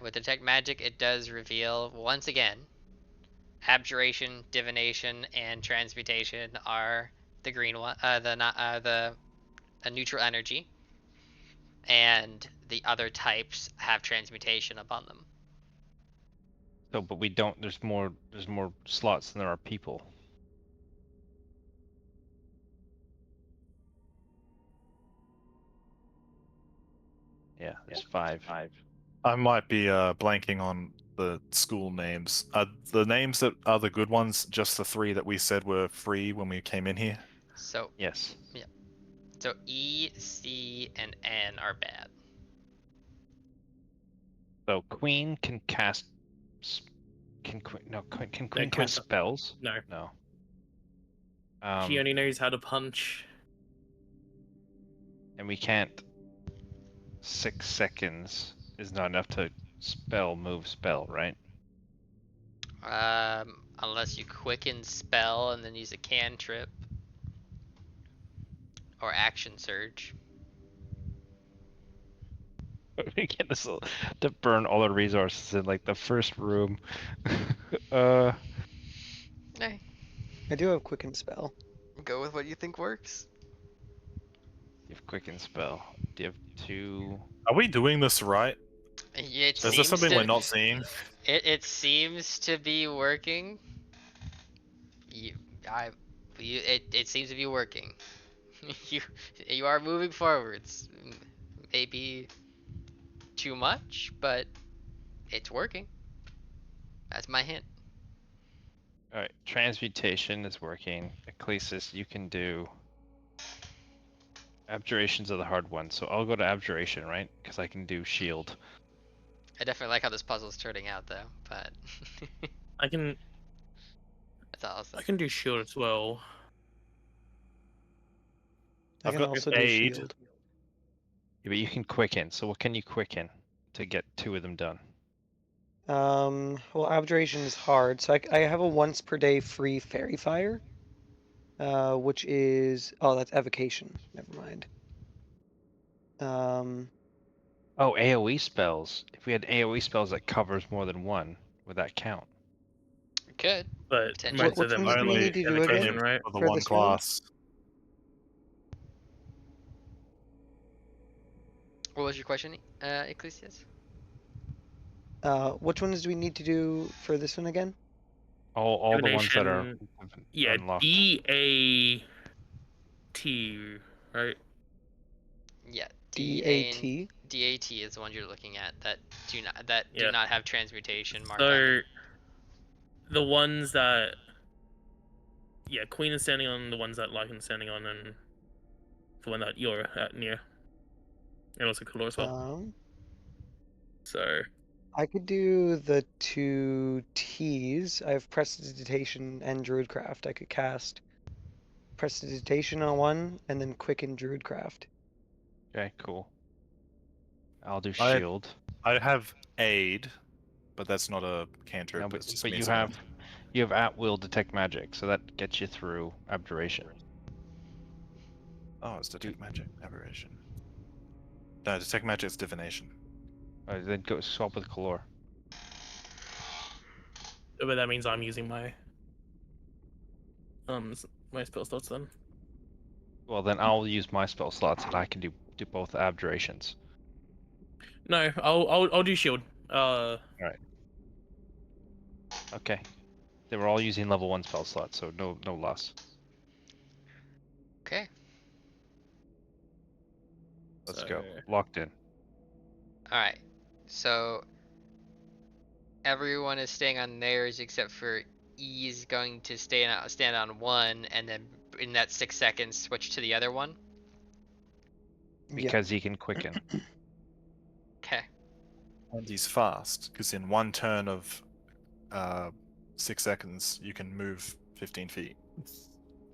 With Detect Magic, it does reveal, once again, Abjuration, Divination, and Transmutation are the green one, the neutral energy, and the other types have Transmutation upon them. So, but we don't. There's more slots than there are people. Yeah, there's 5. I might be blanking on the school names. Are the names that are the good ones just the 3 that we said were free when we came in here? So, Yes. so E, C, and N are bad. So Queen can cast. Can Queen Queen cast spells? No. No. She only knows how to punch. And we can't. 6 seconds is not enough to move spell, right? Unless you quicken spell and then use a cantrip or action surge. We get this to burn all the resources in like the first room. Hey, I do have Quicken Spell. go with what you think works. You have quicken spell. Do you have 2? Are we doing this right? It Is there seems something to, we're not seeing? It seems to be working. It seems to be working. you you are moving forwards. Maybe too much, but it's working. That's my hint. All right, transmutation is working. Ecclesis, you can do. Abjurations are the hard ones, so I'll go to abjuration, right? Because I can do shield. I definitely like how this puzzle's turning out, though. But I can that's awesome. I can do shield as well. I I've can got also do aid. shield. Yeah, but you can quicken. So what can you quicken to get 2 of them done? Well, Abjuration is hard, so I have a once per day free Fairy Fire, which is that's Evocation. Never mind. Oh, AoE spells. If we had AoE spells that covers more than one, would that count? Good. But Potentially. most of Which them ones are do we Only need to do evocation, again right? for the for one this round? class. What was your question, Ecclesias? Which ones do we need to do for this one again? All the ones that are Divination, Yeah, unlocked. DAT, right? Yeah, DAT. DAT is the one you're looking at that do Yeah. not have transmutation marked on So them. the ones that, yeah, Queen is standing on, the ones that Lycan's standing on, and the one that you're at near, and also Kalor as well. So I could do the 2 T's. I have Prestidigitation and Druidcraft. I could cast Prestidigitation on one and then Quicken Druidcraft. Okay, cool. I'll do I- shield. I have aid, but that's not a cantrip. No, it just but you means have at will detect magic, so that gets you through abjuration. Oh, it's detect magic aberration. No, detect magic is divination. Then go swap with Kalor. but that means I'm using my my spell slots then. Well, then I'll use my spell slots, and I can do both abjurations. No, I'll do shield. Okay. They were all using level 1 spell slots, so no loss. Okay. Let's So- go. Locked in. All right. So everyone is staying on theirs except for E is going to stand on one, and then in that 6 seconds switch to the other one. Because he can quicken. Okay. And he's fast, because in one turn of 6 seconds, you can move 15 feet.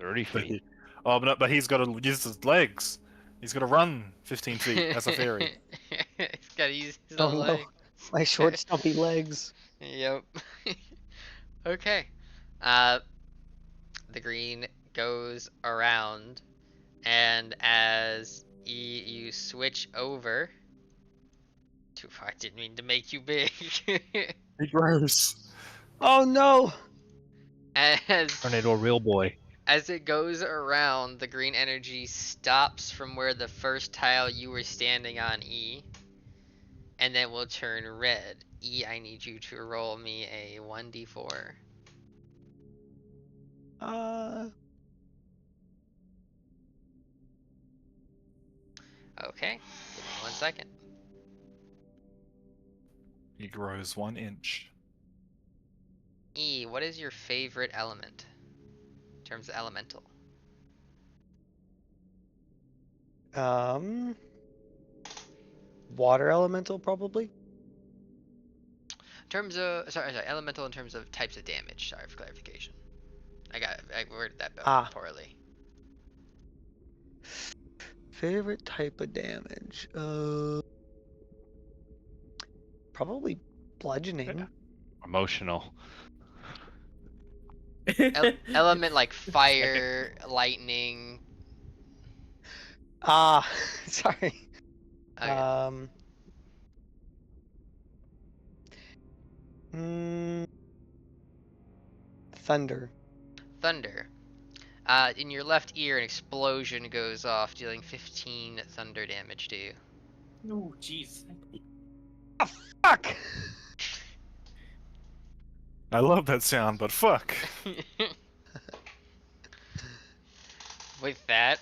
30 But feet. but he's got to use his legs. He's got to run 15 feet as a fairy. He's gotta use his Oh little no, legs. my short stumpy legs. Yep. Okay. The green goes around, and as you switch over. Too far. I didn't mean to make you big. He grows. Oh no! Turn into a real boy. As it goes around, the green energy stops from where the first tile you were standing on, E, and then will turn red. E, I need you to roll me a 1d4. Okay, give me 1 second. He grows 1 inch. E, what is your favorite element in terms of elemental? Water elemental probably. In terms of sorry, elemental in terms of types of damage. Sorry for clarification. I worded that poorly. Favorite type of damage. Probably bludgeoning. Emotional. Element like fire, lightning. Sorry. Okay. Thunder. Thunder. In your left ear, an explosion goes off, dealing 15 thunder damage to you. No, jeez. Fuck! I love that sound, but fuck. With that,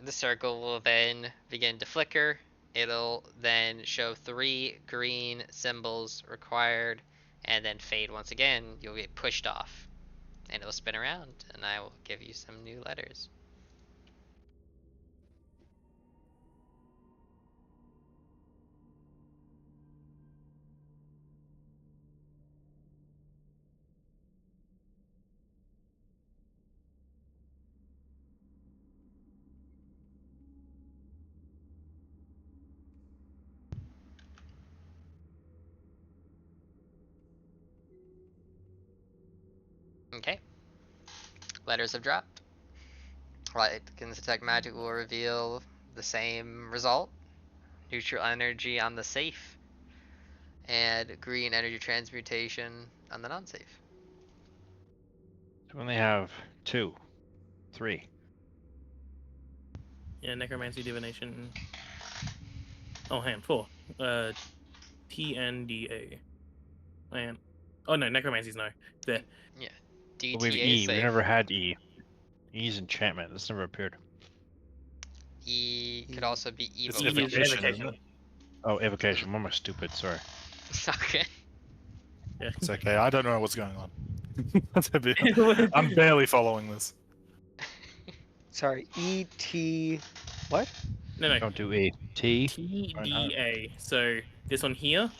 the circle will then begin to flicker. It'll then show 3 green symbols required, and then fade once again. You'll get pushed off, and it'll spin around, and I will give you some new letters. Okay. Letters have dropped. Light begins to detect magic will reveal the same result. Neutral energy on the safe, and green energy transmutation on the non-safe. We only have 2, 3. Yeah, necromancy, divination. Oh, hang on, 4. TNDA. And oh no, necromancy's no. There. Yeah. But we have DTA E. We safe. never had E. E's enchantment. This never appeared. E could also be It's evocation. evocation, isn't it? Oh, evocation. What am I stupid? Sorry. Okay. Yeah. It's okay. I don't know what's going on. That's a bit. I'm barely following this. Sorry, E-T... What? No. Don't do E. T. TDA. So this one here,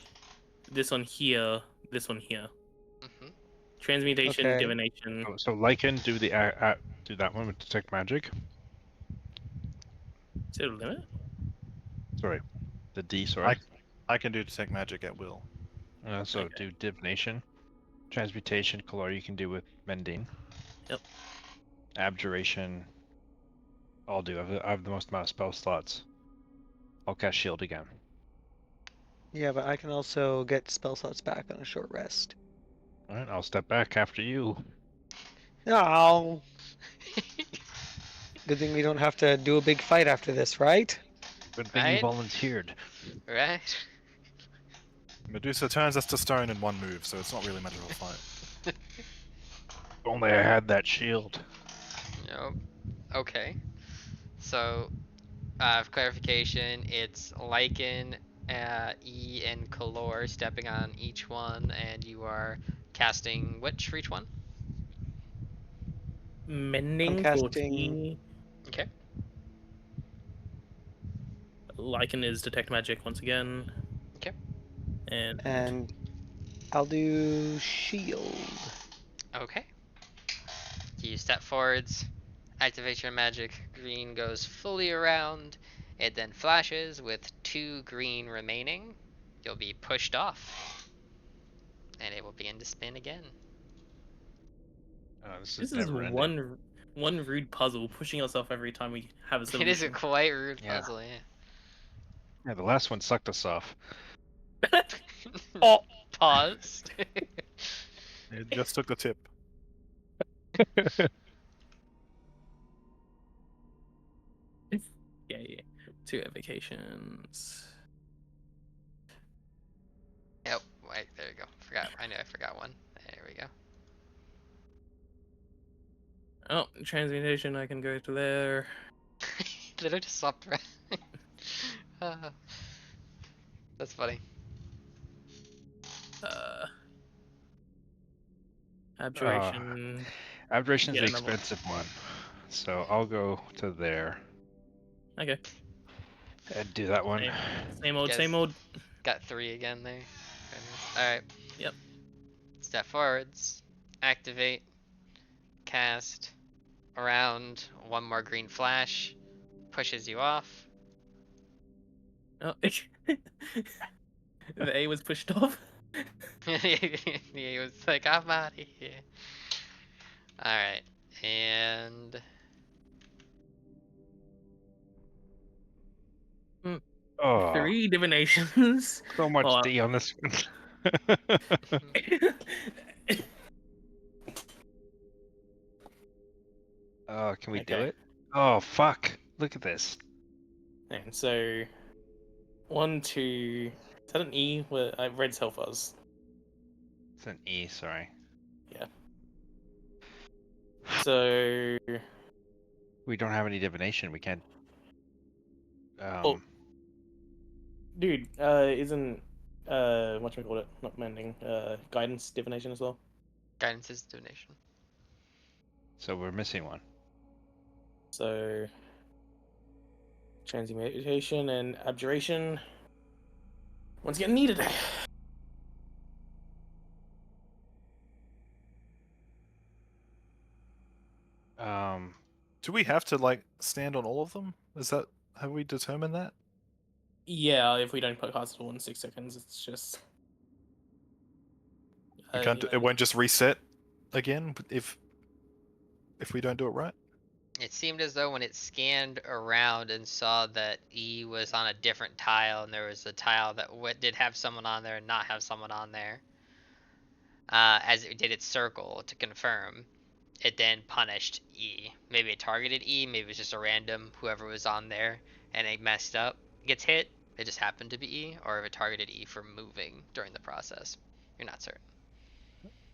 this one here, this one here. Mhm. Transmutation, Okay. divination. So Lycan, do the do that one with detect magic. Is there a limit? Sorry, the D. Sorry. I can do detect magic at will. So Okay. do divination, transmutation, color you can do with mending. Yep. Abjuration. I'll do. I have the most amount of spell slots. I'll cast shield again. Yeah, but I can also get spell slots back on a short rest. All right, I'll step back after you. Oh! Good thing we don't have to do a big fight after this, right? Good thing you Right? volunteered. Right? Medusa turns us to stone in one move, so it's not really much of a fight. Only I had that shield. Yep. Okay. So, for clarification, it's Lycan, E, and Kalor stepping on each one, and you are casting which for each one? Mending for casting- T. Okay. Lycan is detect magic once again. Okay. And I'll do shield. Okay. You step forwards, activate your magic. Green goes fully around. It then flashes with 2 green remaining. You'll be pushed off, and it will begin to spin again. Oh, this this is is never ending. one rude puzzle, pushing yourself every time we have a It solution. is a quite rude Yeah. puzzle, yeah. Yeah, the last one sucked us off. Oh. Paused. It just took the tip. Yeah. 2 evocations. Yep. Wait. There you go. Forgot. I know. I forgot one. There we go. Oh, transmutation, I can go to there. Literally just swapped around. Uh, that's funny. Abjuration. Abjuration's Yeah, the another one. expensive one, so I'll go to there Okay. and do that one. Same old, Guess- same old. Got 3 again there. Alright. Yep. Step forwards. Activate. Cast. Around. 1 more green flash. Pushes you off. Oh, the A was pushed off. He was like, I'm out of here. Alright. And. Oh, 3 divinations. so much Well, D on this one. Oh, can we do Okay. it? Oh, fuck. Look at this. And so, 1, 2. Is that an E? Where I read Hellfuzz. It's an E, sorry. So, We don't have any divination. We can't. Oh. dude, isn't whatchamacallit, not mending, guidance divination as well? Guidance is divination. So we're missing one. So, transmutation and abjuration. Once again needed. Do we have to like stand on all of them? Have we determined that? Yeah, if we don't put cast it all in 6 seconds, it's just. We can't. It won't just reset again if we don't do it right. It seemed as though when it scanned around and saw that E was on a different tile, and there was a tile that did have someone on there and not have someone on there, as it did its circle to confirm, it then punished E. Maybe it targeted E, maybe it was just a random whoever was on there, and it messed up, gets hit, it just happened to be E, or if it targeted E for moving during the process. You're not certain.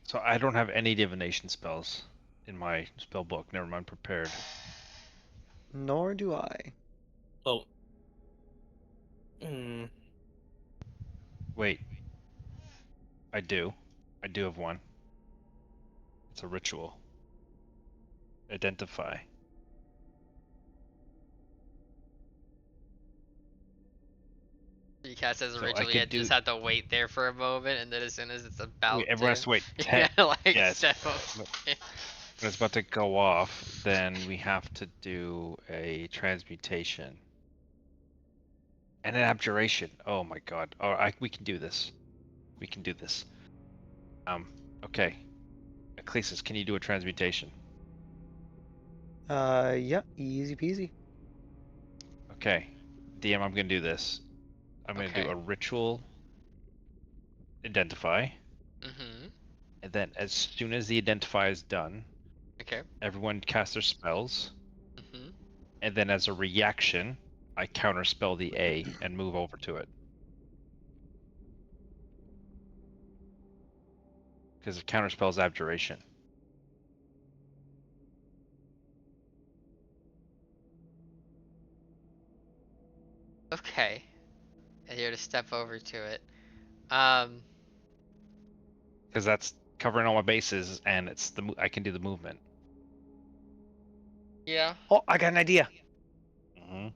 So I don't have any divination spells in my spell book. Never mind prepared. Nor do I. Oh. Wait. I do. I do have one. It's a ritual. Identify. You cast as So I originally, could you just have to wait there for a moment, and then as soon as it's about Wait, everyone has to wait 10. yeah, like Yes. step up. When it's about to go off, then we have to do a transmutation. And an abjuration. Oh my god. We can do this. We can do this. Okay. Ecclesias, can you do a transmutation? Yeah, easy peasy. Okay. DM, I'm gonna do this. I'm gonna do Okay. a ritual identify. Mm-hmm. And then as soon as the identify is done, Okay. everyone casts their spells. Mm-hmm. And then as a reaction, I counterspell the A and move over to it. because it counterspells abjuration. Okay. Adhere to step over to it. Um, Because that's covering all my bases, and it's I can do the movement. yeah. Oh, I got an idea. Hmm.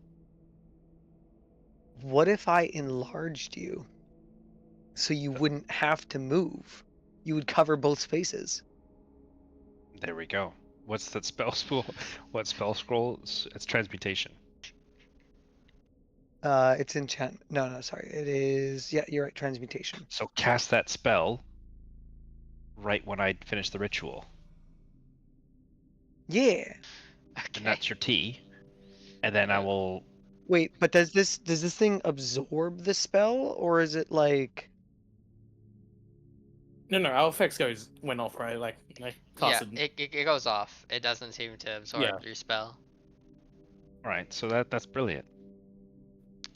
What if I enlarged you so you wouldn't have to move? You would cover both spaces. There we go. What's that spell spool? What spell scroll? It's transmutation. It's enchant. No, sorry. It is. Yeah, you're right. Transmutation. So cast that spell right when I finish the ritual, Yeah. and Okay. that's your T. And then I will. Wait, but does this thing absorb the spell, or is it like? No, our effects went off, right? Like I Yeah, casted. it goes off. It doesn't seem to absorb Yeah. your spell. All right, so that's brilliant.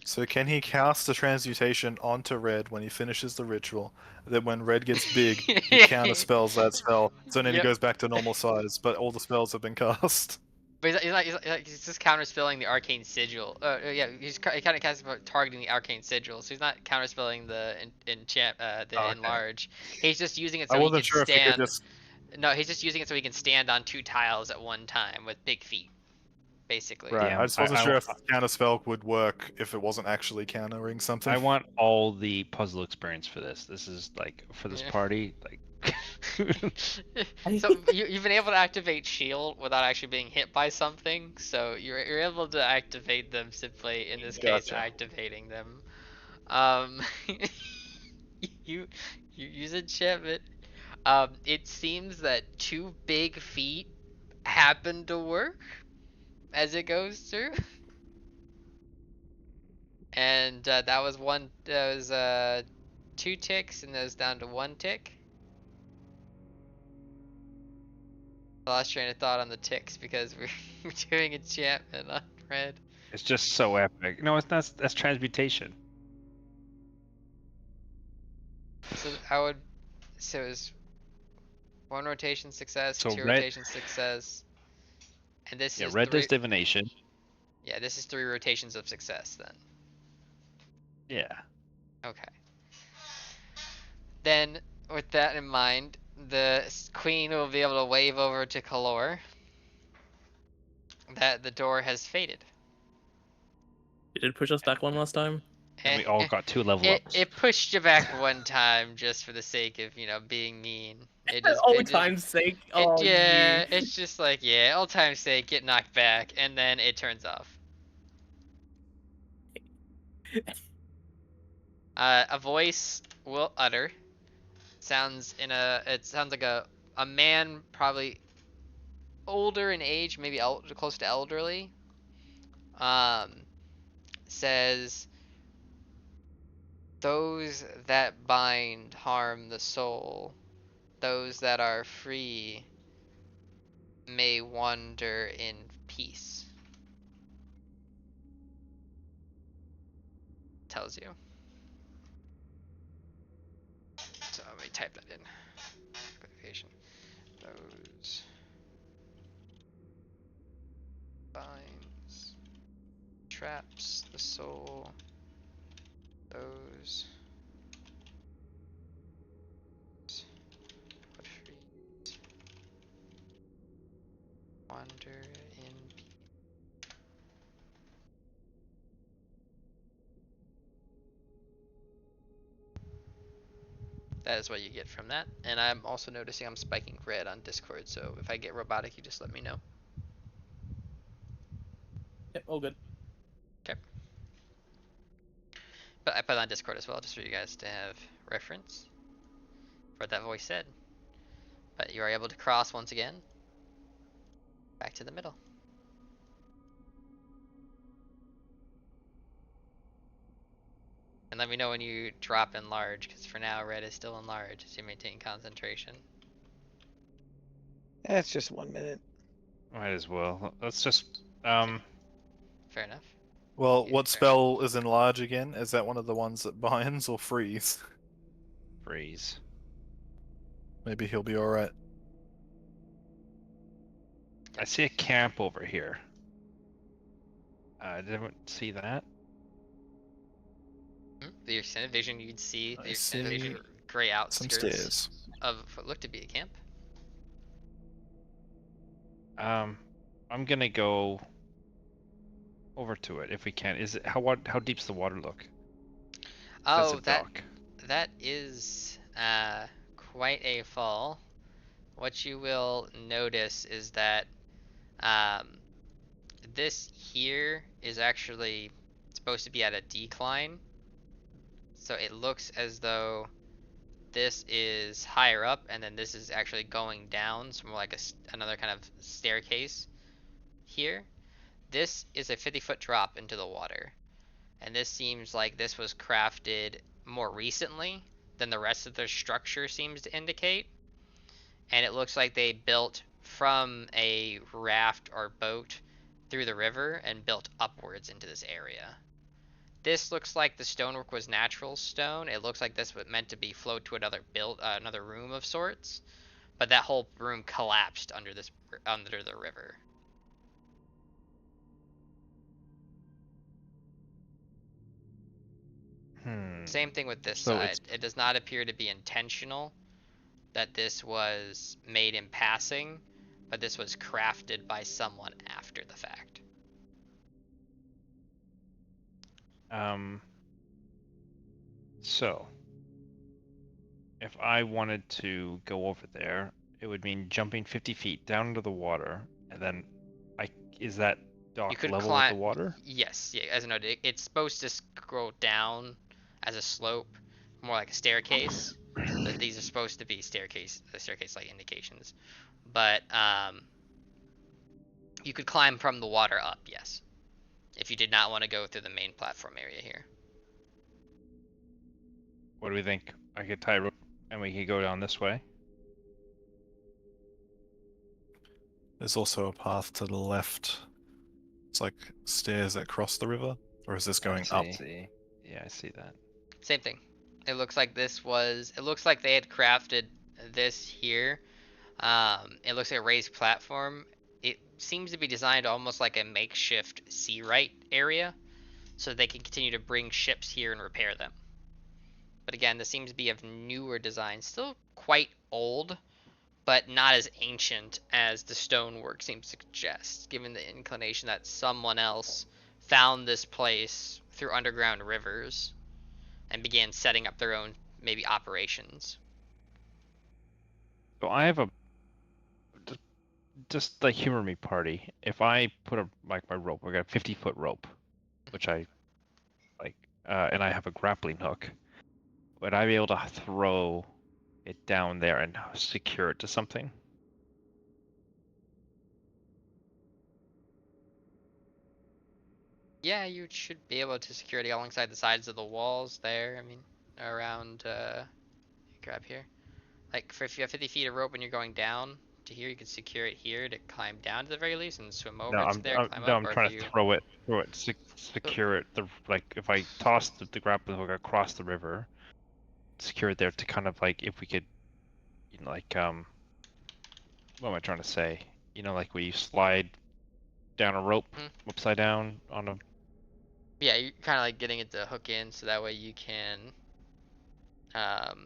So can he cast the transmutation onto Red when he finishes the ritual? That when Red gets big, he counterspells that spell, so then he Yep. goes back to normal size, but all the spells have been cast. But he's just counterspelling the arcane sigil. Yeah, he kind of casts targeting the arcane sigil. So he's not counterspelling the enchant, the Okay. enlarge. He's just using it I so he wasn't can sure if he stand. could just. No, he's just using it so he can stand on 2 tiles at one time with big feet, basically. Right, Yeah, I just wasn't sure if the counterspell would work if it wasn't actually countering something. I want all the puzzle experience for this. This is like for this Yeah. party, like. So you've been able to activate shield without actually being hit by something. So you're able to activate them simply, in this case, Gotcha. activating them. Um, you use enchantment. It seems that 2 big feet happen to work as it goes through. And that was 2 ticks, and that was down to 1 tick. I lost train of thought on the ticks because we're doing enchantment on Red. It's just so epic. No, it's not. That's transmutation. So I would. So it was 1 rotation success, So 2 red. rotation success, and this Yeah, is red 3. does divination. Yeah, this is 3 rotations of success then. Yeah. Okay. Then, with that in mind, the queen will be able to wave over to Kalor that the door has faded. You did push us back one last time. And we all got 2 level ups. It pushed you back one time just for the sake of, being mean. It just, Old it just, time's sake. it, Oh, yeah, you. it's just like, yeah, old time's sake, get knocked back, and then it turns off. A voice will utter. It sounds like a man, probably older in age, maybe close to elderly. Says, "Those that bind harm the soul. Those that are free may wander in peace." Tells you. So let me type that in. Clarification. Those binds, traps the soul. Those what frees wander in peace. That is what you get from that. And I'm also noticing I'm spiking red on Discord, so if I get robotic, you just let me know. Yep, all good. Okay. But I put it on Discord as well, just for you guys to have reference for what that voice said. But you are able to cross once again back to the middle. And let me know when you drop enlarge, because for now red is still enlarged as you maintain concentration. It's just 1 minute. Might as well. Let's just. Fair enough. Well, Yeah, what fair spell is enlarge again? Is that one of the ones that binds or freeze? Freeze. Maybe he'll be alright. I see a camp over here. Did anyone see that? With your extended vision, you'd see I the see gray some outskirts stairs. of what looked to be a camp. I'm gonna go over to it if we can. Is it how deep's the water look? That's a Oh, dock. that is quite a fall. What you will notice is that um, this here is actually supposed to be at a decline. So it looks as though this is higher up, and then this is actually going down. So more like another kind of staircase here. This is a 50-foot drop into the water. And this seems like this was crafted more recently than the rest of their structure seems to indicate. And it looks like they built from a raft or boat through the river and built upwards into this area. This looks like the stonework was natural stone. It looks like this was meant to be flowed to another room of sorts, but that whole room collapsed under the river. Same thing with this So side. It does not appear to be intentional that this was made in passing, but this was crafted by someone after the fact. So if I wanted to go over there, it would mean jumping 50 feet down into the water, and then is that dock You could level climb. with the water? Yes, yeah. As I noted, it's supposed to go down as a slope, more like a staircase. These are supposed to be staircase-like indications, but you could climb from the water up. Yes, if you did not want to go through the main platform area here. What do we think? I could tie a rope and we could go down this way. There's also a path to the left. It's like stairs that cross the river, or is this going up? Yeah, I see that. Same thing. It looks like this was. It looks like they had crafted this here. It looks like a raised platform. It seems to be designed almost like a makeshift sea right area, so they can continue to bring ships here and repair them. But again, this seems to be of newer design, still quite old, but not as ancient as the stonework seems to suggest, given the inclination that someone else found this place through underground rivers and began setting up their own, maybe, operations. So I have a just like humor me party. If I put my rope, I got a 50-foot rope, which I like, and I have a grappling hook. Would I be able to throw it down there and secure it to something? Yeah, you should be able to secure it alongside the sides of the walls there. I mean, around, grab here. Like, if you have 50 feet of rope and you're going down to here, you could secure it here to climb down to the very least and swim over into there, climb up. I'm trying to throw it, secure it. Like if I toss the grappling hook across the river, secure it there to kind of like if we could, like what am I trying to say? Like we slide down a rope upside down on a. Yeah, you're kind of like getting it to hook in so that way you can, Not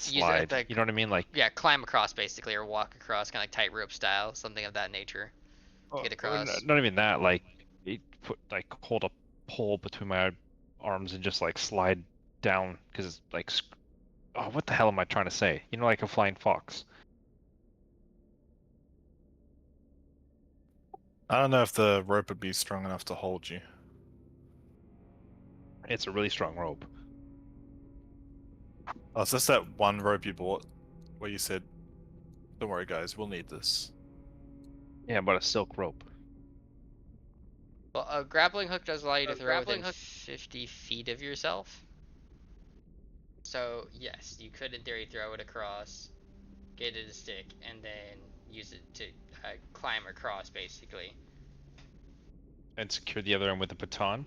use it slide. at You know what I mean? Like yeah, climb across basically, or walk across, kind of like tightrope style, something of that nature to get across. not even that. Like hold a pole between my arms and just like slide down because it's like. Oh, what the hell am I trying to say? Like a flying fox. I don't know if the rope would be strong enough to hold you. It's a really strong rope. Oh, is this that one rope you bought where you said, "Don't worry, guys, we'll need this"? Yeah, but a silk rope. Well, a grappling hook does allow you to throw within 50 feet of yourself. So, yes, you could in theory throw it across, get it a stick, and then use it to climb across, basically. And secure the other end with a baton.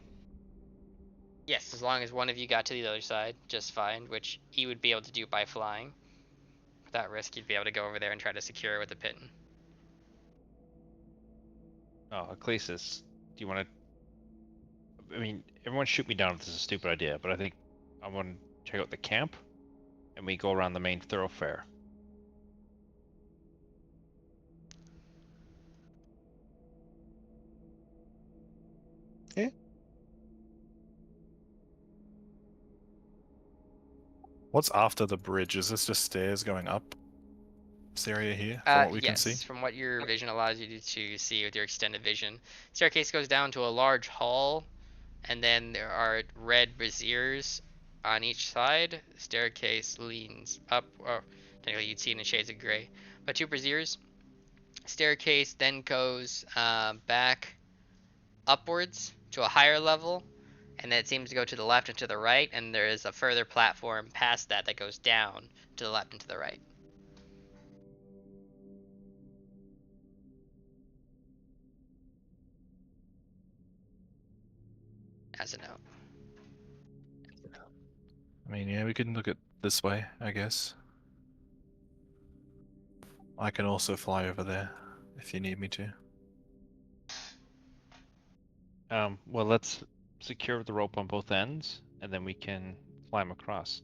Yes, as long as one of you got to the other side, just fine, which he would be able to do by flying. Without risk, you'd be able to go over there and try to secure it with a pitten. Oh, Ecclesis, do you want to? I mean, everyone shoot me down if this is a stupid idea, but I think I want to check out the camp, and we go around the main thoroughfare. What's after the bridge? Is this just stairs going up this area here, from what we can see? Yes, from what your vision allows you to see with your extended vision. Staircase goes down to a large hall, and then there are red braziers on each side. Staircase leans up, or technically you'd see it in shades of gray, but two braziers. Staircase then goes back upwards to a higher level, and then it seems to go to the left and to the right, and there is a further platform past that that goes down to the left and to the right. As a note. I mean, yeah, we can look at this way, I guess. I can also fly over there if you need me to. Well, let's secure the rope on both ends, and then we can climb across.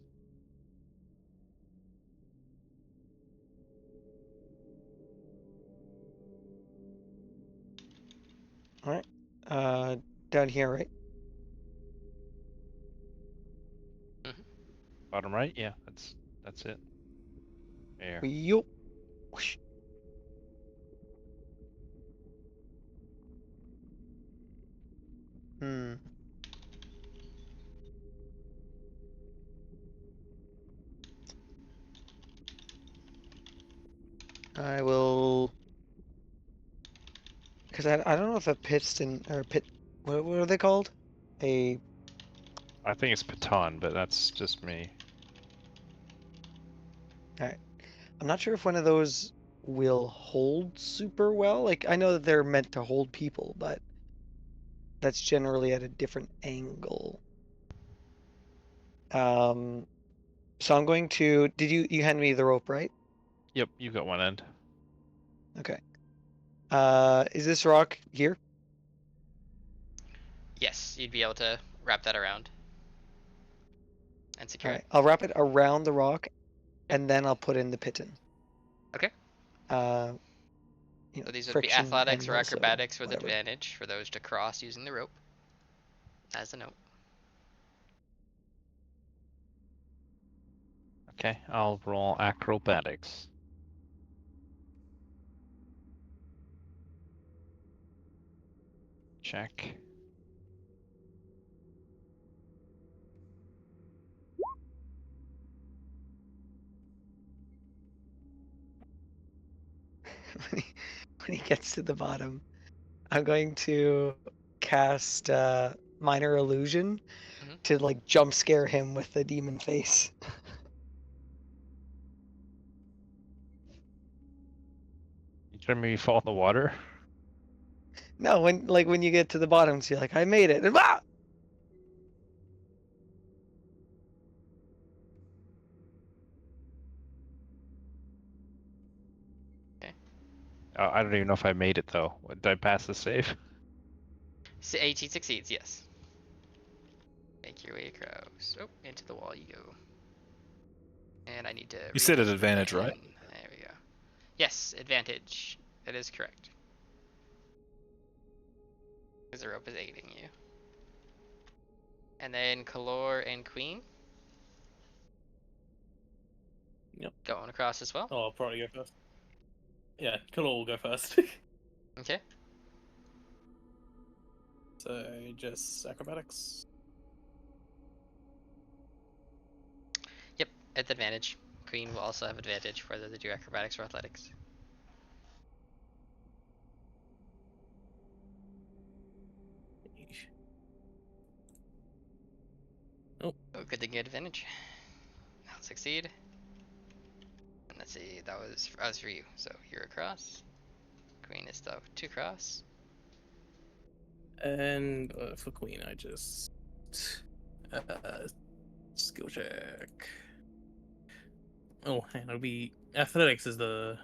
Alright. Down here, right? Bottom right? Yeah, that's it. There. Yo. Whoosh. Hmm. I will. Because I don't know if a piston or a pit. What are they called? A. I think it's Patan, but that's just me. I'm not sure if one of those will hold super well. Like, I know that they're meant to hold people, but that's generally at a different angle. So I'm going to. Did you hand me the rope, right? Yep, you got one end. Okay. Is this rock here? Yes, you'd be able to wrap that around and secure All right. I'll wrap it around the rock, and then I'll put in the piton. Okay. You know, So these would be friction athletics and or also acrobatics with whatever. advantage for those to cross using the rope. As a note. Okay, I'll roll acrobatics. Check. When he gets to the bottom, I'm going to cast minor illusion Mhm. to like jump scare him with the demon face. You trying to make me fall in the water? No, when you get to the bottom, so you're like, I made it. And, ah! I don't even know if I made it though. Did I pass the save? So 18 succeeds, yes. Make your way across. Oh, into the wall you go. And I need to. You said at readjust advantage, my right? pen. There we go. Yes, advantage. That is correct. Because the rope is aiding you. And then Kalor and Queen. Yep. Going across as well. Oh, I'll probably go first. Yeah, Kalor will go first. Okay. So just acrobatics. Yep, at advantage. Queen will also have advantage whether they do acrobatics or athletics. Oh, good thing you had advantage. Now succeed. And let's see, that was for you. So you're across. Queen is still 2 cross. And for Queen, I just Skill check. Oh, and it'll be athletics is the.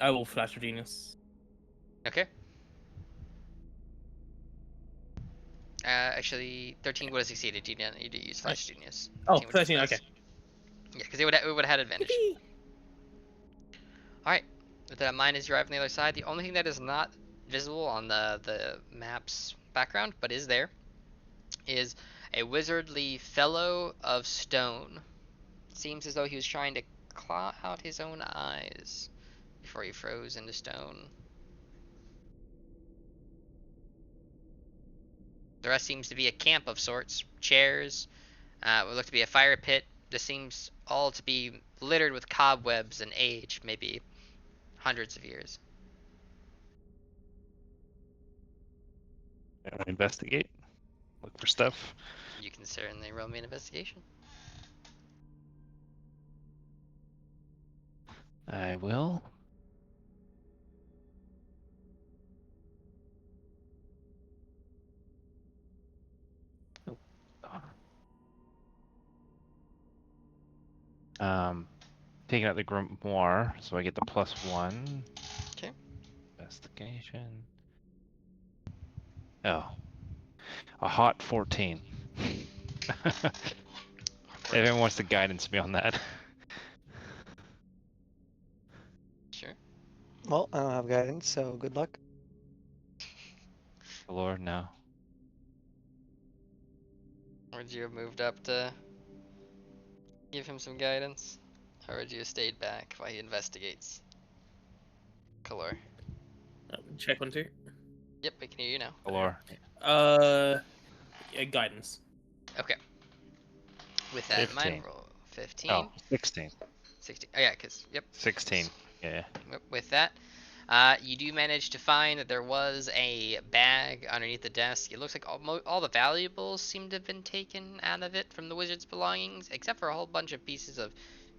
I will flash for genius. Okay. Actually, 13 would have succeeded. You didn't need to use Flash Genius. Oh, 13 would have 13, passed. okay. Yeah, because it would have had advantage. Yippee! Alright. With that in mind, as you arrive on the other side, the only thing that is not visible on the map's background, but is there, is a wizardly fellow of stone. Seems as though he was trying to claw out his own eyes before he froze into stone. The rest seems to be a camp of sorts. Chairs, what look to be a fire pit. This seems all to be littered with cobwebs and age, maybe hundreds of years. Investigate. Look for stuff. You can certainly roll me an investigation. I will. Taking out the grimoire, so I get the +1. Okay. Investigation. Oh, a hot 14. Everyone wants to guidance me on that. Sure. Well, I don't have guidance, so good luck. The Lord, no. Would you have moved up to give him some guidance? Or would you have stayed back while he investigates? Color. Check 1, 2. Yep, I can hear you now. The Lord. Yeah, guidance. Okay. With that in mind, 15. roll 15. Oh, 16. 16. Oh, yeah, because, yep. 16. Yeah. With that, you do manage to find that there was a bag underneath the desk. It looks like all the valuables seem to have been taken out of it from the wizard's belongings, except for a whole bunch of pieces of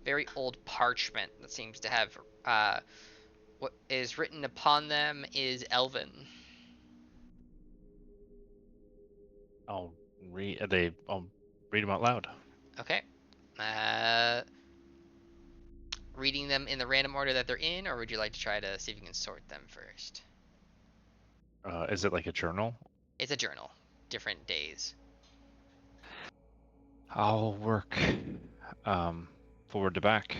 very old parchment that seems to have what is written upon them is Elven. I'll read them out loud. Okay. Reading them in the random order that they're in, or would you like to try to see if you can sort them first? Is it like a journal? It's a journal, different days. I'll work forward to back.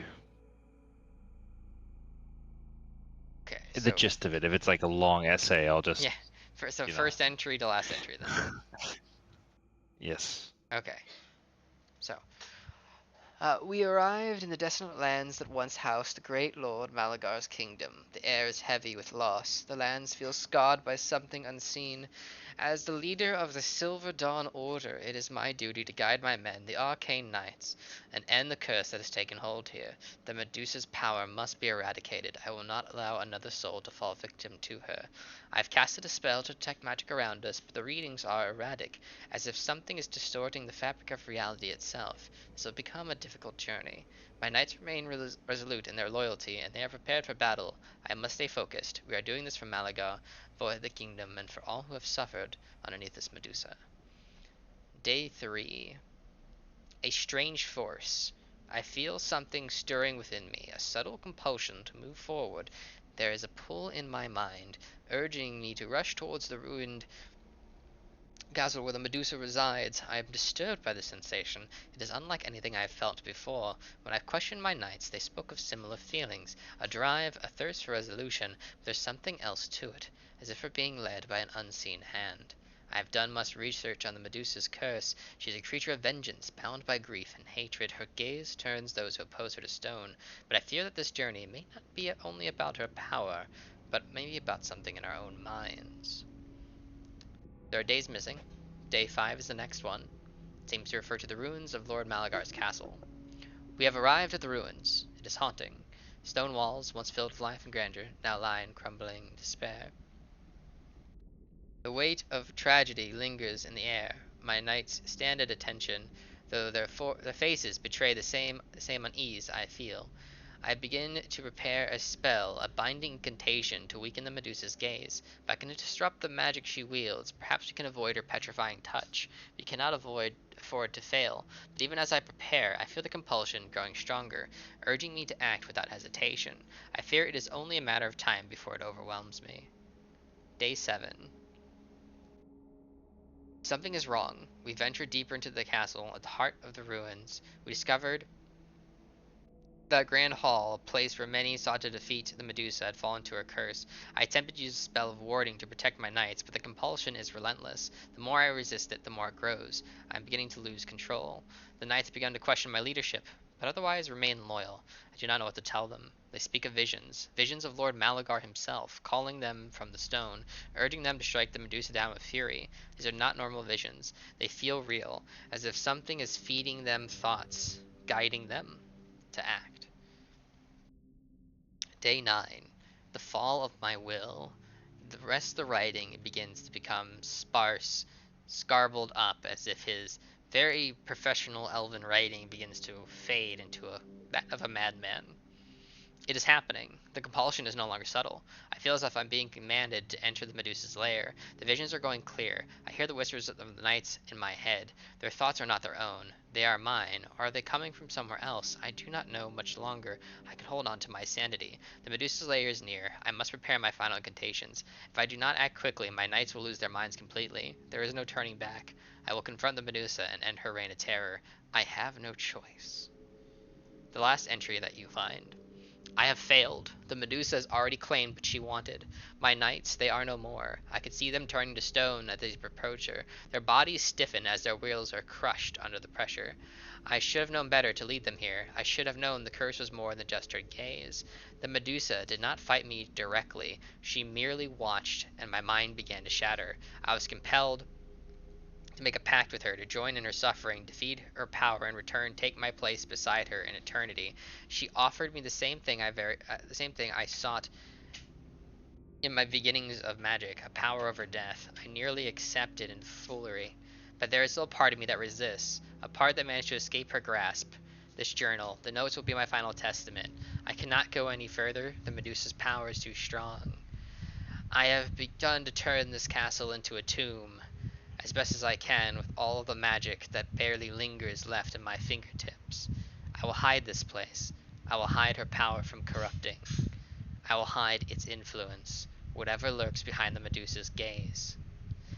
Okay. The So gist of it. If it's like a long essay, I'll just. yeah. So you know. first entry to last entry then. Yes. Okay. So, we arrived in the desolate lands that once housed the great Lord Malagar's kingdom. The air is heavy with loss. The lands feel scarred by something unseen. As the leader of the Silver Dawn Order, it is my duty to guide my men, the Arcane Knights, and end the curse that has taken hold here. The Medusa's power must be eradicated. I will not allow another soul to fall victim to her. I've casted a spell to detect magic around us, but the readings are erratic, as if something is distorting the fabric of reality itself. This will become a difficult journey. My knights remain resolute in their loyalty, and they are prepared for battle. I must stay focused. We are doing this for Malagar, for the kingdom, and for all who have suffered underneath this Medusa. Day 3. A strange force. I feel something stirring within me, a subtle compulsion to move forward. There is a pull in my mind, urging me to rush towards the ruined castle where the Medusa resides. I am disturbed by the sensation. It is unlike anything I have felt before. When I questioned my knights, they spoke of similar feelings. A drive, a thirst for resolution, but there's something else to it, as if we're being led by an unseen hand. I have done much research on the Medusa's curse. She is a creature of vengeance, bound by grief and hatred. Her gaze turns those who oppose her to stone. But I fear that this journey may not be only about her power, but maybe about something in our own minds. There are days missing. Day 5 is the next one. It seems to refer to the ruins of Lord Malagar's castle. We have arrived at the ruins. It is haunting. Stone walls, once filled with life and grandeur, now lie in crumbling despair. The weight of tragedy lingers in the air. My knights stand at attention, though their faces betray the same unease I feel. I begin to prepare a spell, a binding incantation to weaken the Medusa's gaze. If I can disrupt the magic she wields, perhaps we can avoid her petrifying touch. We cannot afford to fail. But even as I prepare, I feel the compulsion growing stronger, urging me to act without hesitation. I fear it is only a matter of time before it overwhelms me. Day 7. Something is wrong. We ventured deeper into the castle, at the heart of the ruins. We discovered that grand hall, a place where many sought to defeat the Medusa, had fallen to her curse. I attempted to use a spell of warding to protect my knights, but the compulsion is relentless. The more I resist it, the more it grows. I am beginning to lose control. The knights have begun to question my leadership, but otherwise remain loyal. I do not know what to tell them. They speak of visions, visions of Lord Malagar himself, calling them from the stone, urging them to strike the Medusa down with fury. These are not normal visions. They feel real, as if something is feeding them thoughts, guiding them to act. Day 9. The fall of my will. The rest of the writing begins to become sparse, scarbled up, as if his very professional elven writing begins to fade into that of a madman. It is happening. The compulsion is no longer subtle. I feel as if I'm being commanded to enter the Medusa's lair. The visions are going clear. I hear the whispers of the knights in my head. Their thoughts are not their own. They are mine. Or are they coming from somewhere else? I do not know much longer. I can hold on to my sanity. The Medusa's lair is near. I must prepare my final incantations. If I do not act quickly, my knights will lose their minds completely. There is no turning back. I will confront the Medusa and end her reign of terror. I have no choice. The last entry that you find. I have failed. The Medusa has already claimed what she wanted. My knights, they are no more. I could see them turning to stone as they approach her. Their bodies stiffen as their wheels are crushed under the pressure. I should have known better to lead them here. I should have known the curse was more than just her gaze. The Medusa did not fight me directly. She merely watched, and my mind began to shatter. I was compelled to make a pact with her, to join in her suffering, defeat her power, and return take my place beside her in eternity. She offered me the same thing I sought in my beginnings of magic, a power over death. I nearly accepted in foolery, but there is still a part of me that resists, a part that managed to escape her grasp. This journal, the notes will be my final testament. I cannot go any further. The Medusa's power is too strong. I have begun to turn this castle into a tomb, as best as I can with all of the magic that barely lingers left in my fingertips. I will hide this place. I will hide her power from corrupting. I will hide its influence, whatever lurks behind the Medusa's gaze.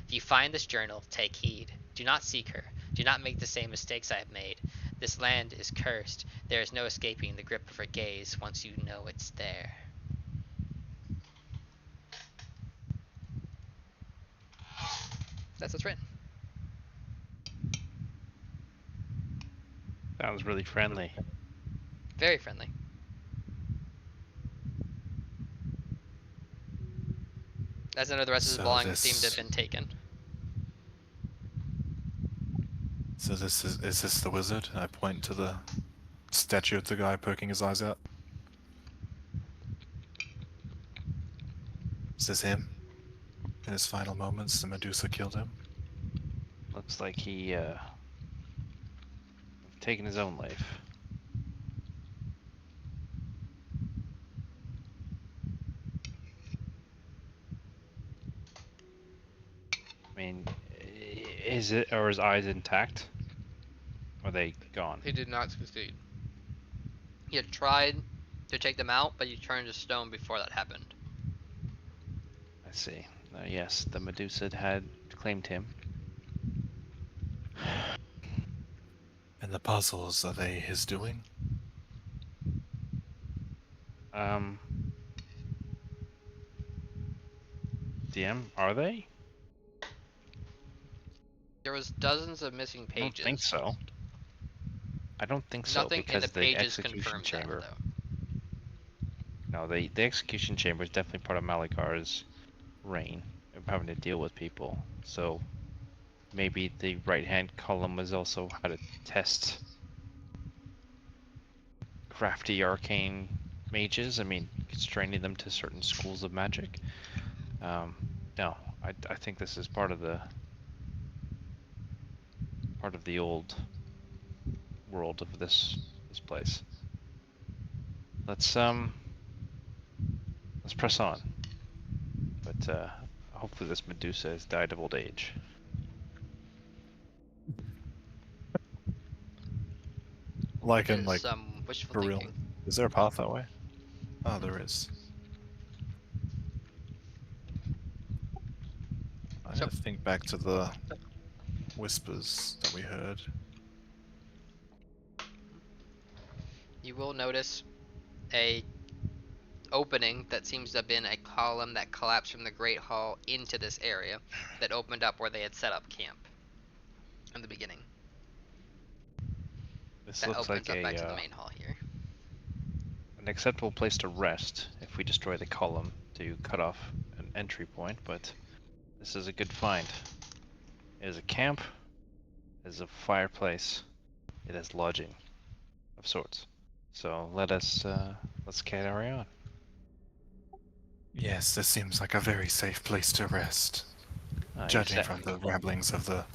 If you find this journal, take heed. Do not seek her. Do not make the same mistakes I have made. This land is cursed. There is no escaping the grip of her gaze once you know it's there. That's what's written. Sounds really friendly. Very friendly. As I know the rest of So the belongings seem to have been taken. So this is this the wizard? I point to the statue of the guy poking his eyes out. Is this him? In his final moments, the Medusa killed him. Looks like he taken his own life. I mean, is it, or his eyes intact? Or are they gone? He did not succeed. He had tried to take them out, but he turned to stone before that happened. I see. Yes, the Medusa had claimed him. And the puzzles, are they his doing? DM, are they? There was dozens of missing I don't pages. think so. I don't think so, Nothing in because the the pages execution confirmed chamber. that, though. No, the execution chamber is definitely part of Malagar's reign of having to deal with people. So maybe the right-hand column was also how to test crafty arcane mages. I mean, constraining them to certain schools of magic. No, I think this is part of the old world of this place. let's press on. But hopefully this Medusa has died of old age. Like It in is like some wishful for real. thinking. Is there a path that way? Oh, there is. I So- gotta think back to the whispers that we heard. You will notice a opening that seems to have been a column that collapsed from the Great Hall into this area that opened up where they had set up camp in the beginning. This That looks opens like up back to the a main hall here. an acceptable place to rest if we destroy the column to cut off an entry point, but this is a good find. It is a camp, it is a fireplace, it is lodging of sorts. So let's carry on. Yes, this seems like a very safe place to rest. You Judging sa- from the ramblings of the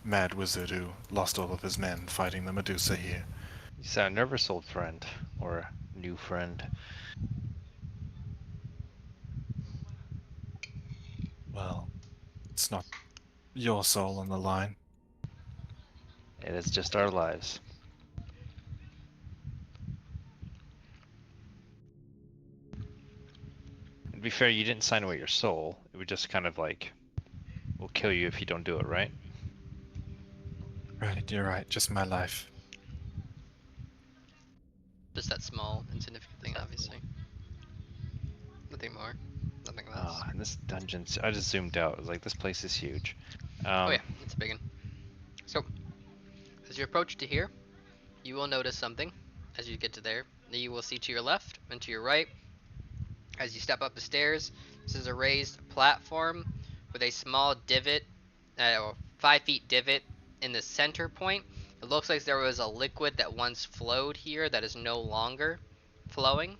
mad wizard who lost all of his men fighting the Medusa here. you sound nervous, old friend, or new friend. Well, it's not your soul on the line. It is just our lives. And to be fair, you didn't sign away your soul. It was just kind of like, we'll kill you if you don't do it, right? Right, you're right, just my life. Just that small, insignificant thing, obviously. Nothing more. Nothing less. Ah, and this dungeon, I just zoomed out. I was like, this place is huge. Oh yeah, it's a big one. So, as you approach to here, you will notice something. As you get to there, you will see to your left and to your right. As you step up the stairs, this is a raised platform with a small divot, 5 feet divot in the center point. It looks like there was a liquid that once flowed here that is no longer flowing.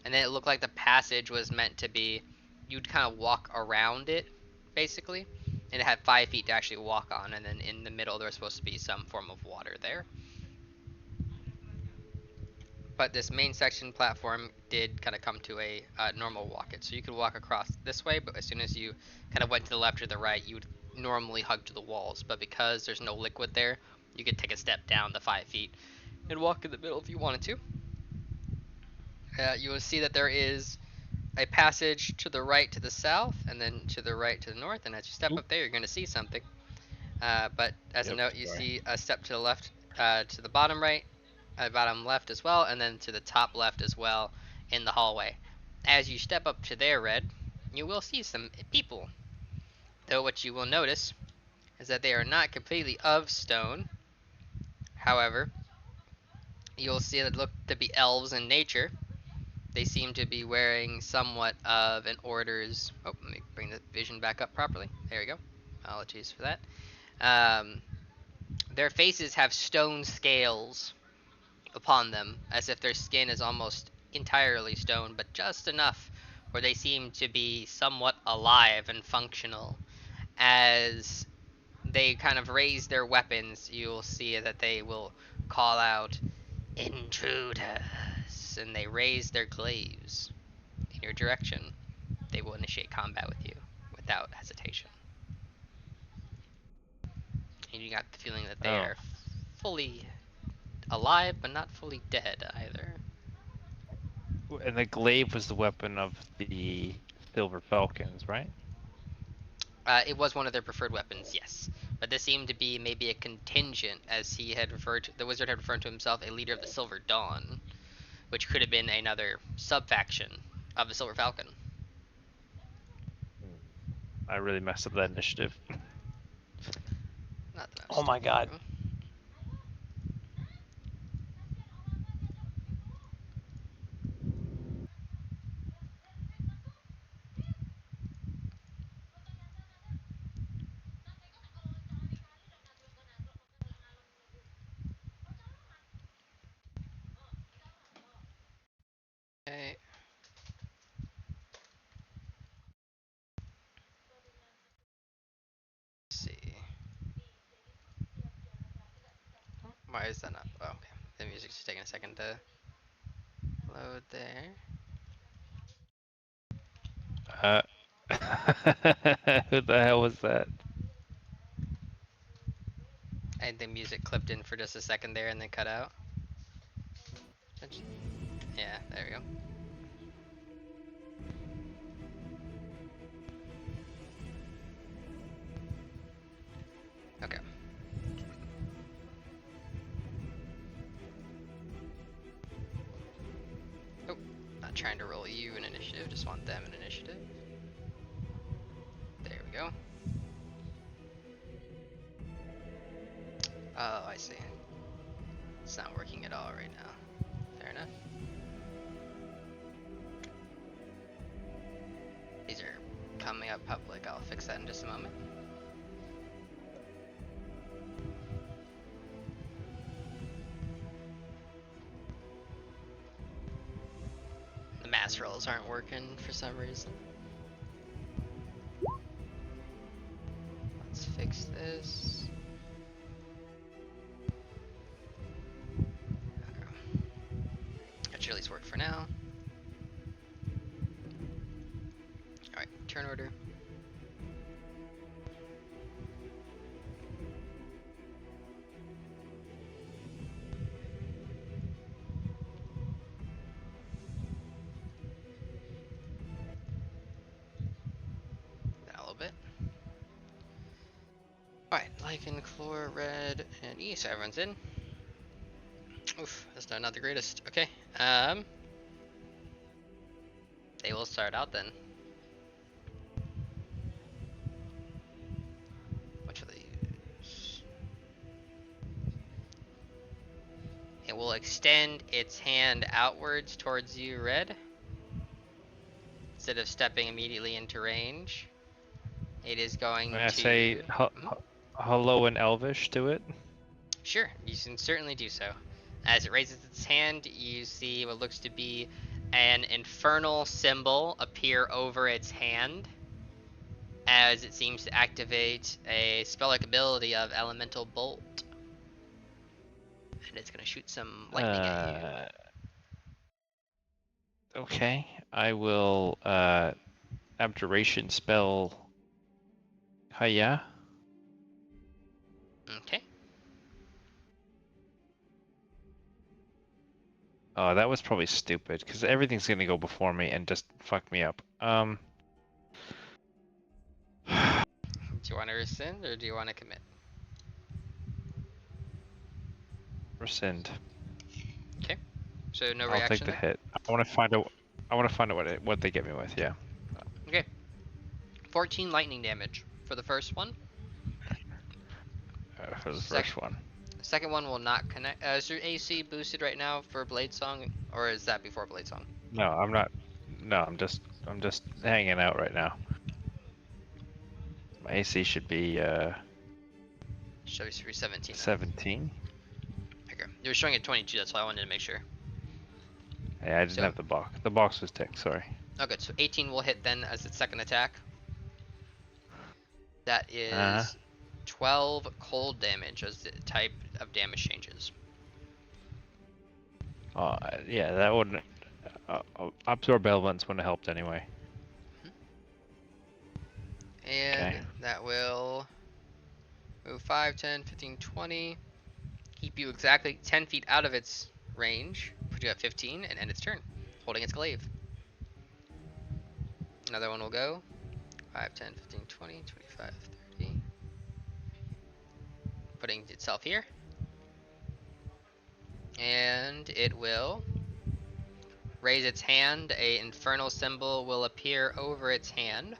And then it looked like the passage was meant to be, you'd kind of walk around it, basically. And it had 5 feet to actually walk on. And then in the middle, there was supposed to be some form of water there. But this main section platform did kind of come to a normal walk it. So you could walk across this way, but as soon as you kind of went to the left or the right, you would normally hug to the walls. But because there's no liquid there, you could take a step down the 5 feet and walk in the middle if you wanted to. You will see that there is a passage to the right to the south, and then to the right to the north. And as you step up there, you're going to see something. But as a Yep, note, you sorry. see a step to the left, to the bottom right, bottom left as well, and then to the top left as well in the hallway. As you step up to there, Red, you will see some people. Though what you will notice is that they are not completely of stone. However, you'll see that look to be elves in nature. They seem to be wearing somewhat of an order's. Oh, let me bring the vision back up properly. There we go. Apologies for that. Um, their faces have stone scales upon them, as if their skin is almost entirely stone, but just enough where they seem to be somewhat alive and functional. As they kind of raise their weapons, you'll see that they will call out, "Intruders!" And they raise their glaives in your direction. They will initiate combat with you without hesitation. And you got the feeling that they Oh, are fully alive, but not fully dead either. and the glaive was the weapon of the Silver Falcons, right? It was one of their preferred weapons, yes. But this seemed to be maybe a contingent, as he had referred to, the wizard had referred to himself a leader of the Silver Dawn, which could have been another sub-faction of the Silver Falcon. I really messed up that initiative. Not that I was Oh my stopping god. you. Okay. Let's see. Why is that not? Oh, okay. The music's just taking a second to Load there. Who the hell was that? And the music clipped in for just a second there and then cut out. Yeah, there we go. Okay. Oh, not trying to roll you an initiative, just want them an initiative. There we go. Oh, I see. It's not working at all right now. Fair enough. These are coming up public. I'll fix that in just a moment. The mass rolls aren't working for some reason. Let's fix this. Okay. That should at least work for now. Alright, turn order. Down a little bit. Alright, lichen, chlor, red, and E, so everyone's in. Oof, that's not the greatest. Okay, they will start out then. What should they use? It will extend its hand outwards towards you, red. Instead of stepping immediately into range. It is going May I to... say hello in Elvish to it? Sure, you can certainly do so. As it raises its hand, you see what looks to be an infernal symbol appear over its hand, as it seems to activate a spell-like ability of Elemental Bolt. And it's going to shoot some lightning at you. Okay, I will abjuration spell Hiya. Okay. Oh, that was probably stupid, because everything's gonna go before me and just fuck me up. Do you want to rescind, or do you want to commit? Rescind. Okay. So no I'll reaction take the there? hit. I want to find out. I want to find out what they get me with. Yeah. Okay. 14 lightning damage for the first one. For the first one. Second one will not connect. Is your AC boosted right now for Blade Song, or is that before Blade Song? No, I'm not. No, I'm just hanging out right now. My AC should be Should be 17. 17. Okay. You were showing at 22, that's why I wanted to make sure. Yeah, I didn't So- have the box. The box was ticked. Sorry. Oh, good. So 18 will hit then as its second attack. That is 12 cold damage as the type of damage changes. Yeah, that wouldn't. Absorb elements wouldn't have helped anyway. And Okay. that will move 5, 10, 15, 20. Keep you exactly 10 feet out of its range. Put you at 15 and end its turn, holding its glaive. Another one will go. 5, 10, 15, 20, 25, 30. Putting itself here. And it will raise its hand. A infernal symbol will appear over its hand.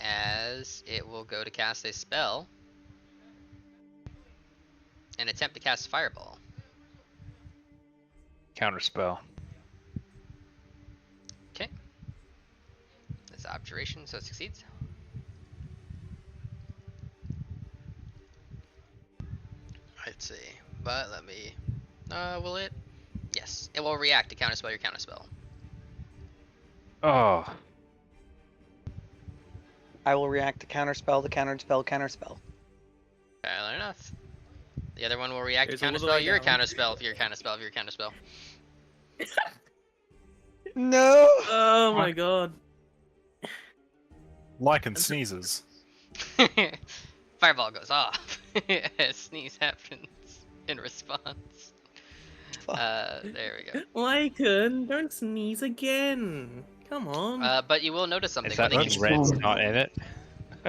As it will go to cast a spell. And attempt to cast Fireball. Counterspell. Okay. That's Abjuration, so it succeeds. Let's see. But let me... will it? Yes. It will react to counterspell your counterspell. Oh. I will react to counterspell, the counterspell, counterspell. Fair enough. The other one will react to There's a little counterspell. way You're a down. counterspell. If you're a counterspell. If you're a counterspell. No. Oh my god. Lycan sneezes. Fireball goes off. A sneeze happens in response. Fuck. There we go. Lycan, don't sneeze again. Come on. But you will notice something. Does that when they mean use- red's not in it?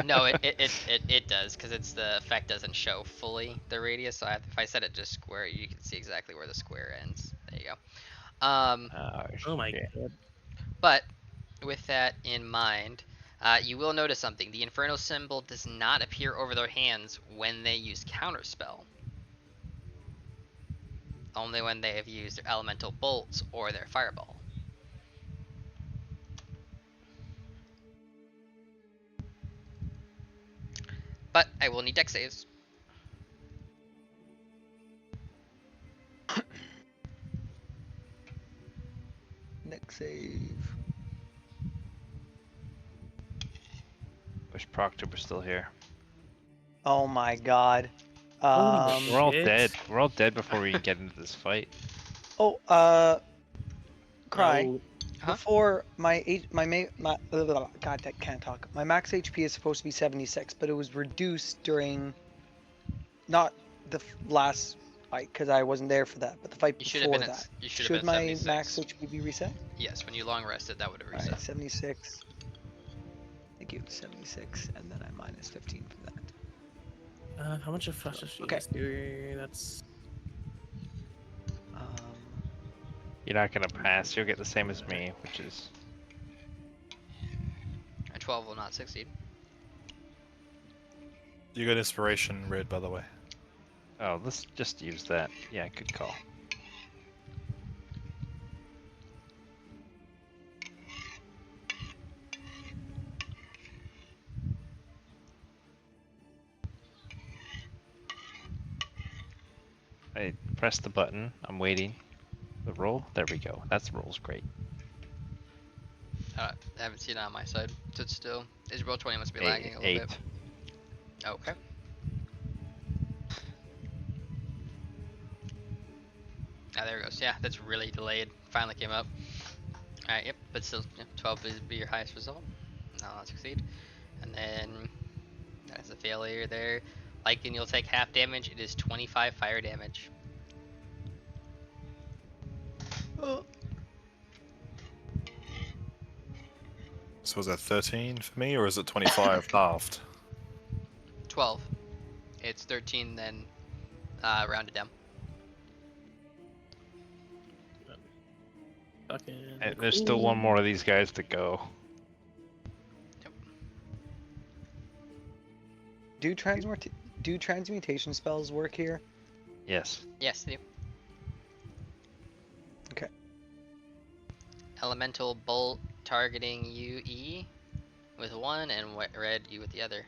No, it does, because it's the effect doesn't show fully the radius. So if I set it just square, you can see exactly where the square ends. There you go. Oh my shit. god. But with that in mind, you will notice something. The Inferno symbol does not appear over their hands when they use Counterspell. Only when they have used their Elemental Bolts or their Fireball. But I will need dex saves. Next save. Wish Proctor was still here. Oh my god. Holy We're all Shit. dead. We're all dead before we get into this fight. Oh, Cry. No. Huh? Before my God, I can't talk. My max HP is supposed to be 76, but it was reduced during not the last fight because I wasn't there for that, but the fight You should have before been at. that. You should have Should been my at 76. max HP be reset? Yes, when you long rested, that would have reset. Alright, 76. Thank you, 76, and then I minus 15 from that. How much of flash does she Okay. do? That's Um, You're not gonna pass. You'll get the same as me, which is A 12 will not succeed. You got inspiration, Red, by the way. oh, let's just use that. Yeah, good call. I press the button. I'm waiting. The roll. There we go. That's roll's great. I haven't seen it on my side. Sit still. Is roll 20 must be lagging a little Eight. bit. Okay. Ah, there it goes. Yeah, that's really delayed. Finally came up. Alright, yep, but still, yeah, 12 would be your highest result. No, not succeed. And then, that's a failure there. Lycan, you'll take half damage. It is 25 fire damage. So was that 13 for me, or is it 25 halved? 12. It's 13, then rounded down. fucking. And there's still one more of these guys to go. do transmutation spells work here? Yes. Yes, they do. Okay. Elemental Bolt targeting you, E, with one, and red, you with the other.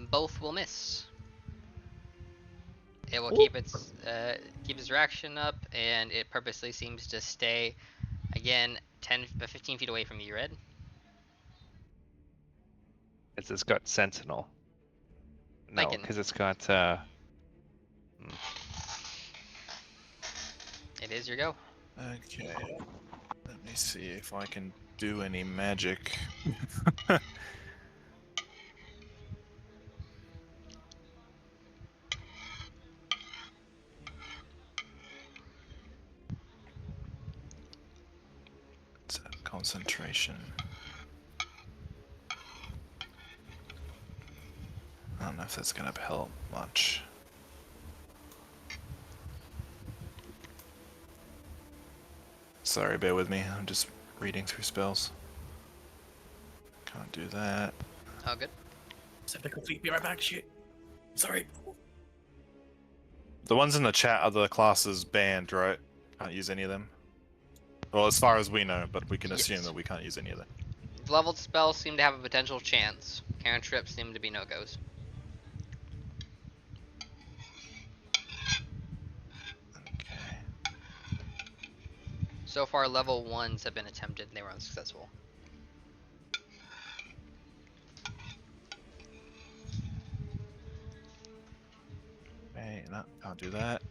Both will miss. It will keep its reaction up, and it purposely seems to stay, again, 15 feet away from you, red. It's got Sentinel. No, Lycan. because it's got It is your go. Okay. Let me see if I can do any magic. It's a concentration. I don't know if that's gonna help much. Sorry, bear with me. I'm just reading through spells. Can't do that. Oh, good. Set to complete. Be right back. Shit. Sorry. The ones in the chat are the classes banned, right? Can't use any of them. Well, as far as we know, but we can assume Yes. that we can't use any of them. Leveled spells seem to have a potential chance. Cantrips seem to be no-goes. Okay. So far, level 1s have been attempted and they were unsuccessful. Can't do that.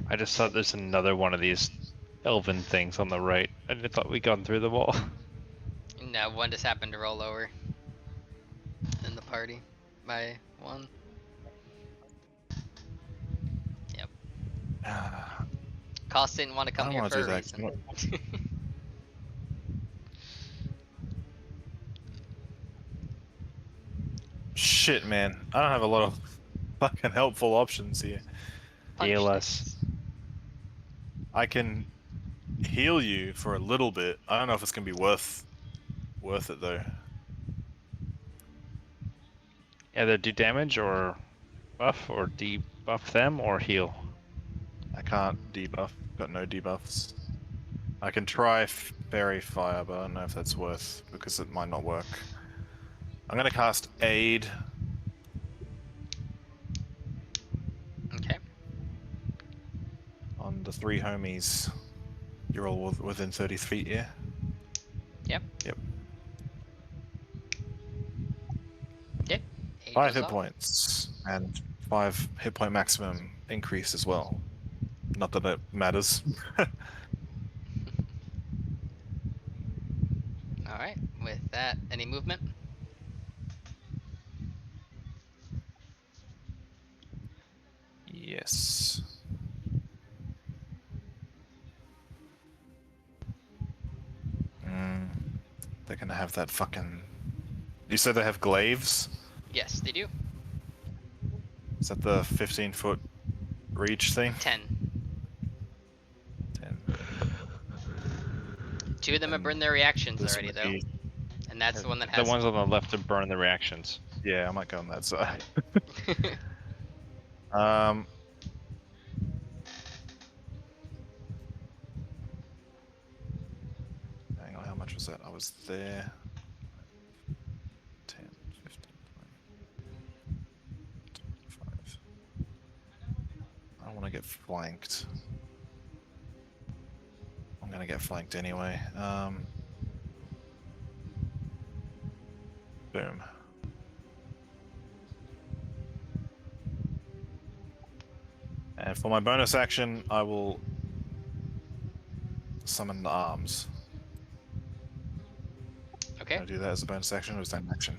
I just thought there's another one of these elven things on the right. I thought we'd gone through them all. No, one just happened to roll lower in the party by one. Ah, Cost didn't want to I come don't here want for to do a that. 'cause I'm reason. not- Shit, man. I don't have a lot of fucking helpful options here. Punch Heal us. sticks. I can heal you for a little bit. I don't know if it's gonna be worth it though. Either do damage or buff, or debuff them, or heal. I can't debuff. Got no debuffs. I can try Fairy Fire, but I don't know if that's worth because it might not work. I'm gonna cast Aid. Okay. On the 3 homies. You're all within 30 feet, yeah? Yep. Yep. Okay. 8 5 goes hit off. points, and 5 hit point maximum increase as well. Not that it matters. Alright, with that, any movement? Yes. They're gonna have that fucking... You said they have glaives? Yes, they do. Is that the 15-foot reach thing? 10. 10. 2 of them have And burned their reactions This already, would though. be... And that's the one that The has. ones on the left to burn the reactions. Yeah, I might go on that side. Um... Hang on, how much was that? I was there. 10, 15, 20, 25. I don't want to get flanked. I'm gonna get flanked anyway. Boom. And for my bonus action, I will summon the arms. Okay. Can I do that as a bonus action, or is that an action?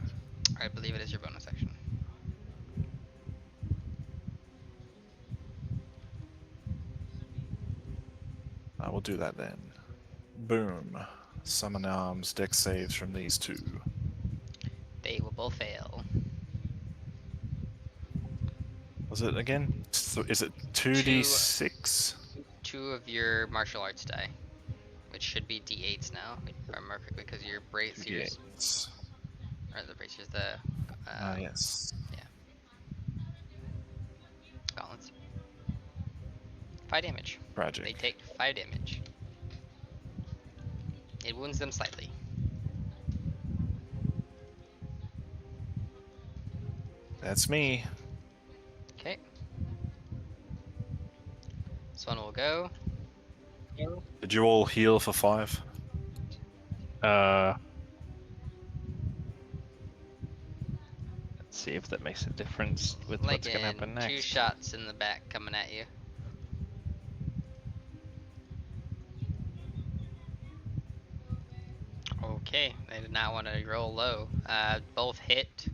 I believe it is your bonus action. I will do that then. Boom. Summon arms, dex saves from these 2. They will both fail. Was it again? Is it 2d6? 2 of your martial arts die, which should be d8s now, if I remember correctly, because your bracers, Yes. or the bracers, the Yes. gauntlets. 5 damage. Tragic. They take 5 damage. It wounds them slightly. That's me. Okay. This one will go. Did you all heal for 5? Let's see if that makes a difference with Like what's gonna happen in next. 2 shots in the back coming at you. Okay, they did not want to roll low. Both hit.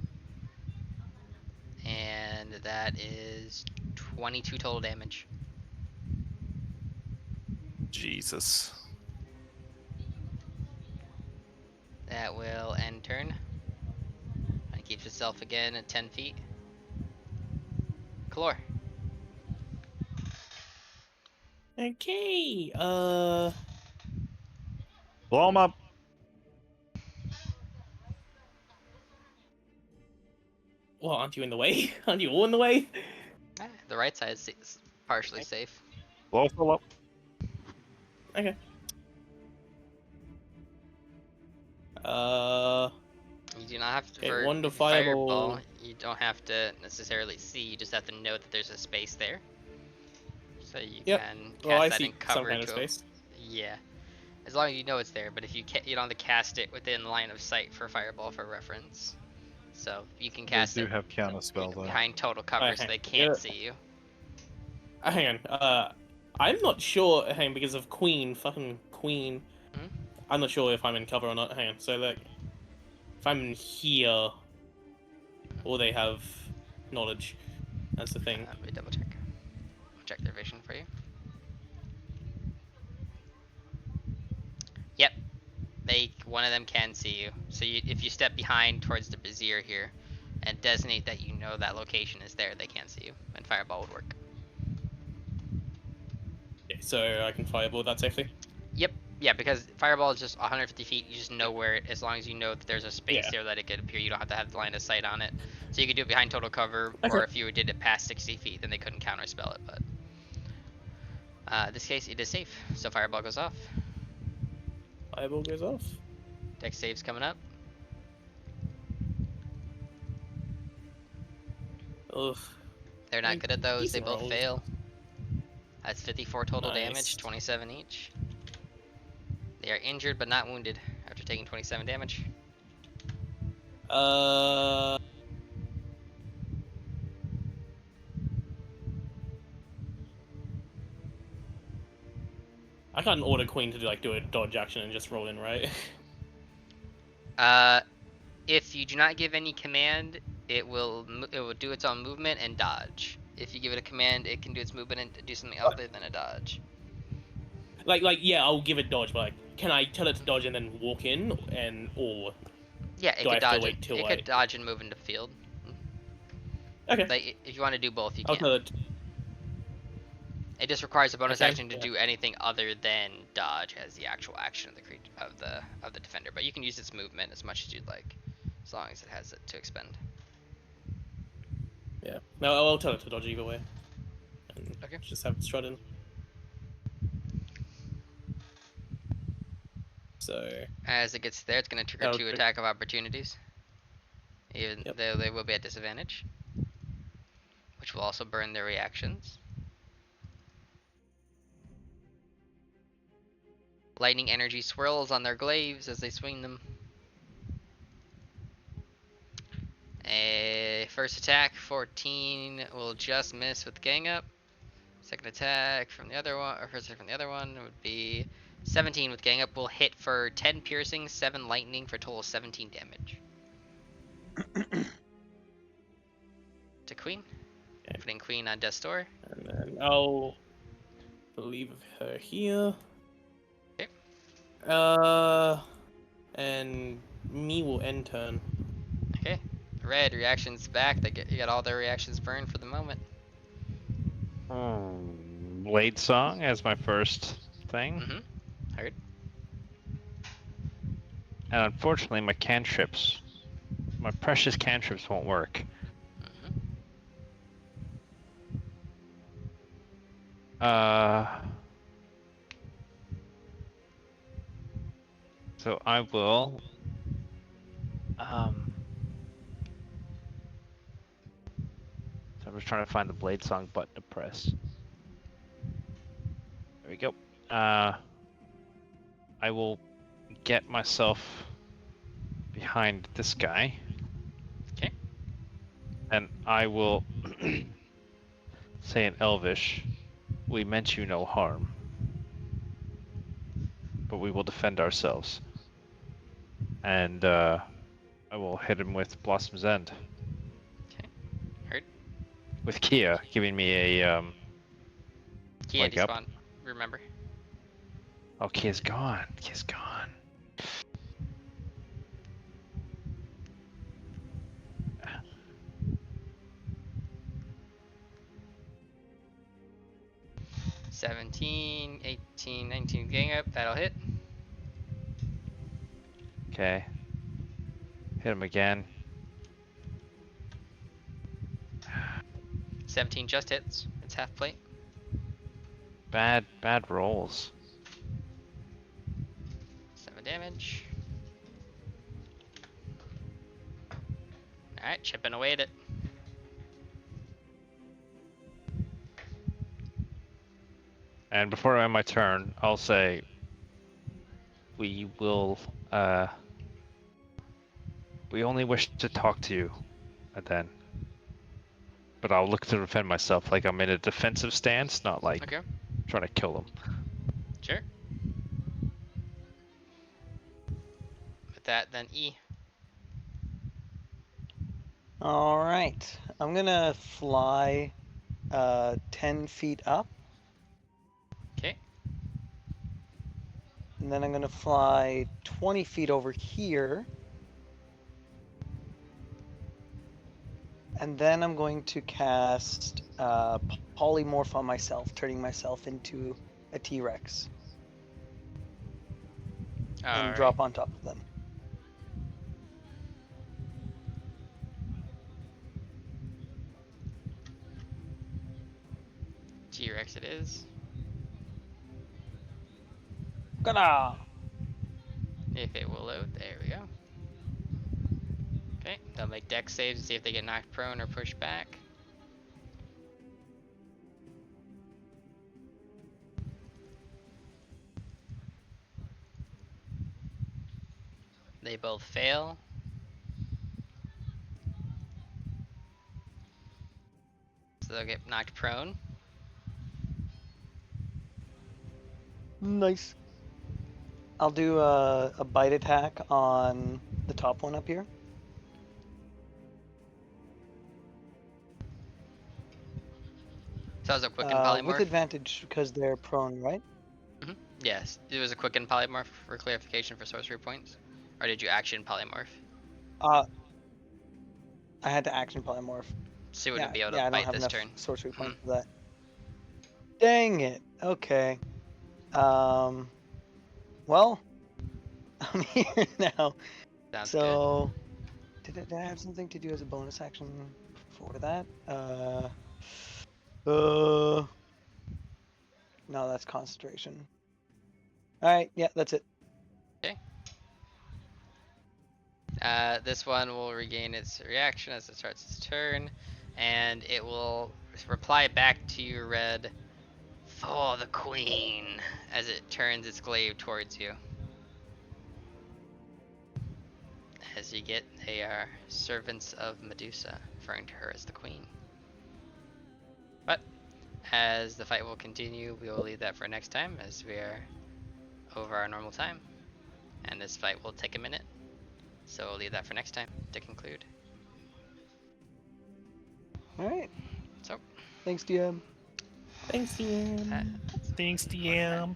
And that is 22 total damage. Jesus. That will end turn. And keeps itself again at 10 feet. Kalor. Okay. Blow them up. Well, aren't you in the way? Aren't you all in the way? The right side is partially safe. Blow them up. Okay. You do not have to. Okay, For one to fireball, fireball. you don't have to necessarily see. You just have to know that there's a space there. So you Yep. can cast Well, I that see in cover some kind of to space. Yeah. As long as you know it's there, but if you you don't have to cast it within line of sight for fireball for reference. So you can They cast do it have counterspell though. behind total cover, so hang- they can't yeah. see you. Hang on. I'm not sure. Hang on, because of Queen, fucking Queen. Hmm? I'm not sure if I'm in cover or not. Hang on. So like, if I'm in here, or they have knowledge. That's the thing. Let me double check. I'll check their vision for you. Yep, one of them can see you. So if you step behind towards the brazier here, and designate that you know that location is there, they can't see you, and fireball would work. Okay, so I can fireball that safely. Yep. Yeah, because fireball is just 150 feet. You just know where it. As long as you know that there's a space Yeah. there that it could appear, you don't have to have the line of sight on it. So you could do it behind total cover, Okay. or if you did it past 60 feet, then they couldn't counterspell it. But in this case, it is safe. So fireball goes off. Fireball goes off. Dex saves coming up. Ugh. They're not good at those. They Decent both rolls. fail. That's 54 total Nice. damage, 27 each. They are injured but not wounded after taking 27 damage. I can't order Queen to do a dodge action and just roll in, right? If you do not give any command, it will do its own movement and dodge. If you give it a command, it can do its movement and do something other than a dodge. Yeah, I'll give it dodge, but can I tell it to dodge and then walk in, or Yeah, it do I could have to dodge. wait till It could dodge and move into field. Okay, Like if you want to do both, you I'll can. tell it. It just requires a bonus Okay, action to yeah. do anything other than dodge as the actual action of the defender. But you can use its movement as much as you'd like, as long as it has it to expend. Yeah, no, I'll tell it to dodge either way. And Okay. just have it strut in. So As it gets there, it's going to trigger That'll 2 trigger- attack of opportunities, even Yep. though they will be at disadvantage, which will also burn their reactions. Lightning energy swirls on their glaives as they swing them. A first attack, 14, will just miss with gang up. Second attack from the other one, or first attack from the other one would be 17 with gang up. Will hit for 10 piercing, 7 lightning for a total of 17 damage. To Queen. Okay. Putting Queen on Death's Door. and then I'll leave her here. Okay. And me will end turn. Okay. Red reactions back. You got all their reactions burned for the moment. Blade Song as my first thing. Mm-hmm. Heard. And unfortunately, my cantrips, my precious cantrips won't work. Mm-hmm. So I will. So I'm just trying to find the Blade Song button to press. There we go. I will get myself behind this guy. Okay. And I will say in Elvish, we meant you no harm, but we will defend ourselves. And I will hit him with Blossom's End. Okay. Heard. With Kia giving me a Kia Wake up. despawn. Remember. Oh, Kia's gone. Kia's gone. $17, 18, 19 gang up. That'll hit. Okay. Hit him again. 17 just hits. It's half plate. Bad rolls. 7 damage. Alright, chipping away at it. And before I end my turn, I'll say, we will. We only wish to talk to you, then. But I'll look to defend myself, like I'm in a defensive stance, not like Okay. trying to kill them. Sure. With that, then E. All right. I'm gonna fly 10 feet up, Okay. and then I'm gonna fly 20 feet over here. And then I'm going to cast polymorph on myself, turning myself into a T-Rex and Alright. drop on top of them. T-Rex it is. Gonna. If it will load. There we go. Okay. They'll make dex saves to see if they get knocked prone or pushed back. They both fail. So they'll get knocked prone. Nice. I'll do a bite attack on the top one up here. So that was a quicken polymorph. With advantage because they're prone, right? Yes, it was a quicken polymorph for clarification for sorcery points. Or did you action polymorph? I had to action polymorph. So you wouldn't be able to I don't bite have this enough turn. sorcery points for that. Dang it. Okay. Well, I'm here now. Sounds So, did I have something to do as a bonus action for that? No, that's concentration. All right, yeah, that's it. good. This one will regain its reaction as it starts its turn, and it will reply back to you, Red, for the Queen, as it turns its glaive towards you. As you get, they are servants of Medusa, referring to her as the Queen. But as the fight will continue, we will leave that for next time, as we are over our normal time, and this fight will take a minute. So we'll leave that for next time to conclude. All right. So, Thanks, DM. Thanks, Ian. that- Thanks, DM.